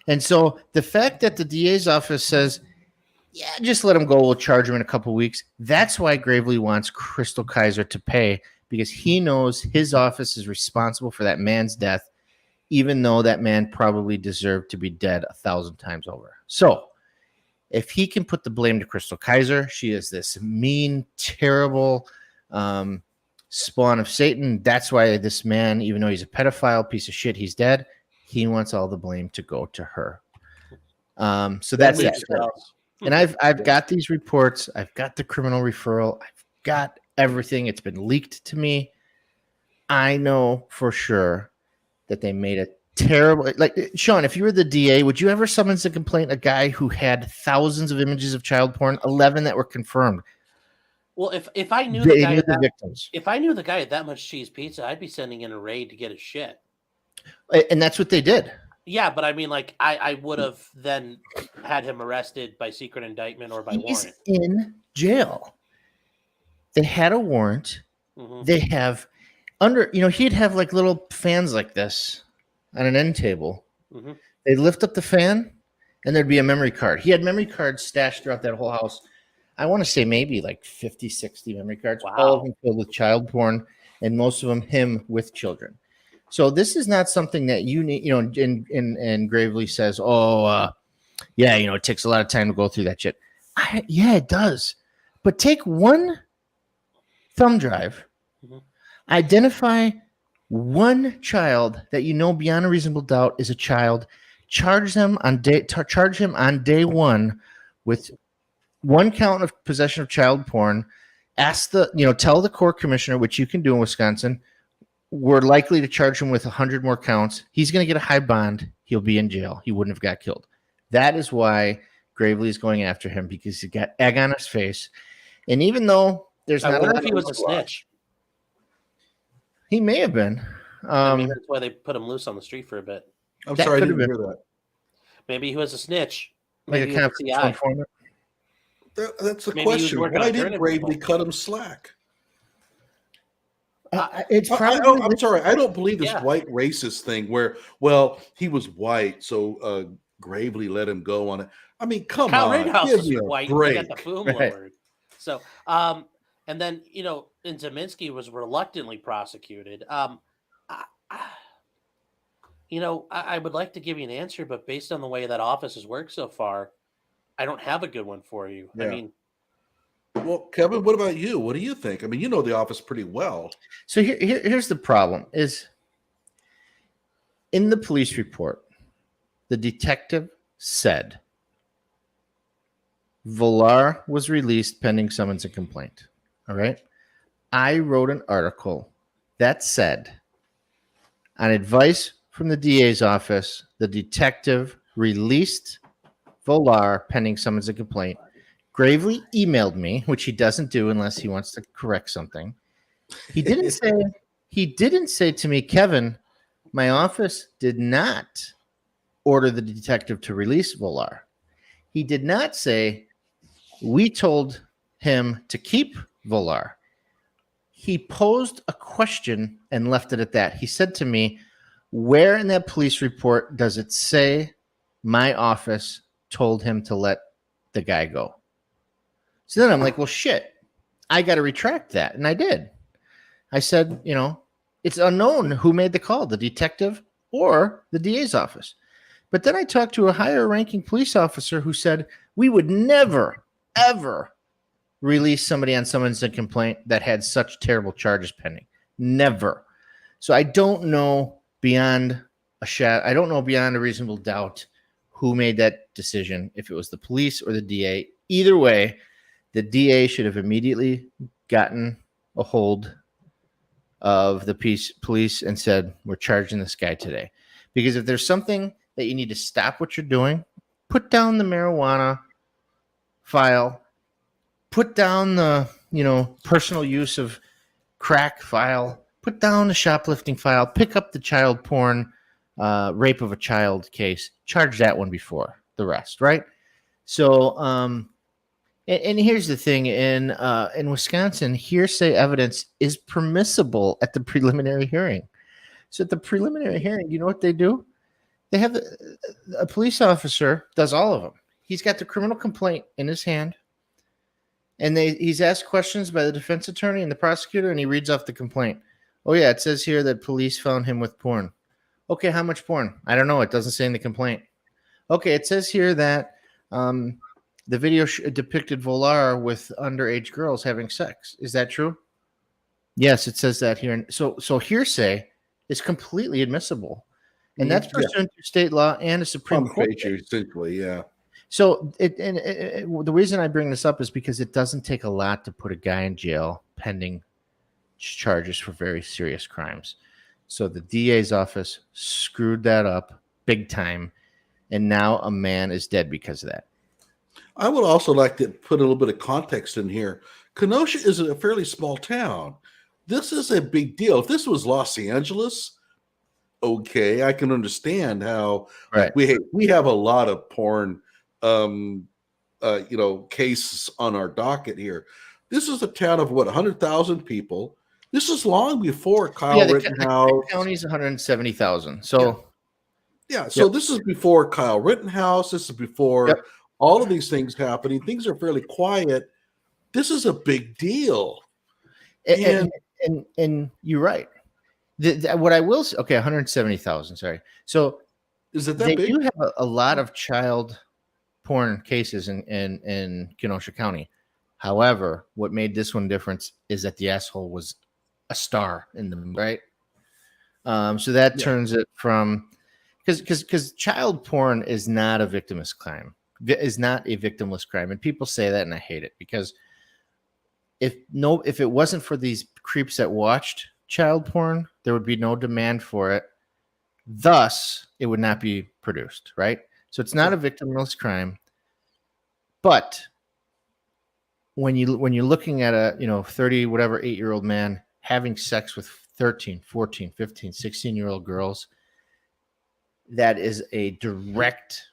And so the fact that the DA's office says, yeah, just let him go. We'll charge him in a couple of weeks. That's why Gravely wants Crystal Kaiser to pay, because he knows his office is responsible for that man's death, even though that man probably deserved to be dead 1,000 times over. So if he can put the blame to Crystal Kaiser, she is this mean, terrible spawn of Satan. That's why this man, even though he's a pedophile piece of shit, he's dead. He wants all the blame to go to her. So that's it. And I've got these reports. I've got the criminal referral. I've got everything. It's been leaked to me. I know for sure that they made a terrible, like, Sean, if you were the DA, would you ever summons a complaint a guy who had thousands of images of child porn, 11 that were confirmed? Well, if I knew victims, if I knew the guy had that much cheese pizza, I'd be sending in a raid to get his shit. And that's what they did. Yeah, but I mean, like, I would have then had him arrested by secret indictment or by warrant. In jail. They had a warrant. They have he'd have like little fans like this on an end table. They'd lift up the fan and there'd be a memory card. He had memory cards stashed throughout that whole house. I want to say maybe like 50, 60 memory cards, all of them filled with child porn, and most of them him with children. So this is not something that you need, and Gravely says, it takes a lot of time to go through that shit. Yeah, it does. But take one thumb drive, identify one child that you know beyond a reasonable doubt is a child, charge him on day one with one count of possession of child porn. Tell the court commissioner, which you can do in Wisconsin, we're likely to charge him with 100 more counts. He's going to get a high bond. He'll be in jail. He wouldn't have got killed. That is why Gravely is going after him, because he got egg on his face. And even though there's I not wonder a if he was a snitch. he may have been. Maybe that's why they put him loose on the street for a bit. I'm That sorry, I could didn't have hear that. Maybe he was a snitch. like Maybe a he was a confidential CI. informant. That's the Maybe he was question. working Why on did turning Gravely people. cut him slack? It's probably. I'm sorry. I don't believe this Yeah. white racist thing where, well, he was white, so Gravely let him go on it. I mean, come Kyle on, Rittenhouse give was me a white. He break. got the boom Right. word. So, and then and Zeminski was reluctantly prosecuted. I would like to give you an answer, but based on the way that office has worked so far, I don't have a good one for you. Yeah. I mean, Well, Kevin, what about you? What do you think? I mean, you know the office pretty well. So here's the problem: is in the police report, the detective said Villar was released pending summons and complaint. All right. I wrote an article that said, on advice from the DA's office, the detective released Villar pending summons and complaint. Gravely emailed me, which he doesn't do unless he wants to correct something. He didn't say to me, Kevin, my office did not order the detective to release Villar. He did not say, we told him to keep Villar. He posed a question and left it at that. He said to me, where in that police report does it say my office told him to let the guy go? So then I'm like, well, shit, I got to retract that. And I did. I said, it's unknown who made the call, the detective or the DA's office. But then I talked to a higher ranking police officer who said, we would never, ever release somebody on summons and complaint that had such terrible charges pending. Never. So I don't know beyond a reasonable doubt who made that decision, if it was the police or the DA. Either way, the DA should have immediately gotten a hold of the police and said, we're charging this guy today. Because if there's something that you need to stop what you're doing, put down the marijuana file, put down the, personal use of crack file, put down the shoplifting file, pick up the child porn, rape of a child case, charge that one before the rest, right? So, and here's the thing: in Wisconsin, hearsay evidence is permissible at the preliminary hearing. So at the preliminary hearing, you know what they do? They have a police officer does all of them. He's got the criminal complaint in his hand, and he's asked questions by the defense attorney and the prosecutor, and he reads off the complaint. Oh yeah, it says here that police found him with porn. Okay, how much porn? I don't know. It doesn't say in the complaint. Okay, it says here that the video depicted Villar with underage girls having sex. Is that true? Yes, it says that here. So hearsay is completely admissible, and that's pursuant to state law and a Supreme Court. Essentially, yeah. So the reason I bring this up is because it doesn't take a lot to put a guy in jail pending charges for very serious crimes. So the DA's office screwed that up big time, and now a man is dead because of that. I would also like to put a little bit of context in here. Kenosha is a fairly small town. This is a big deal. If this was Los Angeles, okay, I can understand how we have a lot of porn cases on our docket here. This is a town of 100,000 people. This is long before Kyle Rittenhouse. The county's 170,000. So this is before Kyle Rittenhouse. This is before all of these things happening. Things are fairly quiet. This is a big deal. And you're right. What I will say, 170,000. Sorry. So is it that they big? do have a lot of child porn cases in Kenosha County. However, what made this one different is that the asshole was a star in the movie, right? So that turns it from, because child porn is not a victimless crime. Is not a victimless crime, and people say that, and I hate it because if it wasn't for these creeps that watched child porn, there would be no demand for it. Thus, it would not be produced, right? So it's not a victimless crime. But when you're looking at a 30 whatever 8-year-old man having sex with 13, 14, 15, 16-year-old girls, that is a direct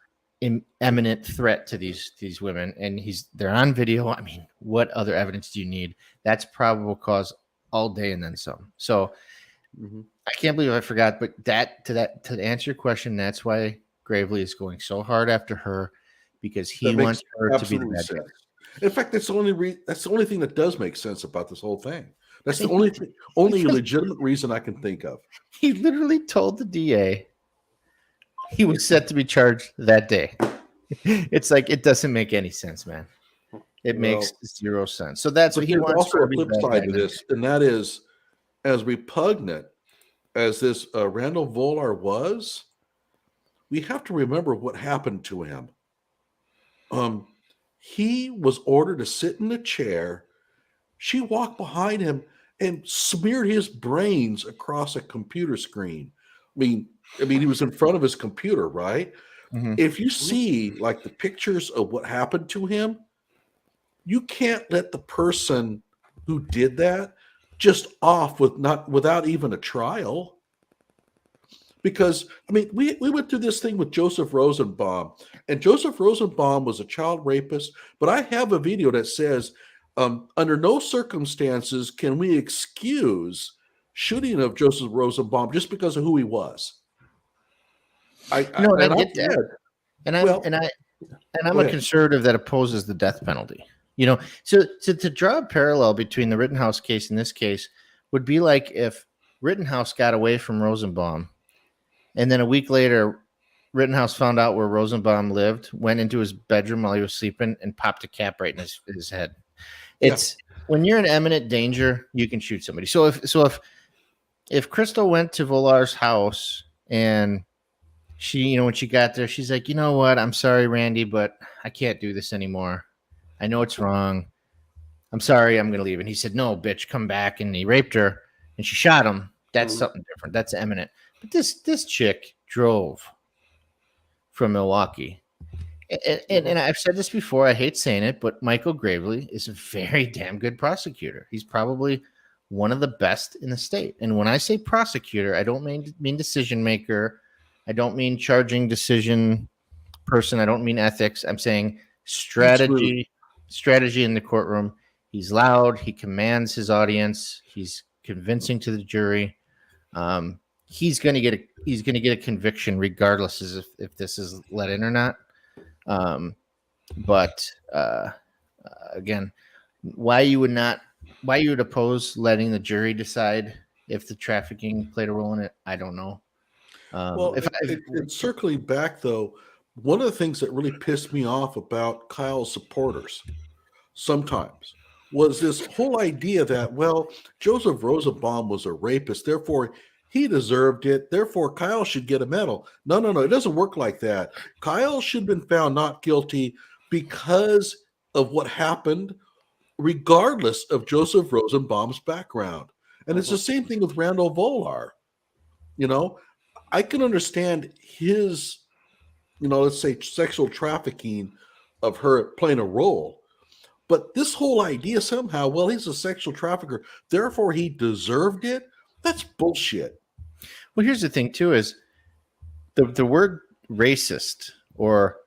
imminent threat to these women, and they're on video. I mean, what other evidence do you need? That's probable cause all day and then some. So I can't believe I forgot, but to answer your question, that's why Gravely is going so hard after her, because he wants her to be the bad guy. In fact, that's the only thing that does make sense about this whole thing. That's the only legitimate reason I can think of. He literally told the DA he was set to be charged that day. It's like, it doesn't make any sense, man. It makes zero sense. So that's what he wants. Also, a flip side to this, and that is, as repugnant as this Randall Volar was, we have to remember what happened to him. He was ordered to sit in a chair. She walked behind him and smeared his brains across a computer screen. I mean, he was in front of his computer, right? Mm-hmm. If you see like the pictures of what happened to him, you can't let the person who did that just off without even a trial. Because, I mean, we went through this thing with Joseph Rosenbaum, and Joseph Rosenbaum was a child rapist, but I have a video that says, under no circumstances can we excuse shooting of Joseph Rosenbaum just because of who he was. I get that. And I'm a conservative that opposes the death penalty. So to draw a parallel between the Rittenhouse case and this case would be like if Rittenhouse got away from Rosenbaum, and then a week later, Rittenhouse found out where Rosenbaum lived, went into his bedroom while he was sleeping, and popped a cap right in his head. It's when you're in imminent danger, you can shoot somebody. So if Crystal went to Volar's house and she, when she got there, she's like, you know what? I'm sorry, Randy, but I can't do this anymore. I know it's wrong. I'm sorry. I'm going to leave. And he said, no, bitch, come back. And he raped her and she shot him. That's something different. That's imminent. But this chick drove from Milwaukee. And I've said this before. I hate saying it, but Michael Gravely is a very damn good prosecutor. He's probably one of the best in the state. And when I say prosecutor, I don't mean decision maker. I don't mean charging decision person. I don't mean ethics. I'm saying strategy in the courtroom. He's loud. He commands his audience. He's convincing to the jury. He's going to get a conviction regardless if this is let in or not. But again, why you would oppose letting the jury decide if the trafficking played a role in it, I don't know. Circling back though, one of the things that really pissed me off about Kyle's supporters sometimes was this whole idea that, well, Joseph Rosenbaum was a rapist, therefore he deserved it, therefore Kyle should get a medal. No, it doesn't work like that. Kyle should have been found not guilty because of what happened, regardless of Joseph Rosenbaum's background. And it's the same thing with Randall Volar. I can understand his, let's say sexual trafficking of her playing a role. But this whole idea somehow, well, he's a sexual trafficker, therefore he deserved it. That's bullshit. Well, here's the thing, too, is the word racist, or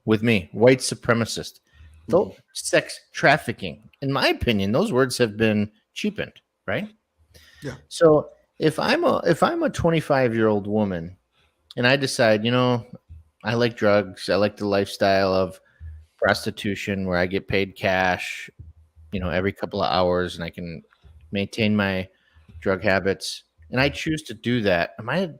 with me, white supremacist, sex trafficking, in my opinion, those words have been cheapened, right? Yeah. So if I'm a 25-year-old woman and I decide, I like drugs, I like the lifestyle of prostitution where I get paid cash, every couple of hours, and I can maintain my drug habits, and I choose to do that, and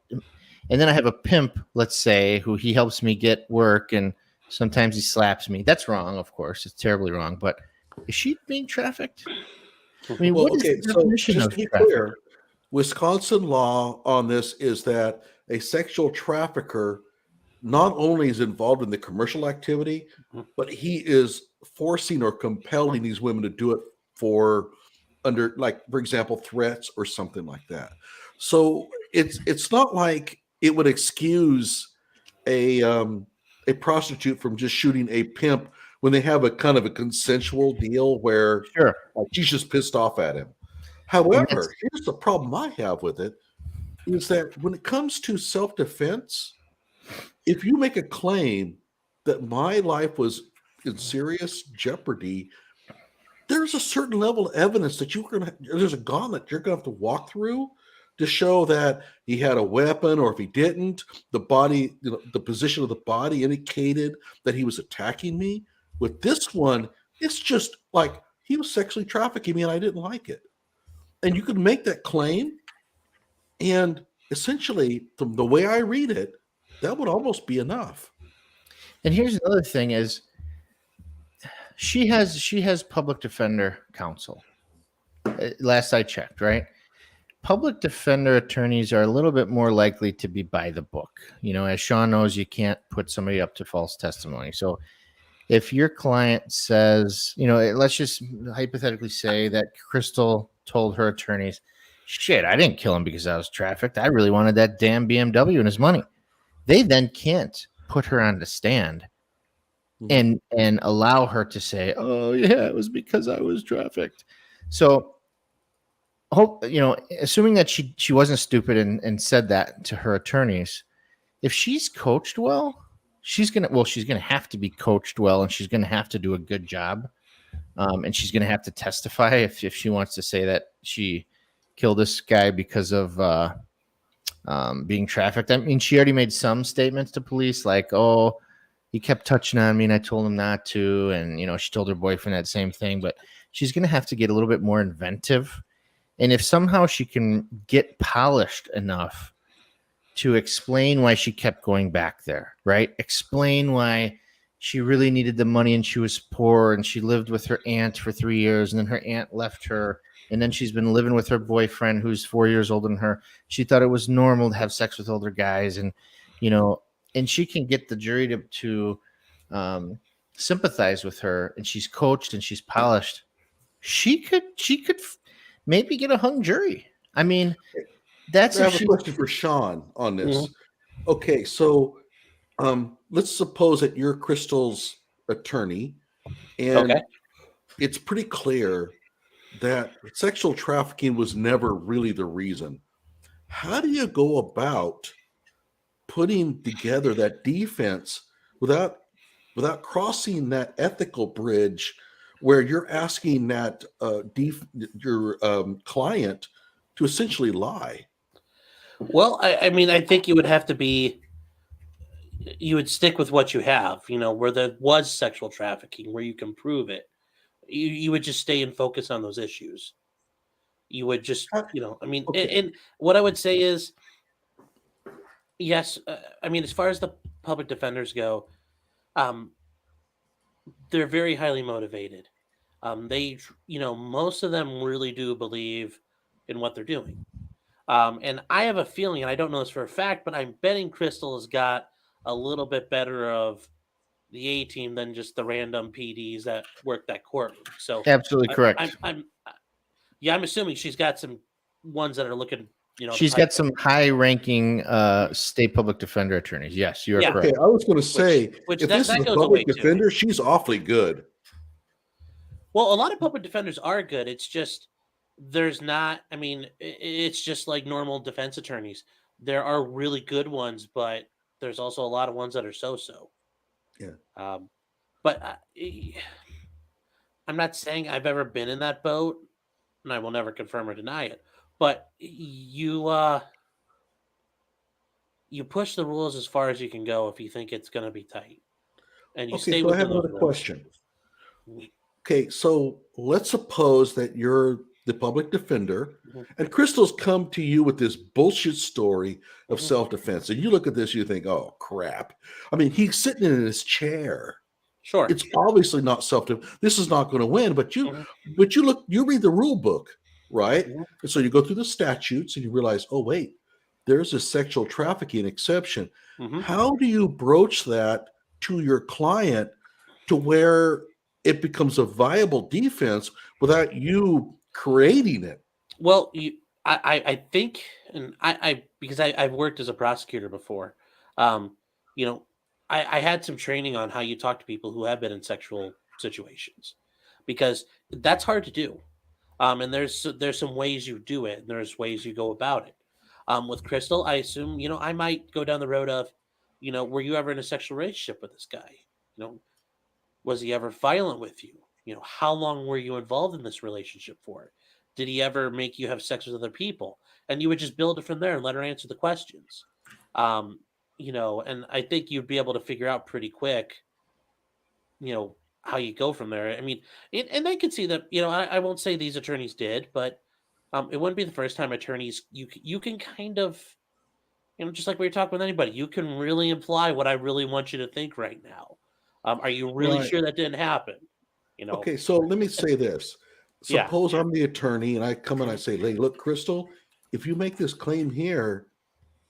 then I have a pimp, let's say, who he helps me get work, and sometimes he slaps me. That's wrong, of course. It's terribly wrong. But is she being trafficked? I mean, what is the definition of trafficking? Wisconsin law on this is that a sexual trafficker not only is involved in the commercial activity, but he is forcing or compelling these women to do it for under, like, for example, threats or something like that. So it's not like it would excuse a prostitute from just shooting a pimp when they have a kind of a consensual deal where Sure. like, she's just pissed off at him. And that's, However, here's the problem I have with it is that when it comes to self-defense, if you make a claim that my life was in serious jeopardy, there's a certain level of evidence that there's a gauntlet you're gonna have to walk through to show that he had a weapon, or if he didn't, the body, the position of the body indicated that he was attacking me. With this one, it's just like he was sexually trafficking me and I didn't like it. And you could make that claim, and essentially, from the way I read it, that would almost be enough. and here's another thing is she has public defender counsel. Last I checked, right? Public defender attorneys are a little bit more likely to be by the book. As Sean knows, you can't put somebody up to false testimony. So if your client says, let's just hypothetically say that Crystal told her attorneys, shit, I didn't kill him because I was trafficked. I really wanted that damn BMW and his money. They then can't put her on the stand and allow her to say, oh yeah, it was because I was trafficked. So assuming that she wasn't stupid and said that to her attorneys, if she's coached well, she's gonna have to be coached well, and she's gonna have to do a good job, and she's gonna have to testify if she wants to say that she killed this guy because of being trafficked. I mean, she already made some statements to police like, oh, he kept touching on me and I told him not to, and she told her boyfriend that same thing. But she's gonna have to get a little bit more inventive. And if somehow she can get polished enough to explain why she kept going back there, right? Explain why she really needed the money and she was poor and she lived with her aunt for 3 years and then her aunt left her. And then she's been living with her boyfriend who's 4 years older than her. She thought it was normal to have sex with older guys. And, and she can get the jury to sympathize with her, and she's coached and she's polished. She could maybe get a hung jury. I mean, I have a question for Sean on this. Mm-hmm. Okay, so let's suppose that you're Crystal's attorney, and it's pretty clear that sexual trafficking was never really the reason. How do you go about putting together that defense without crossing that ethical bridge where you're asking that your client to essentially lie? Well, I mean, I think you would stick with what you have, where there was sexual trafficking, where you can prove it. You would just stay and focus on those issues. You would just, and what I would say is, yes, I mean, as far as the public defenders go, they're very highly motivated. They, most of them really do believe in what they're doing. And I have a feeling, and I don't know this for a fact, but I'm betting Crystal has got a little bit better of the A team than just the random PDs that work that courtroom. So absolutely correct. I'm assuming she's got some ones that are looking. She's got some high-ranking state public defender attorneys. Yes, you are correct. Okay, I was going to say, if this is a public defender, she's awfully good. Well, a lot of public defenders are good. It's just there's not. I mean, it's just like normal defense attorneys. There are really good ones, but there's also a lot of ones that are so-so. Yeah. But I'm not saying I've ever been in that boat, and I will never confirm or deny it. But you push the rules as far as you can go if you think it's going to be tight, and you stay. So I have another question. Okay, so let's suppose that you're the public defender, and Crystal's come to you with this bullshit story of self-defense, and you look at this, you think, "Oh crap!" I mean, he's sitting in his chair. Sure, it's obviously not self-defense. This is not going to win. But you read the rule book. Right. And so you go through the statutes and you realize, oh, wait, there's a sexual trafficking exception. Mhm. How do you broach that to your client to where it becomes a viable defense without you creating it? Well, I think, and I because I've worked as a prosecutor before, um, you know, I had some training on how you talk to people who have been in sexual situations, because that's hard to do. And there's some ways you do it, and there's ways you go about it. With Crystal, I assume, I might go down the road of, were you ever in a sexual relationship with this guy? You know, was he ever violent with you? How long were you involved in this relationship for? Did he ever make you have sex with other people? And you would just build it from there and let her answer the questions. Um, and I think you'd be able to figure out pretty quick, how you go from there. I mean, and I could see that, I won't say these attorneys did, but it wouldn't be the first time attorneys, you can kind of, just like we were talking with anybody, you can really imply what I really want you to think right now. Are you really Right. sure that didn't happen? Okay, so let me say this. Yeah. Suppose I'm the attorney and I come and I say, hey, look, Crystal, if you make this claim here,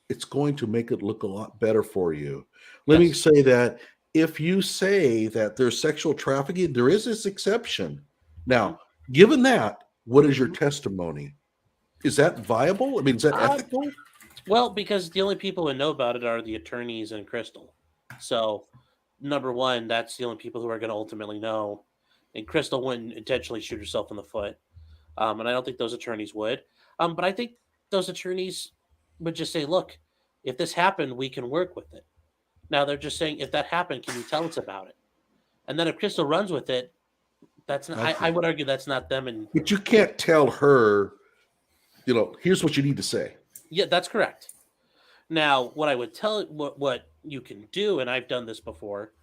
it's going to make it look a lot better for you. Let me Yes. say that if you say that there's sexual trafficking, there is this exception. Now, given that, what is your testimony? Is that viable? I mean, is that Uh, ethical? well, because the only people who know about it are the attorneys and Crystal. So, number one, that's the only people who are going to ultimately know. And Crystal wouldn't intentionally shoot herself in the foot. And I don't think those attorneys would. But I think those attorneys would just say, look, if this happened, we can work with it. Now they're just saying, if that happened, can you tell us about it? And then if Crystal runs with it, that's not. I Okay. would argue that's not them. And But you can't tell her, here's what you need to say. yeah, that's correct. Now, what I would tell what you can do, and I've done this before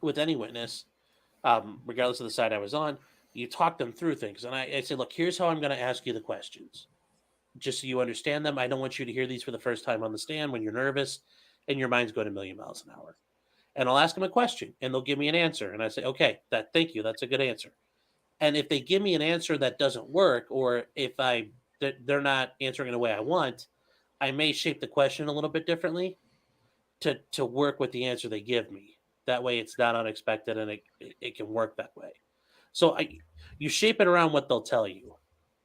with any witness, regardless of the side I was on, you talk them through things, and I say, look, here's how I'm going to ask you the questions, just so you understand them. I don't want you to hear these for the first time on the stand when you're nervous and your mind's going a million miles an hour. And I'll ask them a question, and they'll give me an answer, and I say, okay, thank you, that's a good answer. And if they give me an answer that doesn't work, or if they're not answering in a way I want, I may shape the question a little bit differently to work with the answer they give me. That way, it's not unexpected, and it can work that way. So you shape it around what they'll tell you.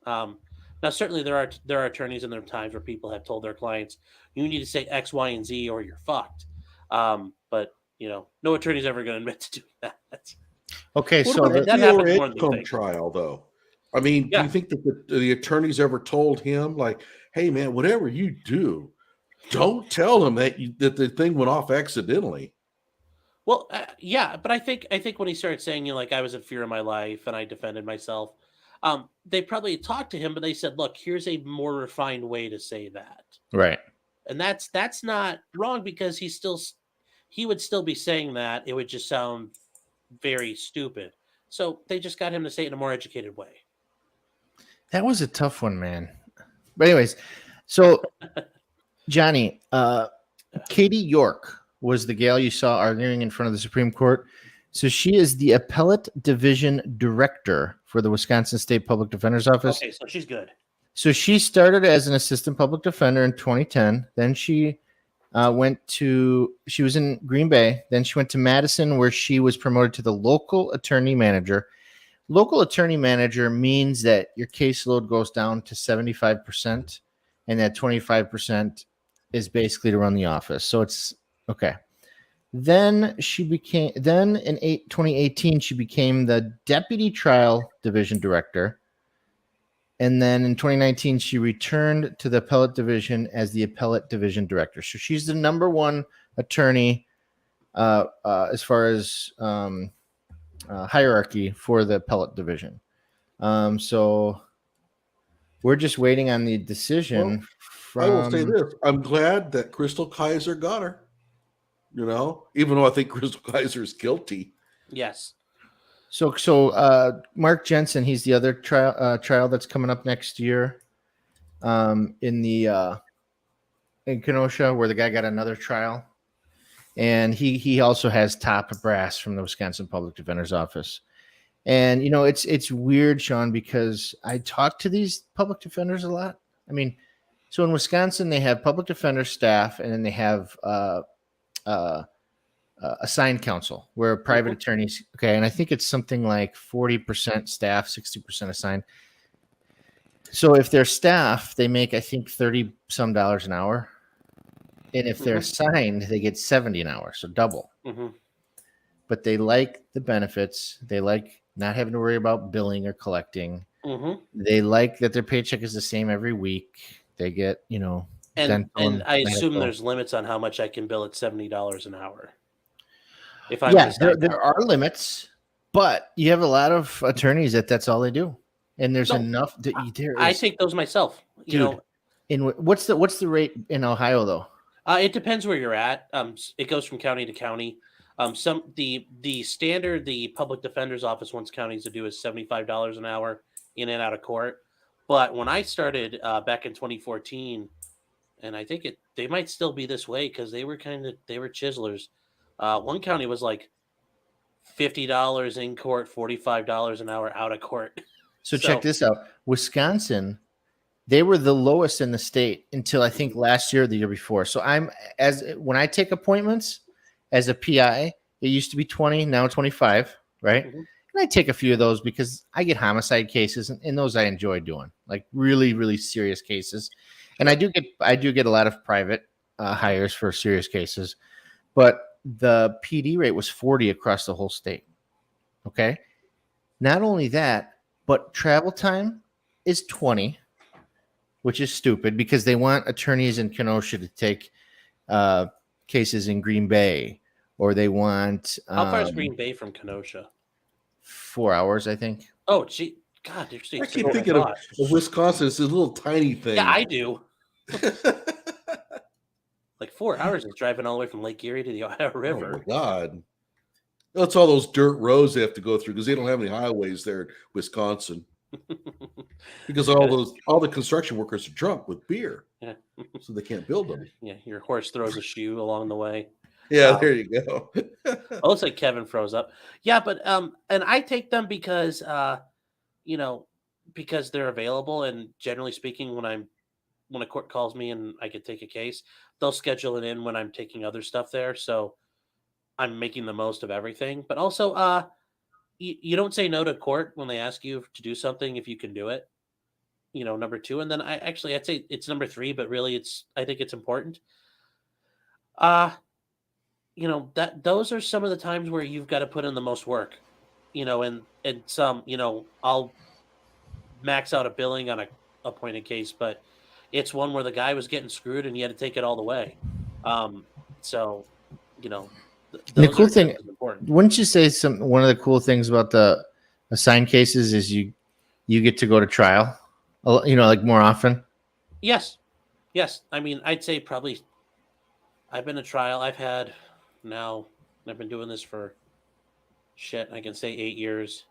Now, certainly there are attorneys, and there are times where people have told their clients, "You need to say X, Y, and Z, or you're fucked." But no attorney's ever going to admit to doing that. Okay, What so about that the happens Fiore more than you Edgecombe think. trial, though? I mean, do Yeah. you think that the attorneys ever told him, like, hey, man, whatever you do, don't tell him that that the thing went off accidentally? Well, yeah, but I think when he started saying, like, I was in fear of my life and I defended myself, they probably talked to him, but they said, look, here's a more refined way to say that. right. And that's not wrong, because he would still be saying that. It would just sound very stupid. So they just got him to say it in a more educated way. That was a tough one, man. But anyways, so Johnny, Katie York was the gal you saw arguing in front of the Supreme Court. So she is the Appellate Division Director for the Wisconsin State Public Defender's Office. Okay, so she's good. So she started as an assistant public defender in 2010. Then she she was in Green Bay. Then she went to Madison, where she was promoted to the local attorney manager. Local attorney manager means that your caseload goes down to 75%, and that 25% is basically to run the office. So it's okay. Then in 2018, she became the deputy trial division director. And then in 2019, she returned to the appellate division as the appellate division director. So she's the number one attorney as far as hierarchy for the appellate division. So we're just waiting on the decision. I will say this. I'm glad that Crystal Kaiser got her, even though I think Crystal Kaiser is guilty. Yes. So Mark Jensen, he's the other trial that's coming up next year in Kenosha, where the guy got another trial. And he also has top brass from the Wisconsin Public Defender's Office. And, it's weird, Sean, because I talk to these public defenders a lot. I mean, So in Wisconsin, they have public defender staff, and then they have assigned counsel, where private attorneys. Okay, and I think it's something like 40% staff, 60% assigned. So if they're staff, they make I think $30 some an hour, and if they're assigned, they get 70 an hour, so double. But they like the benefits. They like not having to worry about billing or collecting. They like that their paycheck is the same every week. They get, And I assume medical. there's limits on how much I can bill at $70 an hour. If There are limits, but you have a lot of attorneys that's all they do, and there's enough. I take those myself. What's the rate in Ohio though? It depends where you're at. It goes from county to county. The standard the public defender's office wants counties to do is $75 an hour in and out of court. But when I started back in 2014, and I think they might still be this way because they were chiselers. One county was like $50 in court, $45 an hour out of court. So check this out. Wisconsin, they were the lowest in the state until I think last year or the year before. So when I take appointments as a PI, it used to be 20, now 25, right? And I take a few of those because I get homicide cases, and those I enjoy doing, like really, really serious cases. And I do get a lot of private hires for serious cases, but the PD rate was 40 across the whole state. Okay. Not only that, but travel time is 20, which is stupid because they want attorneys in Kenosha to take cases in Green Bay, or they want. How far is Green Bay from Kenosha? 4 hours, I think. Oh, gee, God, you're I keep thinking of Wisconsin. It's a little tiny thing. Yeah, I do. Like 4 hours is driving all the way from Lake Erie to the Ohio River. Oh my God. That's all those dirt roads they have to go through because they don't have any highways there in Wisconsin. Because all the construction workers are drunk with beer. Yeah. So they can't build them. Yeah, your horse throws a shoe along the way. Yeah, there you go. Looks like Kevin froze up. Yeah, but and I take them because because they're available, and generally speaking, when a court calls me and I could take a case, they'll schedule it in when I'm taking other stuff there. So I'm making the most of everything. But also, you don't say no to court when they ask you to do something if you can do it. Number two, and then I'd say it's number three, but really I think it's important. That those are some of the times where you've got to put in the most work, and some, I'll max out a billing on a appointed case, but it's one where the guy was getting screwed and you had to take it all the way. So, the cool thing, wouldn't you say one of the cool things about the assigned cases is you get to go to trial, like more often? Yes. I mean, I'd say probably I've been to trial. I've been doing this for I can say 8 years,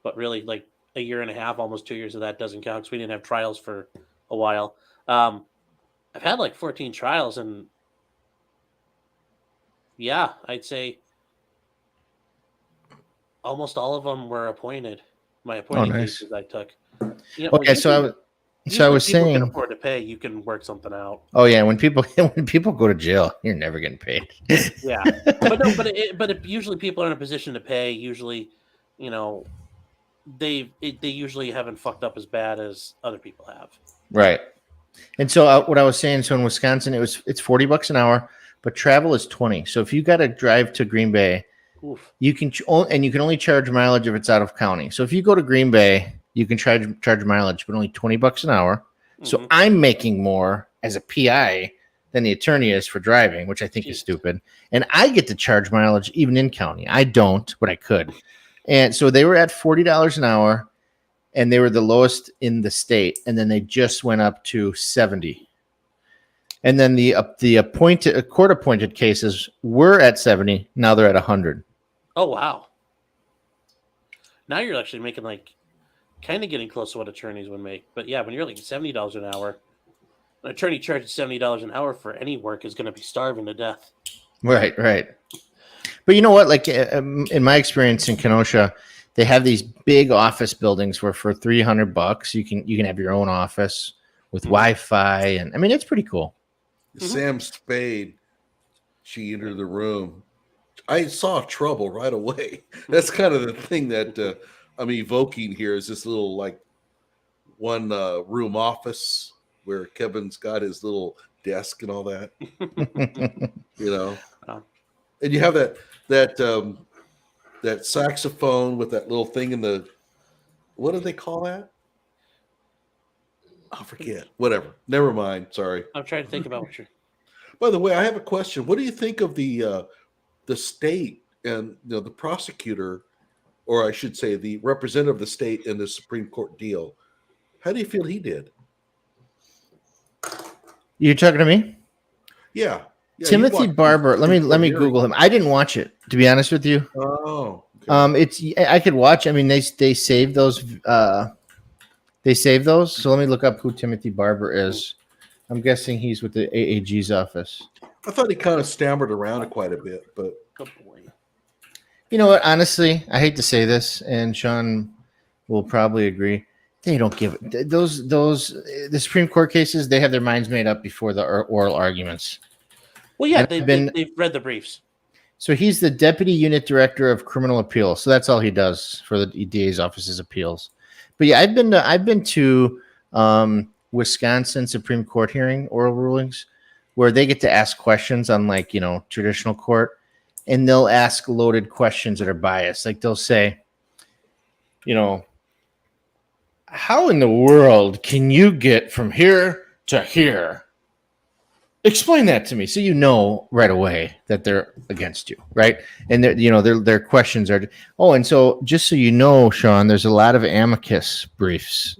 but really like a year and a half, almost 2 years of that doesn't count because we didn't have trials for a while. I've had like 14 trials, and yeah, I'd say almost all of them were appointed. My appointed cases I took. Okay, so I was saying, can afford to pay, you can work something out. Oh yeah, when people go to jail, you're never getting paid. Yeah, but usually people are in a position to pay. Usually, they usually haven't fucked up as bad as other people have. Right. And so what I was saying, so in Wisconsin, it's $40 an hour, but travel is 20. So if you got to drive to Green Bay, you can only charge mileage if it's out of county. So if you go to Green Bay, you can charge mileage, but only $20 an hour. So I'm making more as a PI than the attorney is for driving, which I think is stupid. And I get to charge mileage even in county. I don't, but I could. And so they were at $40 an hour, and they were the lowest in the state. And then they just went up to 70. And then the court appointed cases were at 70. Now they're at 100. Oh, wow. Now you're actually making kind of getting close to what attorneys would make. But yeah, when you're like $70 an hour, an attorney charges $70 an hour for any work is going to be starving to death. Right. But you know what? Like in my experience in Kenosha, they have these big office buildings where for $300 you can have your own office, with Wi-Fi, and I mean it's pretty cool. Sam Spade, she entered the room. I saw trouble right away. That's kind of the thing that I'm evoking here is this little like one room office where Kevin's got his little desk and all that, you know. Oh. And you have that saxophone with that little thing in the, what do they call that? I forget. Whatever. Never mind. Sorry. I'm trying to think about what you're. By the way, I have a question. What do you think of the state and the prosecutor, or I should say the representative of the state in the Supreme Court deal? How do you feel he did? You talking to me? Yeah. Timothy Barber. Let me Google him. I didn't watch it, to be honest with you. Oh. Okay. It's I could watch. I mean, they save those. They save those. So let me look up who Timothy Barber is. I'm guessing he's with the AAG's office. I thought he kind of stammered around it quite a bit, but Good boy. You know what? Honestly, I hate to say this, and Sean will probably agree. They don't give it. The Supreme Court cases. They have their minds made up before the oral arguments. Well, yeah, And they've read the briefs. So he's the deputy unit director of criminal appeals. So that's all he does for the DA's office's appeals. But yeah, I've been to Wisconsin Supreme Court hearing oral rulings where they get to ask questions on like, traditional court, and they'll ask loaded questions that are biased. Like they'll say, how in the world can you get from here to here? Explain that to me. So right away that they're against you, right? And their questions are, and so just so you know, Sean, there's a lot of amicus briefs.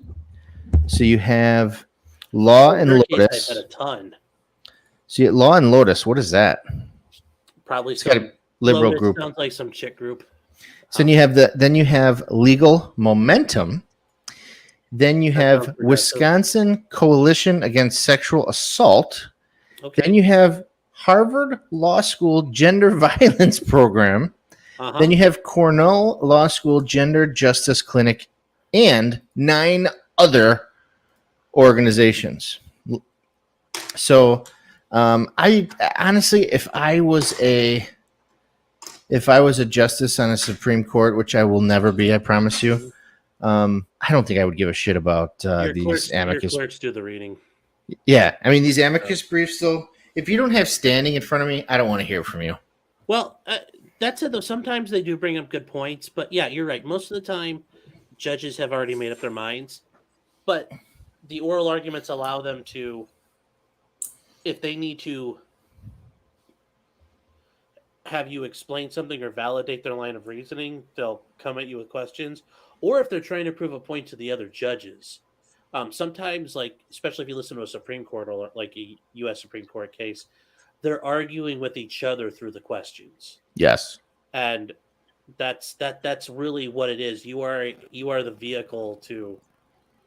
So you have Law and Lotus. I've had a ton. See, Law and Lotus, what is that? Probably It's got a liberal Lotus group. Sounds like some chick group. So then you have Legal Momentum. Then you have Wisconsin Coalition Against Sexual Assault. Okay. Then you have Harvard Law School Gender Violence Program. Uh-huh. Then you have Cornell Law School Gender Justice Clinic and 9 other organizations. So I honestly, if I was a justice on a Supreme Court, which I will never be, I promise you, I don't think I would give a shit about these amicus. Your clerks do the reading. Yeah, I mean these amicus briefs, though. If you don't have standing in front of me, I don't want to hear from you. Well, that said, though, sometimes they do bring up good points. But yeah, you're right. Most of the time, judges have already made up their minds. But the oral arguments allow them to, if they need to have you explain something or validate their line of reasoning, they'll come at you with questions. Or if they're trying to prove a point to the other judges. Sometimes, like, especially if you listen to a Supreme Court or like a U.S. Supreme Court case, they're arguing with each other through the questions. Yes. And that's really what it is. You are the vehicle to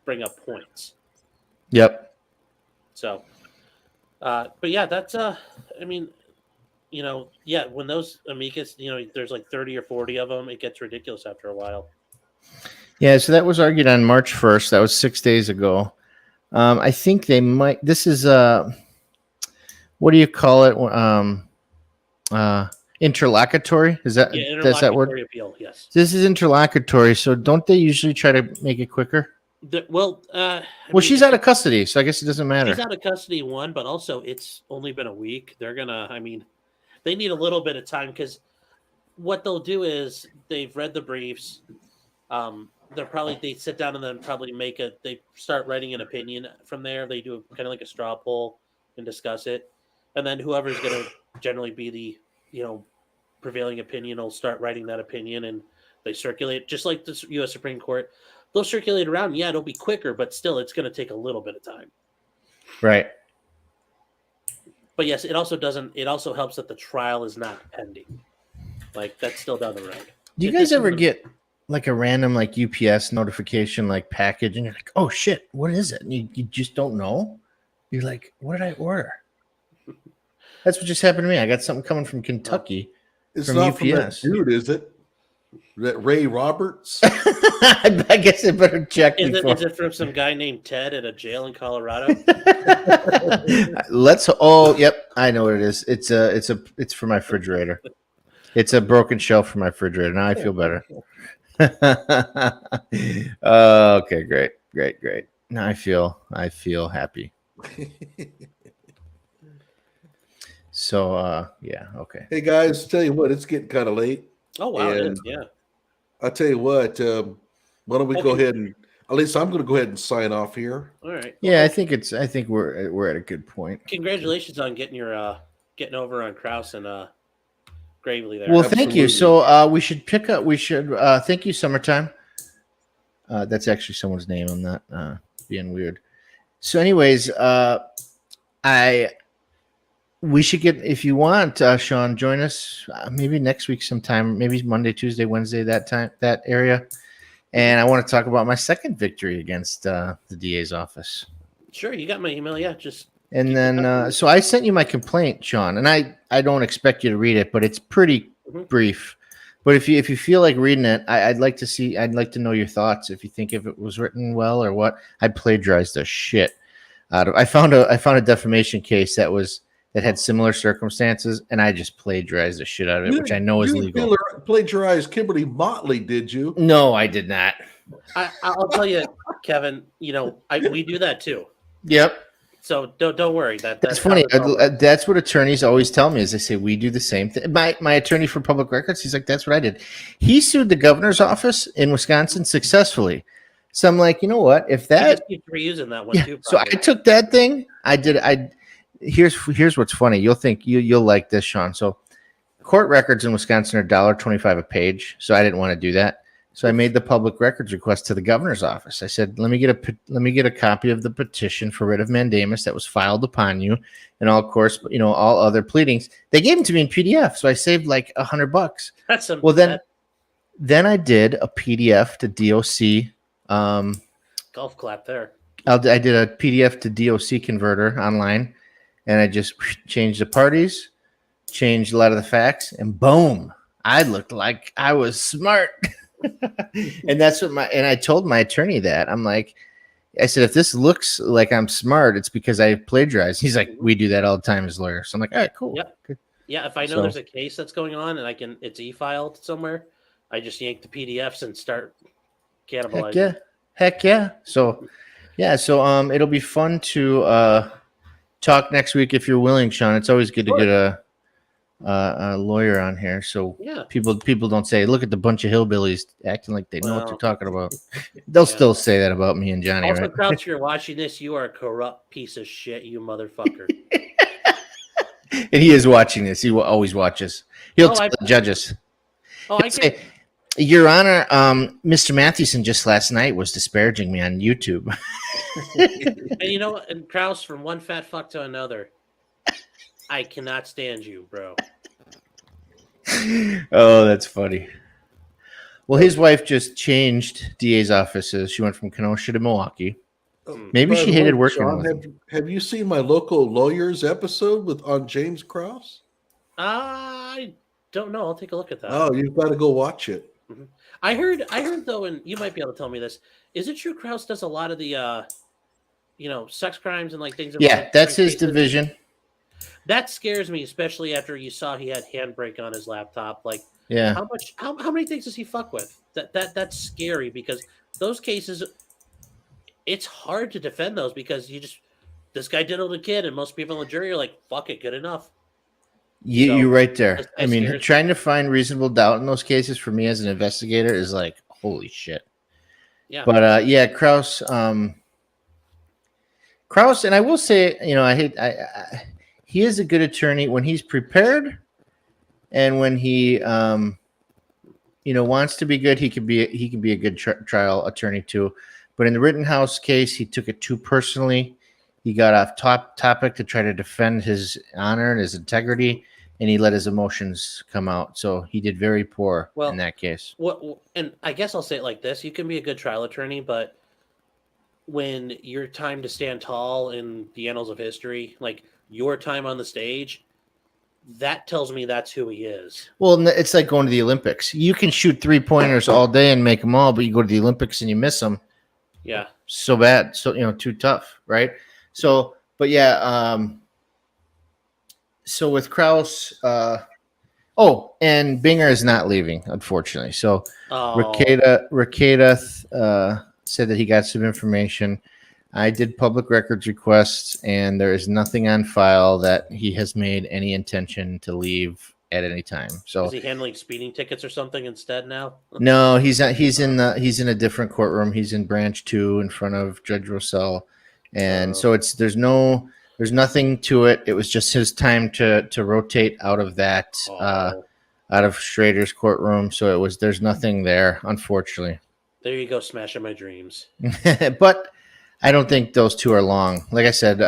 bring up points. Yep. So, but yeah, that's when those amicus, there's like 30 or 40 of them, it gets ridiculous after a while. Yeah, so that was argued on March 1st. That was 6 days ago. I think they might. This is what do you call it? Interlocutory? Is that that's that word? Appeal, yes. This is interlocutory. So don't they usually try to make it quicker? She's out of custody, so I guess it doesn't matter. She's out of custody, but also it's only been a week. They're they need a little bit of time because what they'll do is they've read the briefs. They sit down and then probably they start writing an opinion from there. They do kind of like a straw poll and discuss it. And then whoever's going to generally be the, prevailing opinion will start writing that opinion and they circulate just like the U.S. Supreme Court. They'll circulate around. Yeah, it'll be quicker, but still it's going to take a little bit of time. Right. But yes, it also helps that the trial is not pending. Like that's still down the road. Do you guys ever get like a random like UPS notification like package and you're like, oh shit, what is it? And you just don't know. You're like, what did I order? That's what just happened to me. I got something coming from Kentucky it's from not UPS. from that dude, is it? Ray Roberts. I guess I better check before. Is it from some guy named Ted at a jail in Colorado? Let's. Oh, yep. I know what it is. It's for my refrigerator. It's a broken shelf for my refrigerator. Now I feel better. Okay, great. Now I feel happy. So yeah, okay. Hey guys, tell you what, it's getting kind of late. Oh wow, it And is, yeah. I'll tell you what. Why don't we go Okay. ahead and at least I'm going to go ahead and sign off here. All right. Yeah, I think we're at a good point. Congratulations on getting your getting over on Kraus and Gravely there. Well, thank you. Absolutely. So we should thank you, Summertime. That's actually someone's name. I'm not being weird. So, anyways, we should get, if you want, Sean, join us maybe next week sometime, maybe Monday, Tuesday, Wednesday, that area. And I want to talk about my second victory against the DA's office. Sure, you got my email. Yeah, just And keep it then, up. so I sent you my complaint, Sean, and I don't expect you to read it, but it's pretty brief. But if you feel like reading it, I'd like to know your thoughts. If you think if it was written well or what. I plagiarized the shit out of. I found a defamation case that had similar circumstances, and I just plagiarized the shit out of it, which I know is legal. You plagiarized Kimberly Motley, did you? No, I did not. I'll tell you, Kevin. You know, we do that too. Yep. So don't worry. That's funny. That's what attorneys always tell me is they say we do the same thing. My attorney for public records, he's like, that's what I did. He sued the governor's office in Wisconsin successfully. So I'm like, you know what? If that, you just keep reusing that one too. so I took that thing. Here's what's funny. You'll think you'll like this, Sean. So court records in Wisconsin are $1.25 a page. So I didn't want to do that. So I made the public records request to the governor's office. I said, let me get a copy of the petition for writ of mandamus that was filed upon you, and all other pleadings. They gave them to me in PDF, so I saved like $100. That's some. Well, then I did a PDF to DOC. Golf clap there. I did a PDF to DOC converter online, and I just changed the parties, changed a lot of the facts, and boom, I looked like I was smart. And that's what I told my attorney that. I said, if this looks like I'm smart, it's because I plagiarized. He's like, we do that all the time as lawyers. So I'm like, all right, cool. Yep. Good. Yeah, if I know there's a case that's going on and it's e-filed somewhere, I just yank the PDFs and start cannibalizing. Heck yeah. So it'll be fun to talk next week if you're willing, Sean. It's always good to get a lawyer on here, so Yeah. people don't say, look at the bunch of hillbillies acting like they know what they're talking about. They'll still say that about me and Johnnie, Also, right? Crouch, you're watching this. You are a corrupt piece of shit, you motherfucker. And he is watching this. He will always watches. He'll tell the judges. I say, Your Honor, Mr. Mathewson just last night was disparaging me on YouTube. And you know what? And Kraus, from one fat fuck to another, I cannot stand you, bro. Oh, that's funny. Well, his wife just changed DA's offices. She went from Kenosha to Milwaukee. Maybe she hated working Sean, with him. have you seen my local lawyers episode on James Krause? I don't know. I'll take a look at that. Oh, you've got to go watch it. Mm-hmm. I heard though, and you might be able to tell me this. Is it true Kraus does a lot of the sex crimes and like things? Yeah, that's his division. That scares me, especially after you saw he had Handbrake on his laptop. Like, yeah, how many things does he fuck with? That's scary because those cases, it's hard to defend those because this guy diddled a kid, and most people in the jury are like, "Fuck it, good enough." You're right there. I mean, scares trying to find reasonable doubt in those cases for me as an investigator is like, holy shit. Yeah. But yeah, Kraus, and I will say, he is a good attorney when he's prepared, and when he, wants to be good. He can be a good trial attorney too. But in the Rittenhouse case, he took it too personally. He got off topic to try to defend his honor and his integrity, and he let his emotions come out. So he did very poor in that case. And I guess I'll say it like this: you can be a good trial attorney, but when your time to stand tall in the annals of history, like your time on the stage, that tells me that's who he is. Well, it's like going to the Olympics. You can shoot 3-pointers all day and make them all, but you go to the Olympics and you miss them. Yeah. So bad. So, too tough, right? So, but yeah. So with Kraus, and Binger is not leaving, unfortunately. So Oh, Ricada said that he got some information. I did public records requests, and there is nothing on file that he has made any intention to leave at any time. So is he handling speeding tickets or something instead now? no, he's not. He's in a different courtroom. He's in branch 2 in front of Judge Rossell, and so there's nothing to it. It was just his time to rotate out of that out of Schrader's courtroom. So there's nothing there, unfortunately. There you go, smashing my dreams. But I don't think those two are long. Like I said,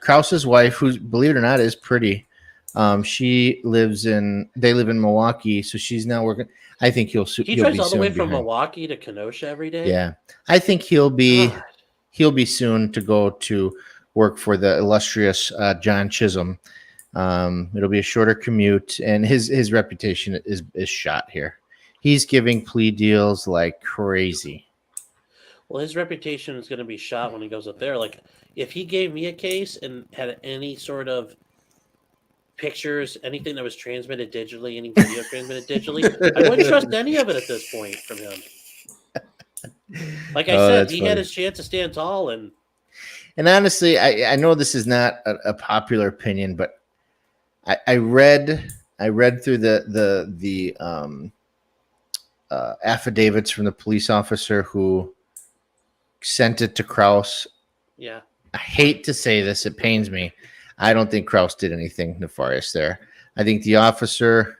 Krause's wife, who, believe it or not, is pretty. They live in Milwaukee, so she's now working. I think he'll He he'll drives be all the soon way from behind. Milwaukee to Kenosha every day. Yeah, I think he'll be God. soon to go to work for the illustrious John Chisholm. It'll be a shorter commute, and his reputation is shot here. He's giving plea deals like crazy. Well, his reputation is going to be shot when he goes up there. Like, if he gave me a case and had any sort of pictures, anything that was transmitted digitally, any video transmitted digitally, I wouldn't trust any of it at this point from him. Like I said, he had his chance to stand tall, and honestly, I know this is not a popular opinion, but I read through the affidavits from the police officer who sent it to Kraus. yeah, I hate to say this, it pains me. I don't think Kraus did anything nefarious there. I think the officer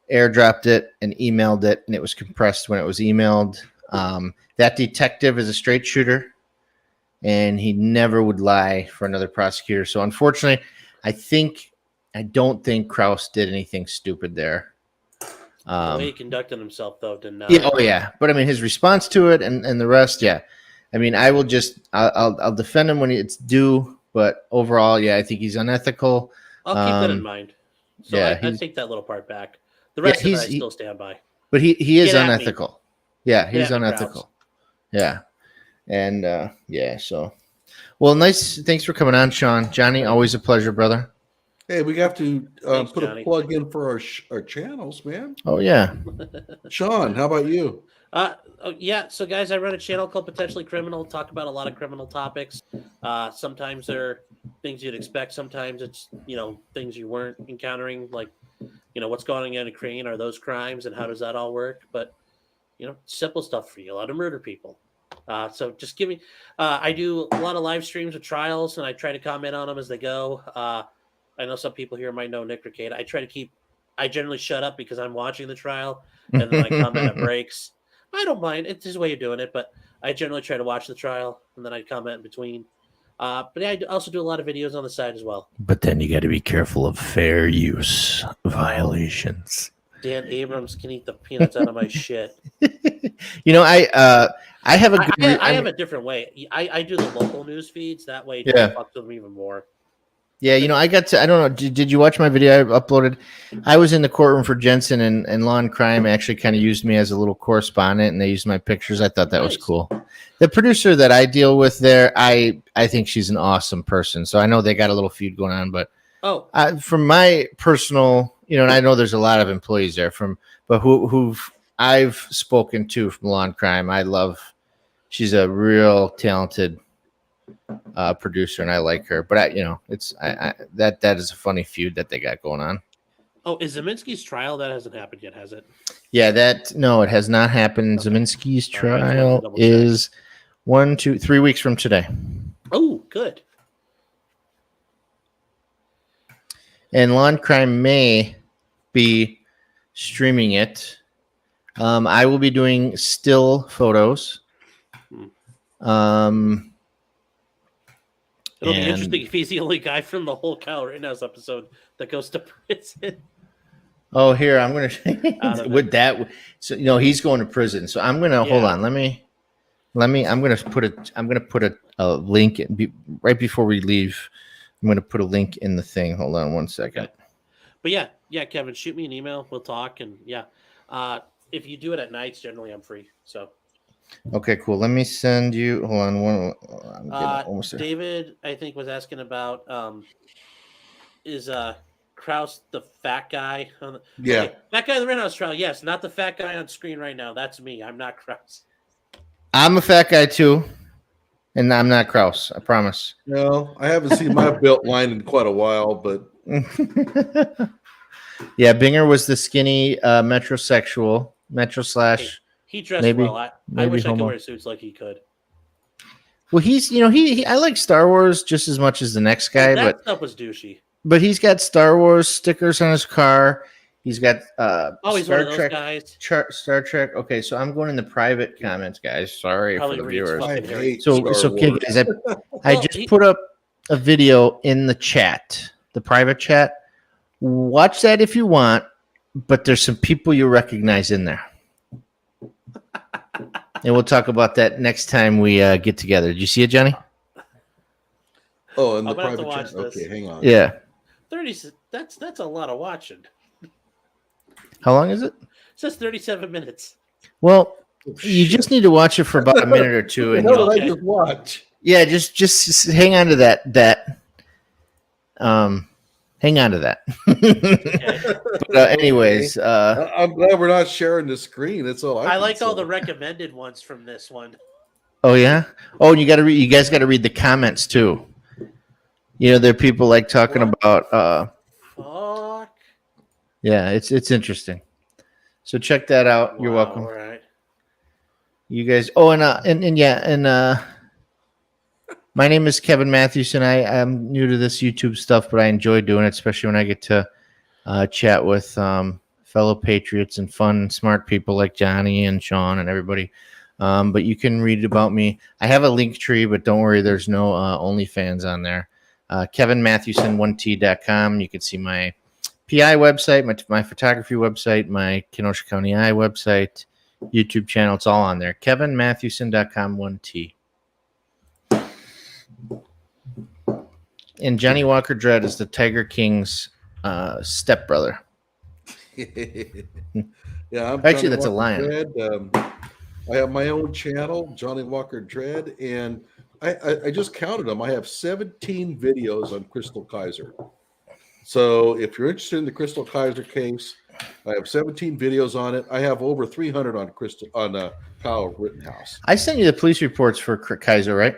airdropped it and emailed it, and it was compressed when it was emailed. That detective is a straight shooter, and he never would lie for another prosecutor. So unfortunately, I don't think Kraus did anything stupid there. the way he conducted himself, though, did not. Yeah, but I mean, his response to it and the rest, yeah. I mean, I'll defend him when it's due, but overall, yeah, I think he's unethical. I'll keep that in mind. So yeah, I take that little part back. The rest of it, I still stand by. But he is Get at me. unethical. Yeah, he's Get at me, unethical. Yeah, and so well, nice. Thanks for coming on, Sean. Johnny, always a pleasure, brother. Hey, we have to Thanks, put Johnny. a plug in for our channels, man. Oh yeah. Sean, how about you? Yeah. So, guys, I run a channel called Potentially Criminal. Talk about a lot of criminal topics. Sometimes they're things you'd expect. Sometimes it's things you weren't encountering, like what's going on in Ukraine. Are those crimes, and how does that all work? But simple stuff for you. A lot of murder people. So just give me. I do a lot of live streams of trials, and I try to comment on them as they go. I know some people here might know Nick Ricada. I generally shut up because I'm watching the trial, and then I comment at breaks. I don't mind. It's his way of doing it, but I generally try to watch the trial, and then I comment in between. But yeah, I also do a lot of videos on the side as well. But then you got to be careful of fair use violations. Dan Abrams can eat the peanuts out of my shit. I have a good. I have a different way. I do the local news feeds. That way, Yeah. fuck with them even more. Yeah, I got to. I don't know. Did you watch my video I uploaded? I was in the courtroom for Jensen, and Law and Crime actually kind of used me as a little correspondent, and they used my pictures. I thought that was Nice. cool. The producer that I deal with there, I think she's an awesome person. So I know they got a little feud going on, but from my personal, and I know there's a lot of employees there but who I've spoken to from Law and Crime, I love. She's a real talented producer, and I like her. But that is a funny feud that they got going on. Oh, is Zeminski's trial? That hasn't happened yet, has it? Yeah, no, it has not happened. Okay. Zeminski's All right, I just wanted to trial double check. is 1, 2, 3 weeks from today. Oh, good. And Law and Crime may be streaming it. I will be doing still photos. It'll be interesting if he's the only guy from the whole Kyle Rittenhouse episode that goes to prison. Oh, here I'm gonna with that. So he's going to prison. So I'm gonna hold on. Let me. I'm gonna put a link right before we leave. I'm going to put a link in the thing. Hold on one second. Okay. But yeah, Kevin, shoot me an email. We'll talk, and yeah, if you do it at nights, generally I'm free. So Okay, cool. Let me send you. Hold on one. I'm getting almost there. David, I think, was asking about is Kraus the fat guy? Yeah. Okay, that guy in the Rittenhouse trial. Yes, not the fat guy on screen right now. That's me. I'm not Kraus. I'm a fat guy too, and I'm not Kraus. I promise. No, I haven't seen my belt line in quite a while, but Yeah, Binger was the skinny metrosexual, metro slash. He dressed Maybe- well. I maybe wish I could homo. wear suits like he could. Well, he's he I like Star Wars just as much as the next guy, That stuff was douchey. but he's got Star Wars stickers on his car. He's got Oh, he's Star one of those Trek. guys. Star Trek. Okay, so I'm going in the private comments, guys. Sorry Probably for the reads viewers. I fucking hate So Star it's okay, Wars. guys. I Well, just put up a video in the chat, the private chat. Watch that if you want, but there's some people you recognize in there. And we'll talk about that next time we get together. Did you see it, Johnny? Oh, and the I'm gonna have to private watch chat. this. Okay, hang on. Yeah. 30. That's a lot of watching. How long is it? It says 37 minutes. Well, Oh, you shit. just need to watch it for about a minute or two, What and the hell you'll, did I just watch? yeah, just hang on to that. Hang on to that. Okay. But, anyways, I'm glad we're not sharing the screen. That's all I can liked all say. the recommended ones from this one. oh yeah. Oh, and you guys got to read the comments too. You know, there are people like talking What? about. Fuck. Yeah, it's interesting. So check that out. You're Wow, welcome. All right. You guys. Oh, and my name is Kevin Matthewson. I am new to this YouTube stuff, but I enjoy doing it, especially when I get to chat with fellow patriots and fun, smart people like Johnny and Sean and everybody. But you can read about me. I have a link tree, but don't worry, there's no OnlyFans on there. KevinMatthewson1t.com. You can see my PI website, my photography website, my Kenosha County Eye website, YouTube channel. It's all on there. KevinMatthewson.com 1T. And Johnny Walker Dredd is the Tiger King's stepbrother. Yeah, I'm Actually, Johnny that's a Walker lion. Dredd. I have my own channel, Johnny Walker Dredd, and I just counted them. I have 17 videos on Crystal Kaiser. So if you're interested in the Crystal Kaiser case, I have 17 videos on it. I have over 300 on Kyle Rittenhouse. I sent you the police reports for Kaiser, right?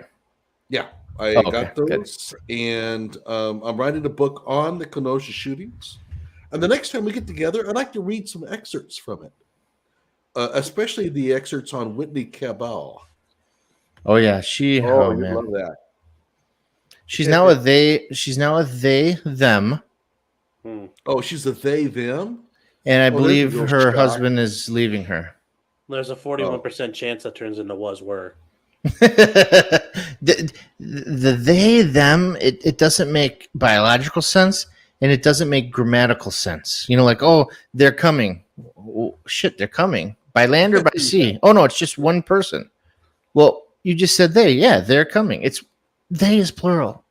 Yeah, I Oh, okay, got good. those, and I'm writing a book on the Kenosha shootings. And the next time we get together, I'd like to read some excerpts from it, especially the excerpts on Whitney Cabell. Oh yeah, she. Oh, Oh, you man, love that. she's now a they. She's now a they them, Oh, she's a they them. and I Oh, there's believe a real her shock. husband is leaving her. There's a 41% chance that turns into was were. the they them it doesn't make biological sense, and it doesn't make grammatical sense. You know, like, oh, they're coming. Oh, shit, they're coming by land or by sea. Oh no, it's just one person. Well, you just said they. Yeah, they're coming. It's they is plural.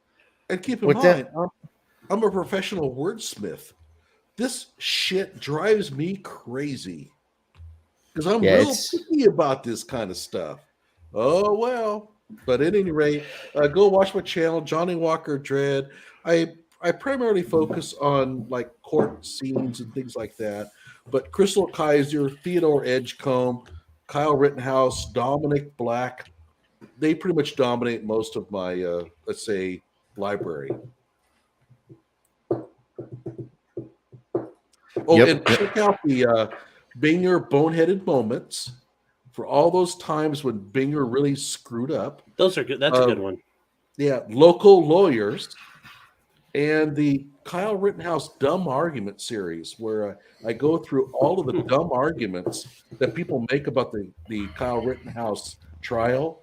And keep in With mind, that- I'm a professional wordsmith. This shit drives me crazy because I'm Yeah, real it's- picky about this kind of stuff. Oh well, but at any rate, go watch my channel, Johnny Walker Dredd. I primarily focus on like court scenes and things like that. But Crystal Kaiser, Theodore Edgecombe, Kyle Rittenhouse, Dominic Black, they pretty much dominate most of my let's say library. Oh, Yep. and check out the Binger boneheaded moments for all those times when Binger really screwed up. Those are good. That's a good one. Yeah, local lawyers, and the Kyle Rittenhouse dumb argument series, where I go through all of the dumb arguments that people make about the Kyle Rittenhouse trial,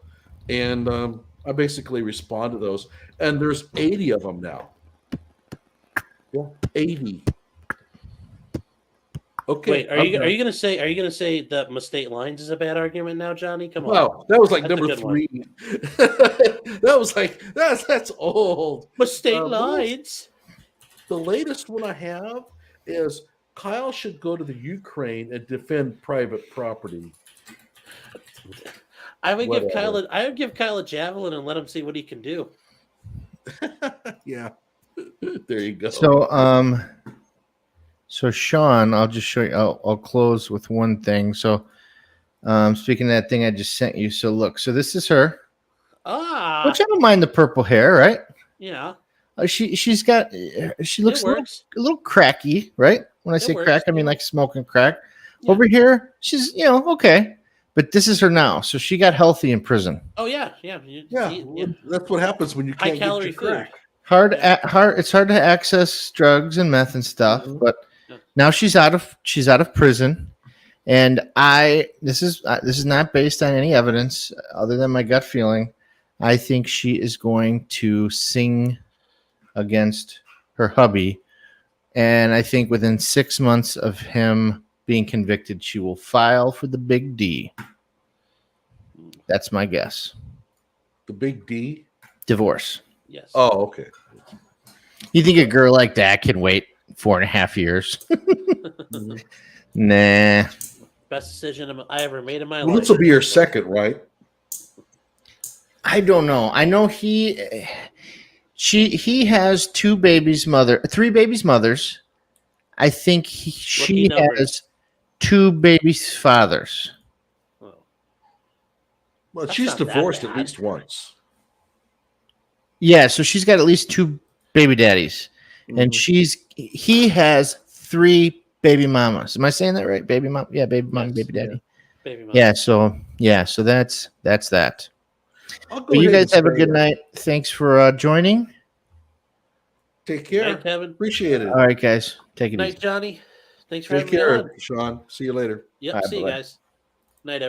and I basically respond to those. And there's 80 of them now. Yeah, 80. Okay. Wait, are I'm you done. gonna say that mistake lines is a bad argument now, Johnny? Come on. Wow, that was like That's a number good one. 3. That was like that's old. Mistake the lines. latest one I have is Kyle should go to the Ukraine and defend private property. I would give Whatever. Kyle a javelin and let him see what he can do. Yeah. There you go. So Sean, I'll just show you. I'll close with one thing. So, speaking of that thing I just sent you. So look. So this is her. Which I don't mind the purple hair, right? Yeah. She looks It works. a little cracky, right? When I say works, crack, I mean yeah. like smoking crack. Yeah. Over here, she's okay, but this is her now. So she got healthy in prison. Oh yeah. That's what happens when you High can't get calorie your crack. food. It's hard to access drugs and meth and stuff. Mhm. But Yeah. now she's out of prison, and this is not based on any evidence other than my gut feeling. I think she is going to sing against her hubby, and I think within 6 months of him being convicted, she will file for the big D. That's my guess. The big D? Divorce. Yes. Oh, okay. You think a girl like that can wait 4.5 years? Nah. Best decision I ever made in my Well, life. this will be your second, right? I don't know. I know he has three babies' mothers. I think she number. has 2 babies' fathers. Oh. Well, That's she's not that divorced at bad. least once. Yeah, so she's got at least 2 baby daddies, and he has 3 baby mamas. Am I saying that right? Baby mom, yeah, baby mom, Yes. baby daddy. Baby mom. Yeah, so that's that. I'll go Well, you ahead guys and have a say good it. night. Thanks for joining. Take care. Night, Kevin. Appreciate it. All right, guys, take it Night, easy. Johnny. Thanks for Take having me on. care, Sean. See you later. Yep. All right, See you bye-bye. guys. Night, everyone.